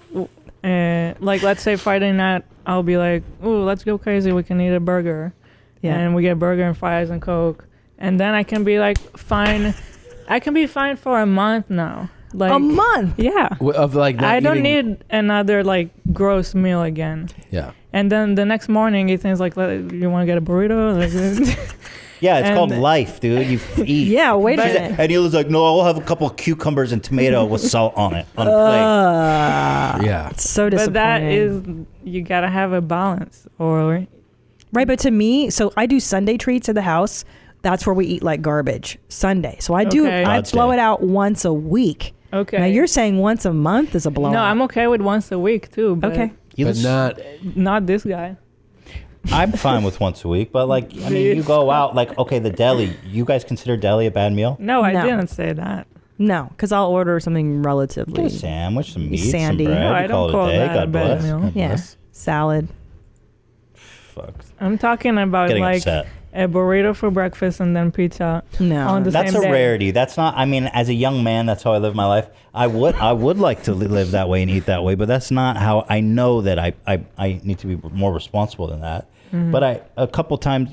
like let's say Friday night, I'll be like, "Ooh, let's go crazy. We can eat a burger," and we get burger and fries and Coke, and then I can be like, fine. I can be fine for a month now. Like A month? Yeah. Of like not I don't eating- need another like gross meal again. Yeah. And then the next morning, Ethan's like, "You want to get a burrito?" Like, yeah, it's and- called life, dude. You eat. Yeah, wait a She's minute. And Hila's like, "No, I'll have a couple of cucumbers and tomato with salt on it on a plate." Yeah. It's so but disappointing. that is, you gotta have a balance, or right. But to me, so I do Sunday treats at the house. That's where we eat like garbage Sunday. So I do. Okay. I God's blow day. it out once a week. okay. Now you're saying once a month is a blowout. No, I'm okay with once a week too. But Okay. But not. not this guy. I'm fine with once a week, but like, I mean, you go out, like, okay, the deli. You guys consider deli a bad meal? No, I No. didn't say that. No, because I'll order something relatively. Get a sandwich, some meat, sandy. some bread. No, I You don't call call it a day. that a God bad bless. meal. God Yeah, bless. salad. Fuck. I'm talking about Getting like upset. a burrito for breakfast and then pizza. No, on the That's same a day. rarity. That's not. I mean, as a young man, that's how I live my life. I would like to live that way and eat that way, but that's not how I know that I need to be more responsible than that. Mhm. But a couple times,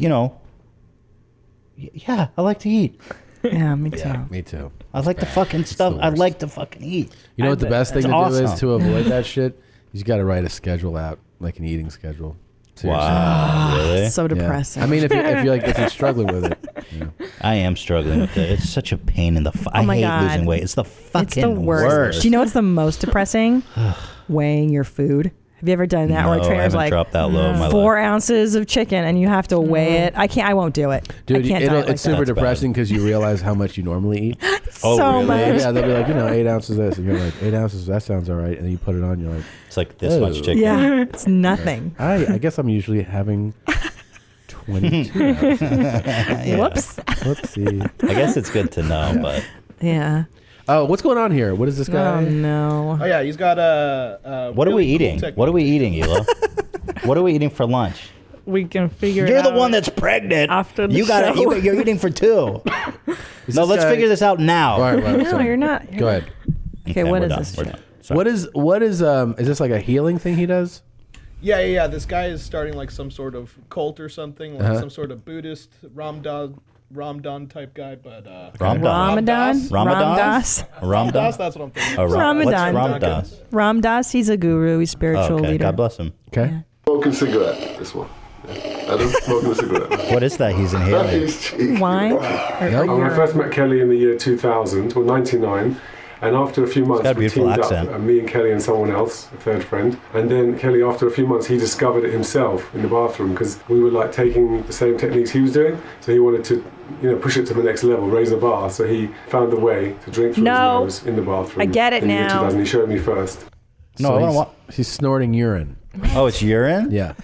yeah, I like to eat. Yeah, me too. Me too. I like the fucking stuff. I like to fucking eat. You know what the best thing It's to do is awesome. to avoid that shit? You got to write a schedule out, like an eating schedule. Seriously. Wow, really? So Yeah. depressing. I mean, if you're struggling with it, I am struggling with it. It's such a pain in the. I my hate God. losing weight. It's the fucking It's the worst. Do you know what's the most depressing? Weighing your food. Have you ever done that? No, Where a I trainer's haven't like dropped that low in my 4 ounces of chicken and you have to weigh it. I won't do it. dude, I can't diet like it's super that. depressing because you realize how much you normally eat. Oh, So really? much. Yeah, they'll be like, 8 ounces of this, and you're like, 8 ounces. That sounds all right. And then you put it on, you're like, it's like this much chicken. Yeah, it's nothing. I guess I'm usually having 22 ounces. Yeah. Whoops. Whoopsie. I guess it's good to know, but Yeah. Oh, what's going on here? What is this guy? Oh no. Oh yeah, he's got a. what are we really cool eating? technique. What are we eating, Ela? What are we eating for lunch? We can figure. You're it the out one that's pregnant. after the You got show. it. You're eating for two. Is No, this let's guy- figure this out now. All right, No, sorry. you're not. Go ahead. Okay, what we're is done. this? We're done. What is this like a healing thing he does? Yeah. This guy is starting like some sort of cult or something, like Uh-huh. some sort of Buddhist Ramadan type guy, but Ramadan? Ramdas? Ramdas? Ramdas, that's what I'm thinking. Ramadan. What's Ramdas? Ramdas, he's a guru, he's spiritual Okay, leader. God bless him. Okay. Smoking cigarette, this one. Adam smoking a cigarette. What is that he's That inhaling? is cheeky. Wine? When I first met Kelly in the year 2000, or 99, and after a few months got a we beautiful teamed accent. up, me and Kelly and someone else, a third friend. And then Kelly, after a few months, he discovered it himself in the bathroom because we were like taking the same techniques he was doing. So he wanted to, push it to the next level, raise the bar. So he found a way to drink through No. his nose in the bathroom. I get it in the year now. 2000. He showed me first. No, So I he's, want he's snorting urine. Oh, it's urine? Yeah.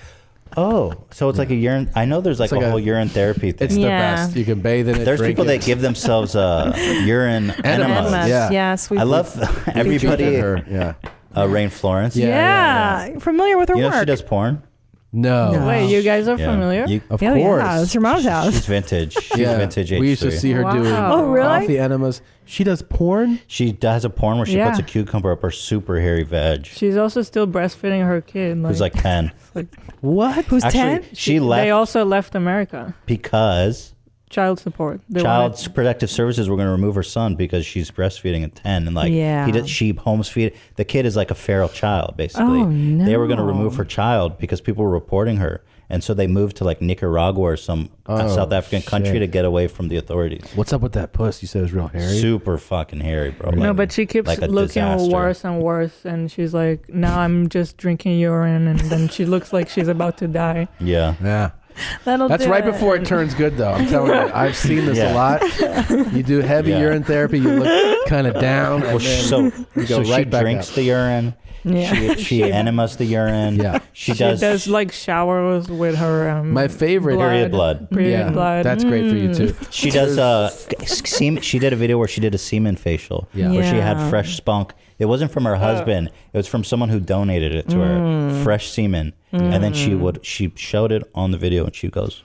Oh, so it's like a urine. I know there's like, It's like a a- whole urine therapy thing. It's the best. You can bathe in it. There's drink people it. that give themselves urine enemas. Enemas, Yeah. yes. I love everybody. Her. Yeah. Rain Florence. Yeah. Familiar with her You know work. she does porn? No. Wait, you guys are Yeah. familiar? Of Yeah, course. yeah, it's your mom's house. She's vintage. She's Yeah. vintage H3. We used to see her doing Oh, really? coffee enemas. She does porn? She does a porn where she puts Yeah. a cucumber up her super hairy veg. She's also still breastfeeding her kid. Who's like 10. What? Who's Actually, 10? she left They also left America. because Child support. They Child wanted- Protective Services were going to remove her son because she's breastfeeding at 10, and like Yeah. she homes feed. The kid is like a feral child, basically. Oh, They were going to no. remove her child because people were reporting her, and so they moved to like Nicaragua or some Oh, South African country shit. to get away from the authorities. What's up with that puss? You said it was real hairy? Super fucking hairy, bro. No, Like- but she keeps like a looking disaster. worse and worse, and she's like, now I'm just drinking urine, and then she looks like she's about to die. Yeah. Yeah. That'll That's do right it. before it turns good, though. I'm telling you, I've seen this a Yeah. lot. You do heavy Yeah. urine therapy, you look kind of down. Well, and then so you go she right back drinks up. the urine. Yeah. She enemas the urine. Yeah. She does like showers with her. My favorite period blood. Period Yeah, blood. that's great for you too. She does semen. She did a video where she did a semen facial, Yeah. where she had Yeah. fresh spunk. It wasn't from her husband. It was from someone who donated it to her. Fresh semen, and then she showed it on the video, and she goes,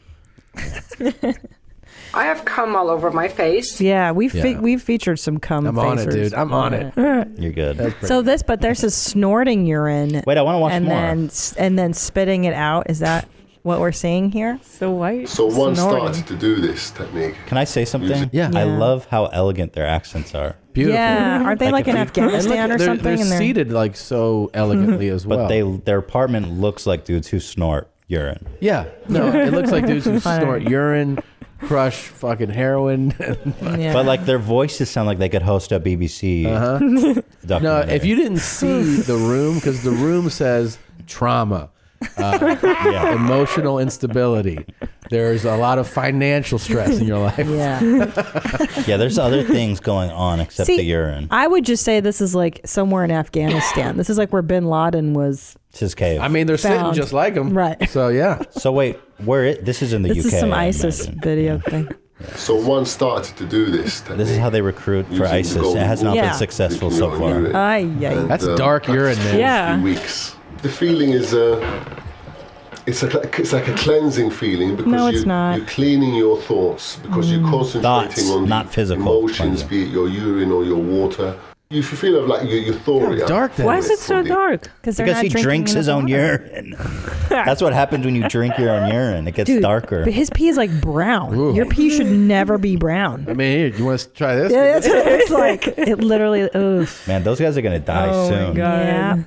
I have cum all over my face. Yeah, we've featured some cum I'm on it, facers. dude. I'm on it. "You're good." So but there's this snorting urine. Wait, I want to watch and more. then spitting it out. Is that what we're seeing here? So why? So one snorting? starts to do this technique. Can I say something? Yeah. I Yeah. love how elegant their accents are. Beautiful. Yeah, aren't they like Like in if you- Afghanistan or they're, something? They're and they're seated like so elegantly as well. But their apartment looks like dudes who snort urine. Yeah. No, it looks like dudes who Funny. snort urine, crush fucking heroin. Yeah. But like their voices sound like they could host a BBC No, documentary. if you didn't see The Room, because The Room says trauma, emotional instability. There's a lot of financial stress in your life. Yeah. Yeah, there's other things going on except See, the urine. I would just say this is like somewhere in Afghanistan. This is like where Bin Laden was. It's his cave. I mean, they're sitting Found. just like him. Right. So, yeah. So wait, this is in the This UK. is some I ISIS imagine. video thing. So one started to do this. This is how they recruit for Using ISIS. It golden has not water. been successful so far. And, That's dark urine, man. Yeah. 3 weeks. The feeling is it's like a cleansing feeling because No, it's not. you're cleaning your thoughts because you're concentrating Thoughts, on not the physical. emotions, be it your urine or your water. You feel like you're thawing. Dark. Why is it so dark? Because Because he drinks his own urine. That's what happens when you drink your own urine. It gets darker. But his pee is like brown. Ooh. Your pee should never be brown. I mean, here, you want to try this? Yeah, that's what it's like. It literally. Oof. Man, those guys are going to die soon. Yeah.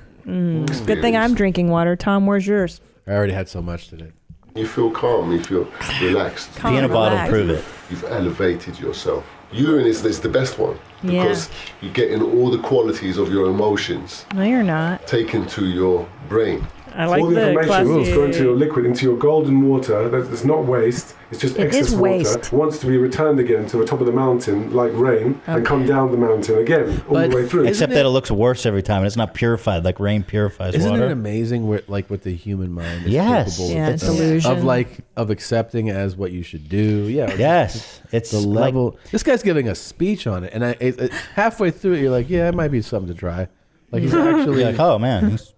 Good thing I'm drinking water. Tom, where's yours? I already had so much today. You feel calm, you feel relaxed. Calm, Peanut bottle, relaxed. Prove it. You've elevated yourself. Urine is the best one Yeah. because you're getting all the qualities of your emotions No, you're not. taken to your brain. I like all the the information classy. that's going to your liquid, into your golden water. That's not waste. It's just It excess is water. waste. Wants to be returned again to the top of the mountain, like rain, and come down the mountain again, all the way through. Except that it looks worse every time. It's not purified like rain purifies Isn't water. it amazing what the human mind is Yes. capable Yeah, of, it's delusion. of accepting as what you should do? Yeah. Yes. It's the like- level. This guy's giving a speech on it, and halfway through it, you're like, yeah, it might be something to try. Like he's actually Like, oh man. he's-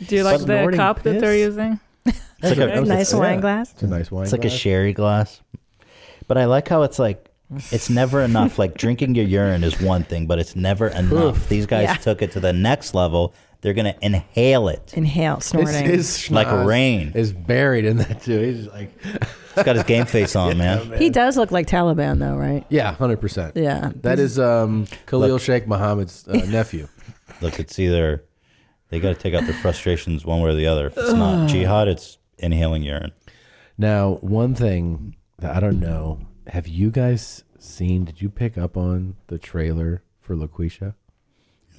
Do you like the snorting cup that they're piss? using? It's like a Nice wine glass. It's a nice wine It's like a glass. sherry glass. But I like how it's like, it's never enough. Like drinking your urine is one thing, but it's never enough. These guys Yeah. took it to the next level. They're going to inhale it. Inhale, snorting. His Like schnoz rain. is buried in that too. He's like, He's got his game face on, man. He does look like Taliban, though, right? yeah, 100%. Yeah. That is Khalil Sheikh Mohammed's nephew. Look, it's either they got to take out their frustrations one way or the other. If it's not jihad, it's inhaling urine. Now, one thing that I don't know, have you guys seen? Did you pick up on the trailer for LaQuisha?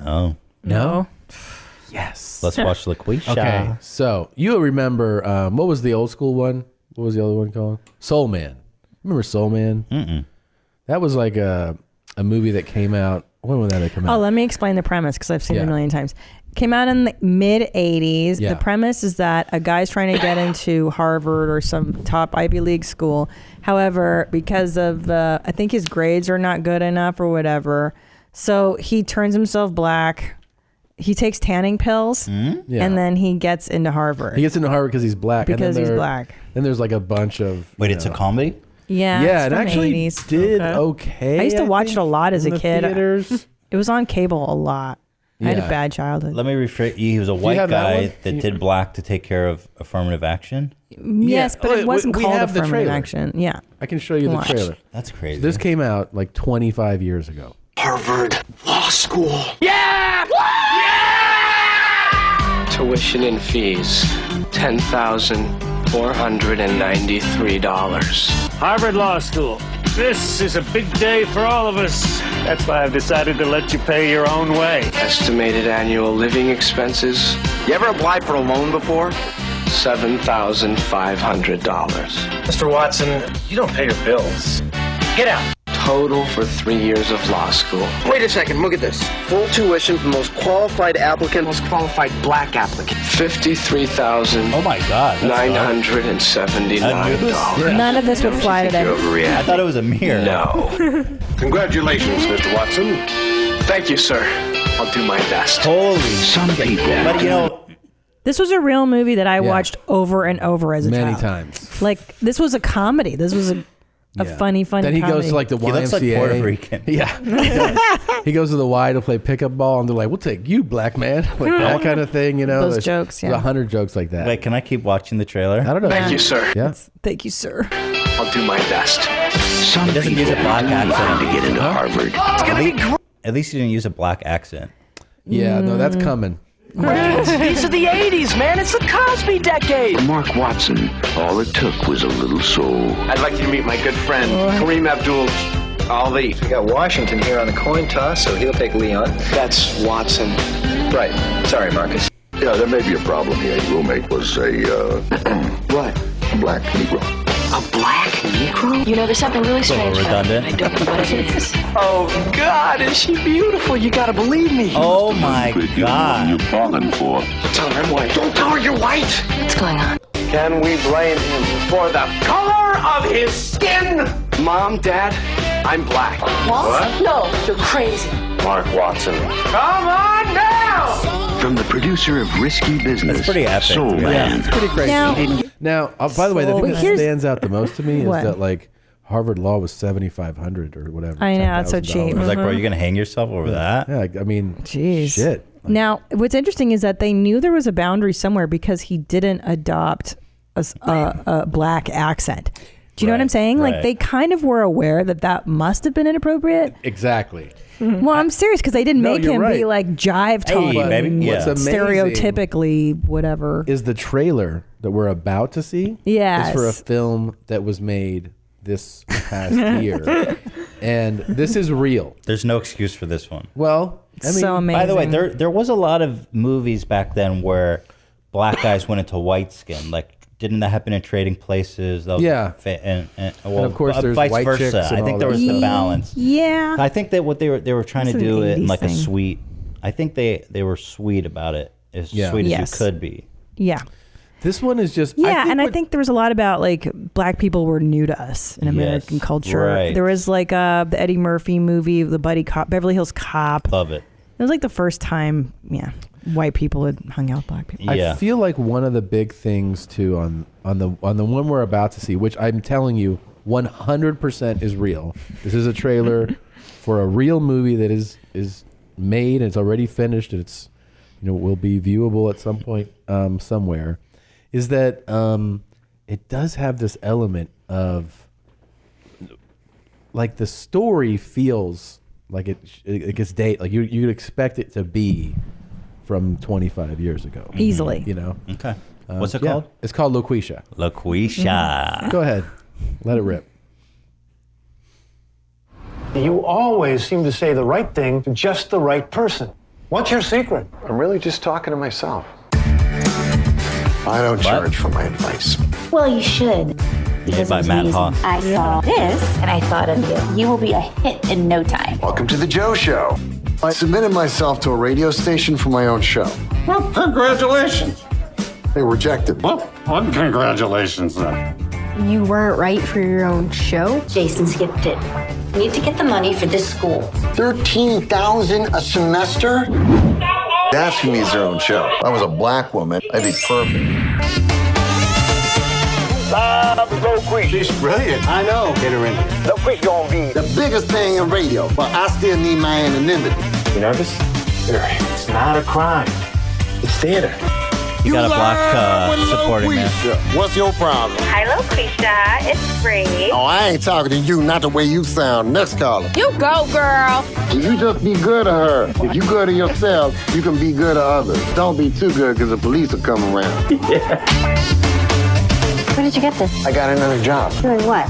No. No. Yes. Let's watch LaQuisha. Okay, so you remember what was the old school one? What was the other one called? Soul Man. Remember Soul Man? Mm-mm. That was like a movie that came out. When would that have come out? Oh, let me explain the premise because I've seen it Yeah. a million times. Came out in the mid 80s. Yeah. The premise is that a guy's trying to get into Harvard or some top Ivy League school. However, because of, I think his grades are not good enough or whatever, so he turns himself black. He takes tanning pills, Yeah. and then he gets into Harvard. He gets into Harvard because he's black. Because and then he's black. Then there's like a bunch of. Wait, it's a comedy? Yeah, Yeah, it's it from the actually 80s. did okay. I used to watch it a lot as in a the kid. theaters. It was on cable a lot. I had a Yeah. bad childhood. Let me rephrase. He was a you white have that guy one? that did black to take care of affirmative action. Yes, but it wasn't we called have the affirmative trailer. action. Yeah. I can show you the Watch. trailer. That's crazy. This came out like 25 years ago. Harvard Law School. Yeah! Tuition and fees, $10,493. Harvard Law School. This is a big day for all of us. That's why I've decided to let you pay your own way. Estimated annual living expenses. You ever applied for a loan before? $7,500. Mr. Watson, you don't pay your bills. Get out. Total for 3 years of law school. Wait a second, look at this. Full tuition for most qualified applicant, most qualified black applicant. $53,979. Oh my God. None of this would fly today. I thought it was a mirror. No. Congratulations, Mr. Watson. Thank you, sir. I'll do my best. Holy Some people. But you know, This was a real movie that I watched over and over as a Many child. times. Like, this was a comedy. This was a funny Then he comedy. goes to like the YMCA. He looks like Puerto Rican. Yeah. He goes to the Y to play pickup ball, and they're like, "We'll take you, black man." Like that kind of thing, you know. Those There's- jokes, yeah. There's 100 jokes like that. wait, can I keep watching the trailer? I don't know. Thank you, sir. Yeah. Thank you, sir. I'll do my best. He doesn't use a black accent to get into Harvard. At least he didn't use a black accent. Yeah, no, that's coming. These are the 80s, man. It's the Cosby decade. Mark Watson, all it took was a little soul. I'd like you to meet my good friend, Kareem Abdul-Ali. We got Washington here on the coin toss, so he'll take Leon. That's Watson. Right. Sorry, Marcus. Yeah, there may be a problem here. Your roommate was a What? black Negro. A black Negro? You know, there's something really strange about it. redundant. I don't know what it is. Oh, God, is she beautiful? You gotta believe me. Oh my God. You're falling for. Tell her I'm white. Don't tell her you're white. What's going on? Can we blame him for the color of his skin? Mom, Dad, I'm black. What? No, you're crazy. Mark Watson. Come on now! From the producer of Risky Business, That's pretty epic. Soul Man. Yeah, it's pretty crazy. Now, by the way, the thing that stands out the most to me is What? that like Harvard Law was $7,500 or whatever. I know, it's so cheap. I was like, bro, you're gonna hang yourself over that? Yeah, I mean, Jeez. shit. Now, what's interesting is that they knew there was a boundary somewhere because he didn't adopt a black accent. Do you know what I'm saying? Like, they kind of were aware that must have been inappropriate. Exactly. Well, I'm serious because they didn't make him be like jive talking, What's amazing stereotypically whatever. is the trailer that we're about to see. Yes. is for a film that was made this past year, and this is real. There's no excuse for this one. Well, I mean, so amazing. By the way, there was a lot of movies back then where black guys went into white skin. Like, didn't that happen in Trading Places? That was and of course there's vice white chicks versa. and I think all there was that the stuff. balance. Yeah. I think that what they were trying to It's do an it in 80s like a thing. sweet. I think they were sweet about it, as sweet as Yes. you could be. Yeah. This one is just I think there was a lot about like black people were new to us in American culture. right. There was like the Eddie Murphy movie, the buddy cop, Beverly Hills Cop. Love it. It was like the first time, white people had hung out with black people. I feel like one of the big things too on the one we're about to see, which I'm telling you 100% is real. This is a trailer for a real movie that is made and it's already finished and it's will be viewable at some point somewhere. Is that it does have this element of like the story feels like it gets date like you'd expect it to be from 25 years ago easily. Okay. What's it called? It's called Loquisha. Loquisha. Go ahead, let it rip. You always seem to say the right thing to just the right person. What's your secret? I'm really just talking to myself. I don't charge for my advice. Well, you should. Made by Matt Haw. I saw this and I thought of you. You will be a hit in no time. Welcome to the Joe Show. I submitted myself to a radio station for my own show. Well, congratulations. They rejected me. Well, congratulations then. You weren't right for your own show? Jason skipped it. You need to get the money for this school. $13,000 a semester? Asking me is their own show. If I was a black woman, I'd be perfect. She's brilliant. I know. Get her in here. Loquish gonna be the biggest thing in radio, but I still need my anonymity. You nervous? Very. It's not a crime. It's theater. You got a black supporting there. What's your problem? Hi, Loquisha. It's free. Oh, I ain't talking to you, not the way you sound. Next caller. You go, girl. You just be good to her. If you good to yourself, you can be good to others. Don't be too good because the police will come around. Where did you get this? I got another job. Doing what?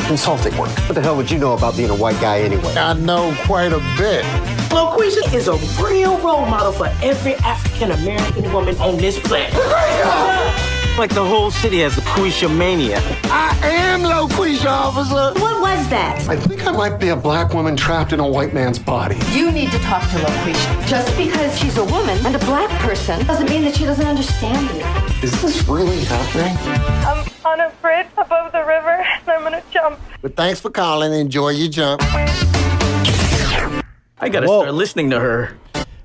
Consulting work. What the hell would you know about being a white guy anyway? I know quite a bit. Loquisha is a real role model for every African-American woman on this planet. Like the whole city has a Loquisha mania. I am Loquisha, officer. What was that? I think I might be a black woman trapped in a white man's body. You need to talk to Loquisha. Just because she's a woman and a black person doesn't mean that she doesn't understand you. Is this really happening? I'm on a bridge above the river, and I'm gonna jump. But thanks for calling. Enjoy your jump. I gotta start listening to her.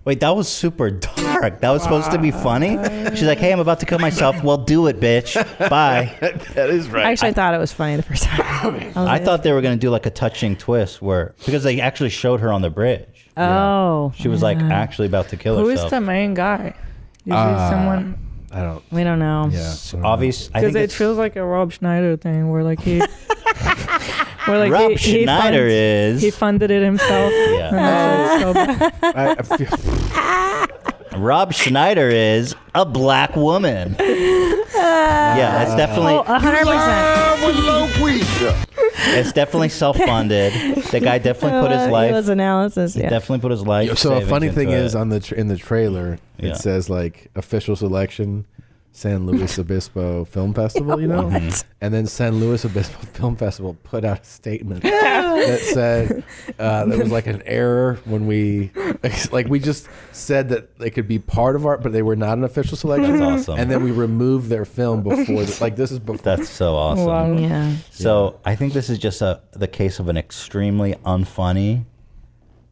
Wait, that was super dark. That was supposed to be funny. She's like, "Hey, I'm about to kill myself." Well, do it, bitch. Bye. That is right. Actually, I thought it was funny the first time. I thought they were going to do like a touching twist because they actually showed her on the bridge. Oh. She was like actually about to kill Who herself. is the main guy? Usually someone. We don't know. Yeah. Obvious. I Because think it feels like a Rob Schneider thing where like he. Where like Rob he Schneider is. He funded it himself. Yeah. Rob Schneider is a black woman. Yeah, it's definitely. 100%. It's definitely self-funded. The guy definitely put his life. It was analysis. He Yeah. definitely put his life. So a funny savings thing into is it. in the trailer Yeah. it says like official selection. San Luis Obispo Film Festival, you know? What? And then San Luis Obispo Film Festival put out a statement that said there was like an error when we just said that they could be part of art, but they were not an official selection. That's awesome. And then we removed their film before, this is before. That's so awesome. Wow. Yeah. So I think this is just the case of an extremely unfunny,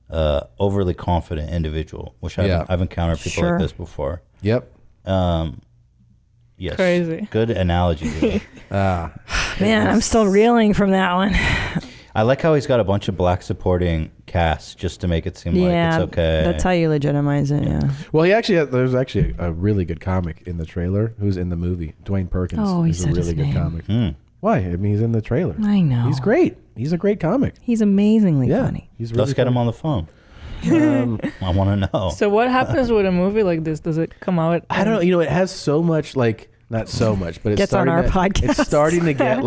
overly confident individual, which I've encountered people like this before. Yep. Yes. Crazy. Good analogy. Man, I'm still reeling from that one. I like how he's got a bunch of black supporting casts just to make it seem like it's okay. That's how you legitimize it. Yeah. Well, there's actually a really good comic in the trailer who's in the movie. Dwayne Perkins. Oh, he He's a said really his good name. comic. Why? I mean, he's in the trailer. I know. He's great. He's a great comic. He's amazingly funny. He's really Let's get him on the phone. I want to know. So what happens with a movie like this? Does it come out? I don't know. You know, it has so much not so much, but it's Gets on starting our to, podcast. It's starting to get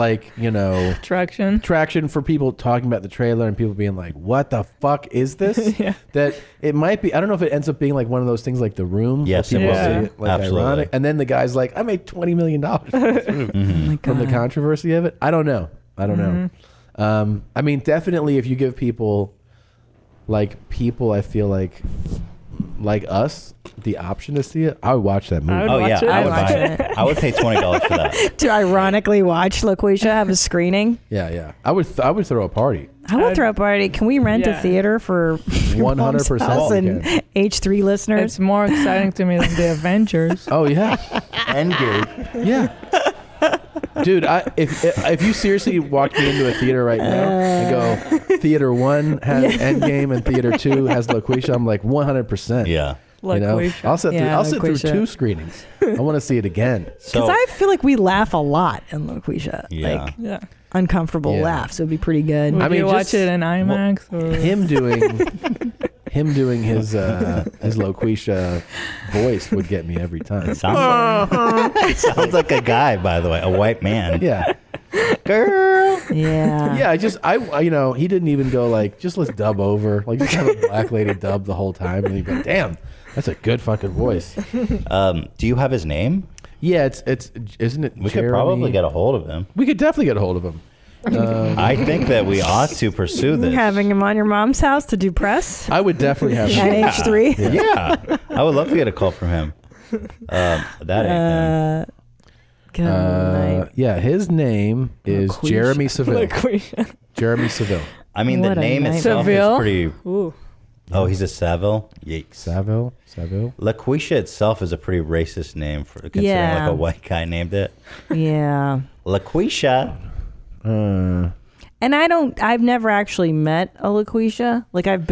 traction for people talking about the trailer and people being like, "What the fuck is this?" Yeah. That it might be. I don't know if it ends up being like one of those things like The Room. Yes, where it people will. see it, like Absolutely. ironic, and then the guy's like, "I made $20 million from the controversy of it." I don't know. I mean, definitely, if you give people, I feel like us, the option to see it, I would watch that movie. I would watch it. I would buy it. I would pay $20 for that. To ironically watch LaQuisha have a screening. Yeah. I would throw a party. I will throw a party. Can we rent a theater for 100% and H3 listeners? It's more exciting to me than the Avengers. Oh yeah, Endgame. Yeah. Dude, if you seriously walked me into a theater right now and go, Theater 1 has Endgame and Theater 2 has LaQuisha, I'm like 100%. Yeah. You know? LaQuisha. I'll sit through LaQuisha. 2 screenings. I want to see it again. Because I feel like we laugh a lot in LaQuisha. Yeah. Yeah. Uncomfortable laughs. It would be pretty good. Would you watch it in IMAX? Or? Him doing his LaQuisha voice would get me every time. Sounds like a guy, by the way, a white man. Yeah. Girl. Yeah. Yeah, you know, he didn't even go like, just let's dub over. Like, just have a black lady dub the whole time. And he'd go, damn, that's a good fucking voice. Do you have his name? Yeah, it's isn't it We Jeremy? could probably get a hold of him. We could definitely get a hold of him. I think that we ought to pursue this. Having him on your mom's house to do press I would definitely have him. at H3. Yeah. I would love to get a call from him. That ain't him. Good night. Yeah, his name is LaQuisha. Jeremy Seville. LaQuisha. Jeremy Seville. I mean, What the a name night. itself Seville? is pretty... Ooh. Oh, he's a Saville? Yikes. Saville. LaQuisha itself is a pretty racist name for considering Yeah. like a white guy named it. Yeah. LaQuisha. And I've never actually met a LaQuisha. Like I've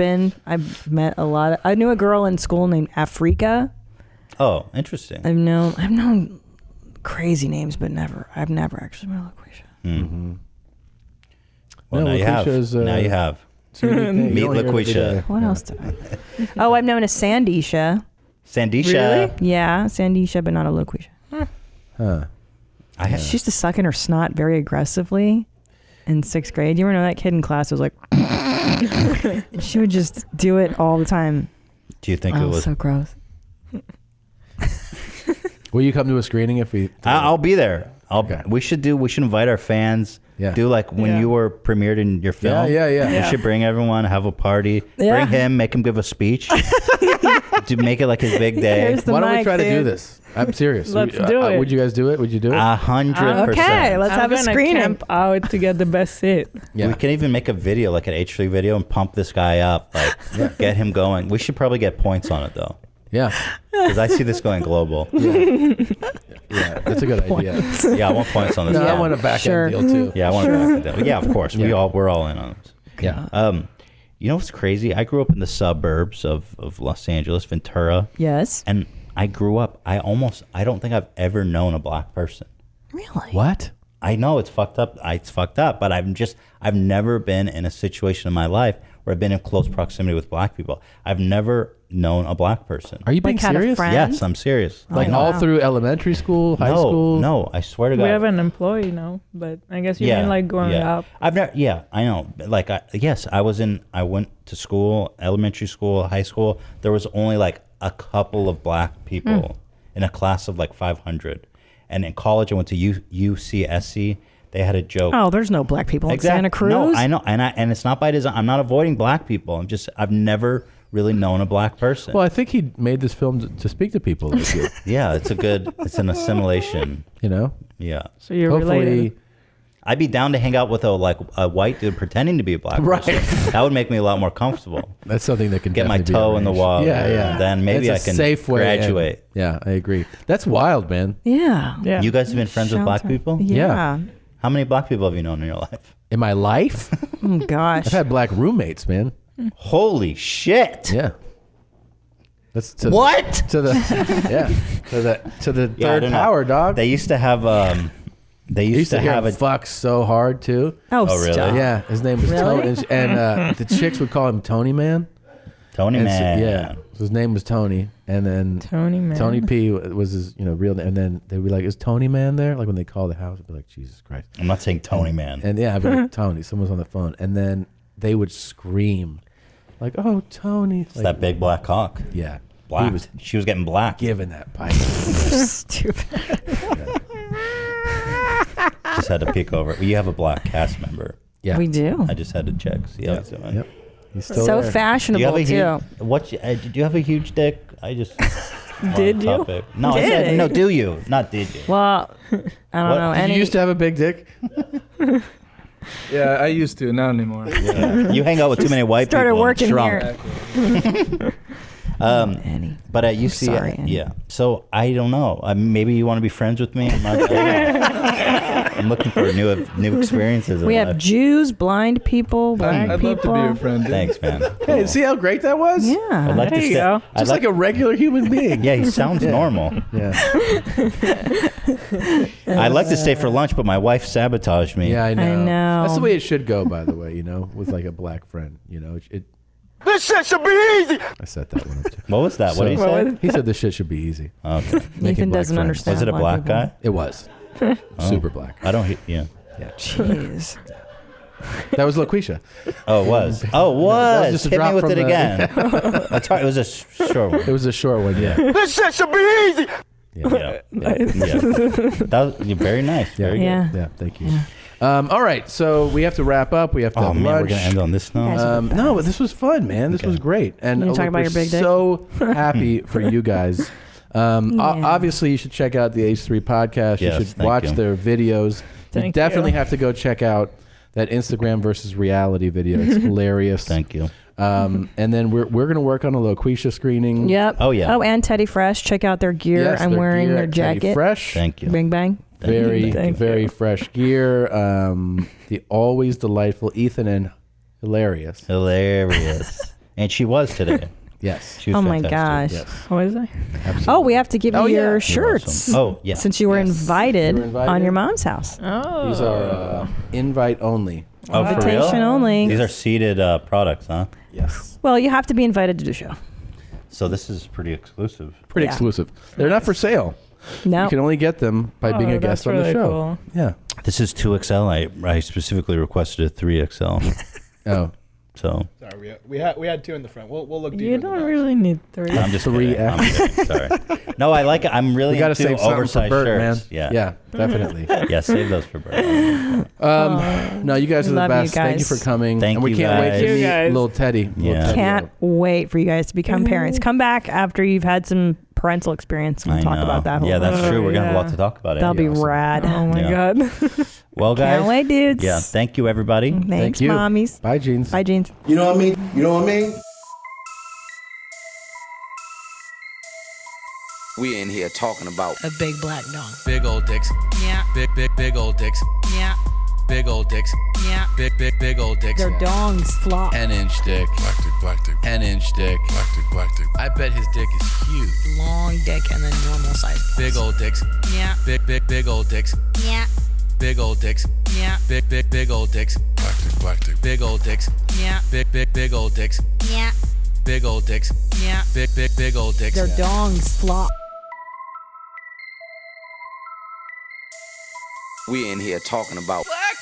met a lot I knew a girl in school named Afrika. Oh, interesting. I've known crazy names, but I've never actually met a LaQuisha. Mm-hmm. Well, No, now you have. LaQuisha's, Now you have. Meet You don't hear it every day. LaQuisha. What else did I? Oh, I've known a Sandisha. Sandisha. Yeah, Sandisha, but not a LaQuisha. Huh. She used to suck in her snot very aggressively in 6th grade. You ever know that kid in class was like, she would just do it all the time. Do you think it was? So gross. Will you come to a screening if we? I'll be there. We should invite our fans. Yeah. Do like when you were premiered in your film. Yeah. We should bring everyone, have a party. Yeah. Bring him, make him give a speech. To make it like his big day. Here's the Why don't we mic, try to do dude. this? I'm serious. Let's do it. Would you guys do it? Would you do it? 100%. Okay, let's have a I'm gonna screening. camp out to get the best seat. Yeah. We can even make a video, like an H3 video, and pump this guy up, like get him going. We should probably get points on it though, Yeah. because I see this going global. Yeah, that's a good idea. Yeah, I want points on this. No, I one. want a back Sure. end deal too. Yeah, I want to back it down. Yeah, of course. Yeah. We're all in on this. Yeah. You know what's crazy? I grew up in the suburbs of Los Angeles, Ventura, Yes. and I grew up. I don't think I've ever known a black person. Really? What? I know it's fucked up. It's fucked up, but I've never been in a situation in my life where I've been in close proximity with black people. I've never known a black person. Are you being Like had a serious? friend? Yes, I'm serious. Like Oh, all wow. through elementary school, high school? No, I swear to God. We have an employee now, but I guess you mean like growing up. I've never. Yeah, I know. Like, I went to school, elementary school, high school. There was only like a couple of black people in a class of like 500, And in college, I went to UCSC. They had a joke. Oh, there's no black people in Santa Cruz. No, I know, and it's not by design. I'm not avoiding black people. I've never really known a black person. Well, I think he made this film to speak to people like you. Yeah, it's an assimilation. You know? Yeah. So you're related. I'd be down to hang out with a white dude pretending to be a black person. That would make me a lot more comfortable. That's something that can get my toe in the water. Yeah. Then maybe That's I can safe way graduate. Yeah, I agree. That's wild, man. Yeah. You guys have been friends with black people? Yeah. How many black people have you known in your life? In my life? Oh, gosh. I've had black roommates, man. Holy shit. Yeah. That's to what? To the third power, dog. They used to have they used to hear have him fuck so hard too. Oh, really? stop. Yeah, his name was Really? Tony, and the chicks would call him Tony Man. Tony And Man. So his name was Tony, and then Tony Man. Tony P was his real name. And then they'd be like, "Is Tony Man there?" Like when they call the house, I'd be like, "Jesus Christ!" I'm not saying Tony Man. And yeah, I'd be like, Tony. Someone's on the phone, and then they would scream, like, "Oh, Tony!" It's that big black cock. Yeah, Black. She was getting black. Giving that pipe. Stupid. Just had to peek over. You have a black cast member. Yeah, We do. I just had to check. See how it's doing. Yep. He's still So there. fashionable, too. Did you have a huge dick? I just. Did you? Topic. No, I Did. said no. Do you? Not did you? Well, I don't know. Did you used to have a big dick? Yeah, I used to. Not anymore. Yeah. You hang out with too many white Started people. working Shrunk. here. But at UC, Sorry, Annie. yeah. So I don't know. Maybe you want to be friends with me. I'm looking for new experiences. We in have life. Jews, blind people, black I'd people. love to be your friend. Dude. Thanks, man. Hey, see how great that was? Yeah. I'd like There to you stay. go. Just like a regular human being. Yeah, he sounds normal. Yeah. I'd like to stay for lunch, but my wife sabotaged me. Yeah, I know. I know. That's the way it should go, by the way, with like a black friend, This shit should be easy. I set that one up too. What was that? What did he So- say? He said this shit should be easy. Okay. Making Ethan black doesn't friends. understand. Was it a black people. guy? It was. Super black. I don't. Yeah. Yeah. Jeez. That was LaQuisha. Oh, it was. Oh, it was. That was just a Hit me drop with from it the- again. That's right. It was a short one. It was a short one, yeah. This shit should be easy. Yeah. That was very nice. Very Yeah. good. Yeah, thank you. All right, so we have to wrap up. We have to Oh have man, lunch. we're gonna end on this note. No, but this was fun, man. This was great. And You talk about we're your big dick? so happy for you guys. Obviously, you should check out the H3 podcast. Yes, you should thank watch you. their videos. You Thank definitely you. have to go check out that Instagram versus reality video. It's hilarious. Thank you. And then we're going to work on a LaQuisha screening. Yep. Oh, yeah. Oh, and Teddy Fresh. Check out their gear. Yes, I'm their wearing gear their at Teddy jacket. Fresh. Thank you. Bing bang. Very fresh gear. The always delightful Ethan and hilarious. And she was today. Yes. She was Oh my fantastic. gosh. Yes. What is it? Absolutely. Oh, we have to give you yeah. your You're shirts. awesome. Oh, yeah. Since you were, invited You were invited? on your mom's house. Oh. These are invite only. Oh, for real? Invitation only. These are seated products, huh? Yes. Well, you have to be invited to the show. So this is pretty exclusive. Pretty Yeah. exclusive. They're not for sale. No. You can only get them by being a that's guest on the really show. cool. Yeah. This is 2XL. I specifically requested a 3XL. Oh. So Sorry, we had two in the front. We'll look deeper. You don't really need 3. I'm just 3X. kidding. I'm kidding. Sorry. No, I like it. I'm really We got to into save something for oversized Bert, shirts. man. Yeah. Yeah, definitely. Yeah, save those for Bert. No, you guys are the Love you best. Thank you guys. for coming. Thank and we you can't wait guys. to Thank you meet guys. little Teddy. Yeah. Little Teddy. Can't wait for you guys to become parents. Come back after you've had some parental experience and I talk know. about that. Yeah, that's Oh, true. We're gonna have a lot yeah. to talk about. That'll be awesome. rad. Oh my Yeah. god. Well, guys. Can't wait, dudes. Yeah. Thank you, everybody. Thanks, Thank you. mommies. Bye, Jeans. Bye, jeans. You know what I mean? You know what I mean? We in here talking about A big black dog. Big old dicks. Yeah. Big old dicks. Yeah. Big old dicks. Yeah. Big old dicks. Their dongs flop. 10-inch dick. Black dick. 10-inch dick. Black dick. I bet his dick is huge. Long dick and then normal size. Big old dicks. Yeah. Big old dicks. Yeah. Big old dicks. Yeah. Big old dicks. Black dick. Big old dicks. Yeah. Big old dicks. Yeah. Big old dicks. Yeah. Big old dicks. Their dongs flop. we in here talking about Black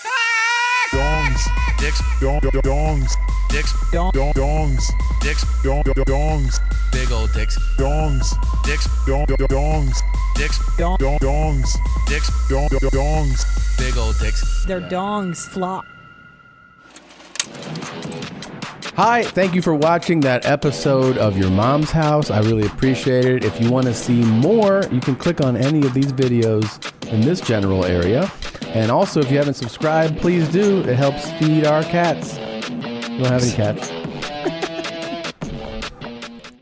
cock! Dicks. Dongs. Dicks. Dongs. Dicks. Dongs. Big old dicks. Dongs. Dicks. Dongs. Dicks. Dongs. Dicks. Dongs. Big old dicks. Their dongs flop. Hi, thank you for watching that episode of Your Mom's House. I really appreciate it. If you want to see more, you can click on any of these videos in this general area. And also, if you haven't subscribed, please do. It helps feed our cats. We don't have any cats.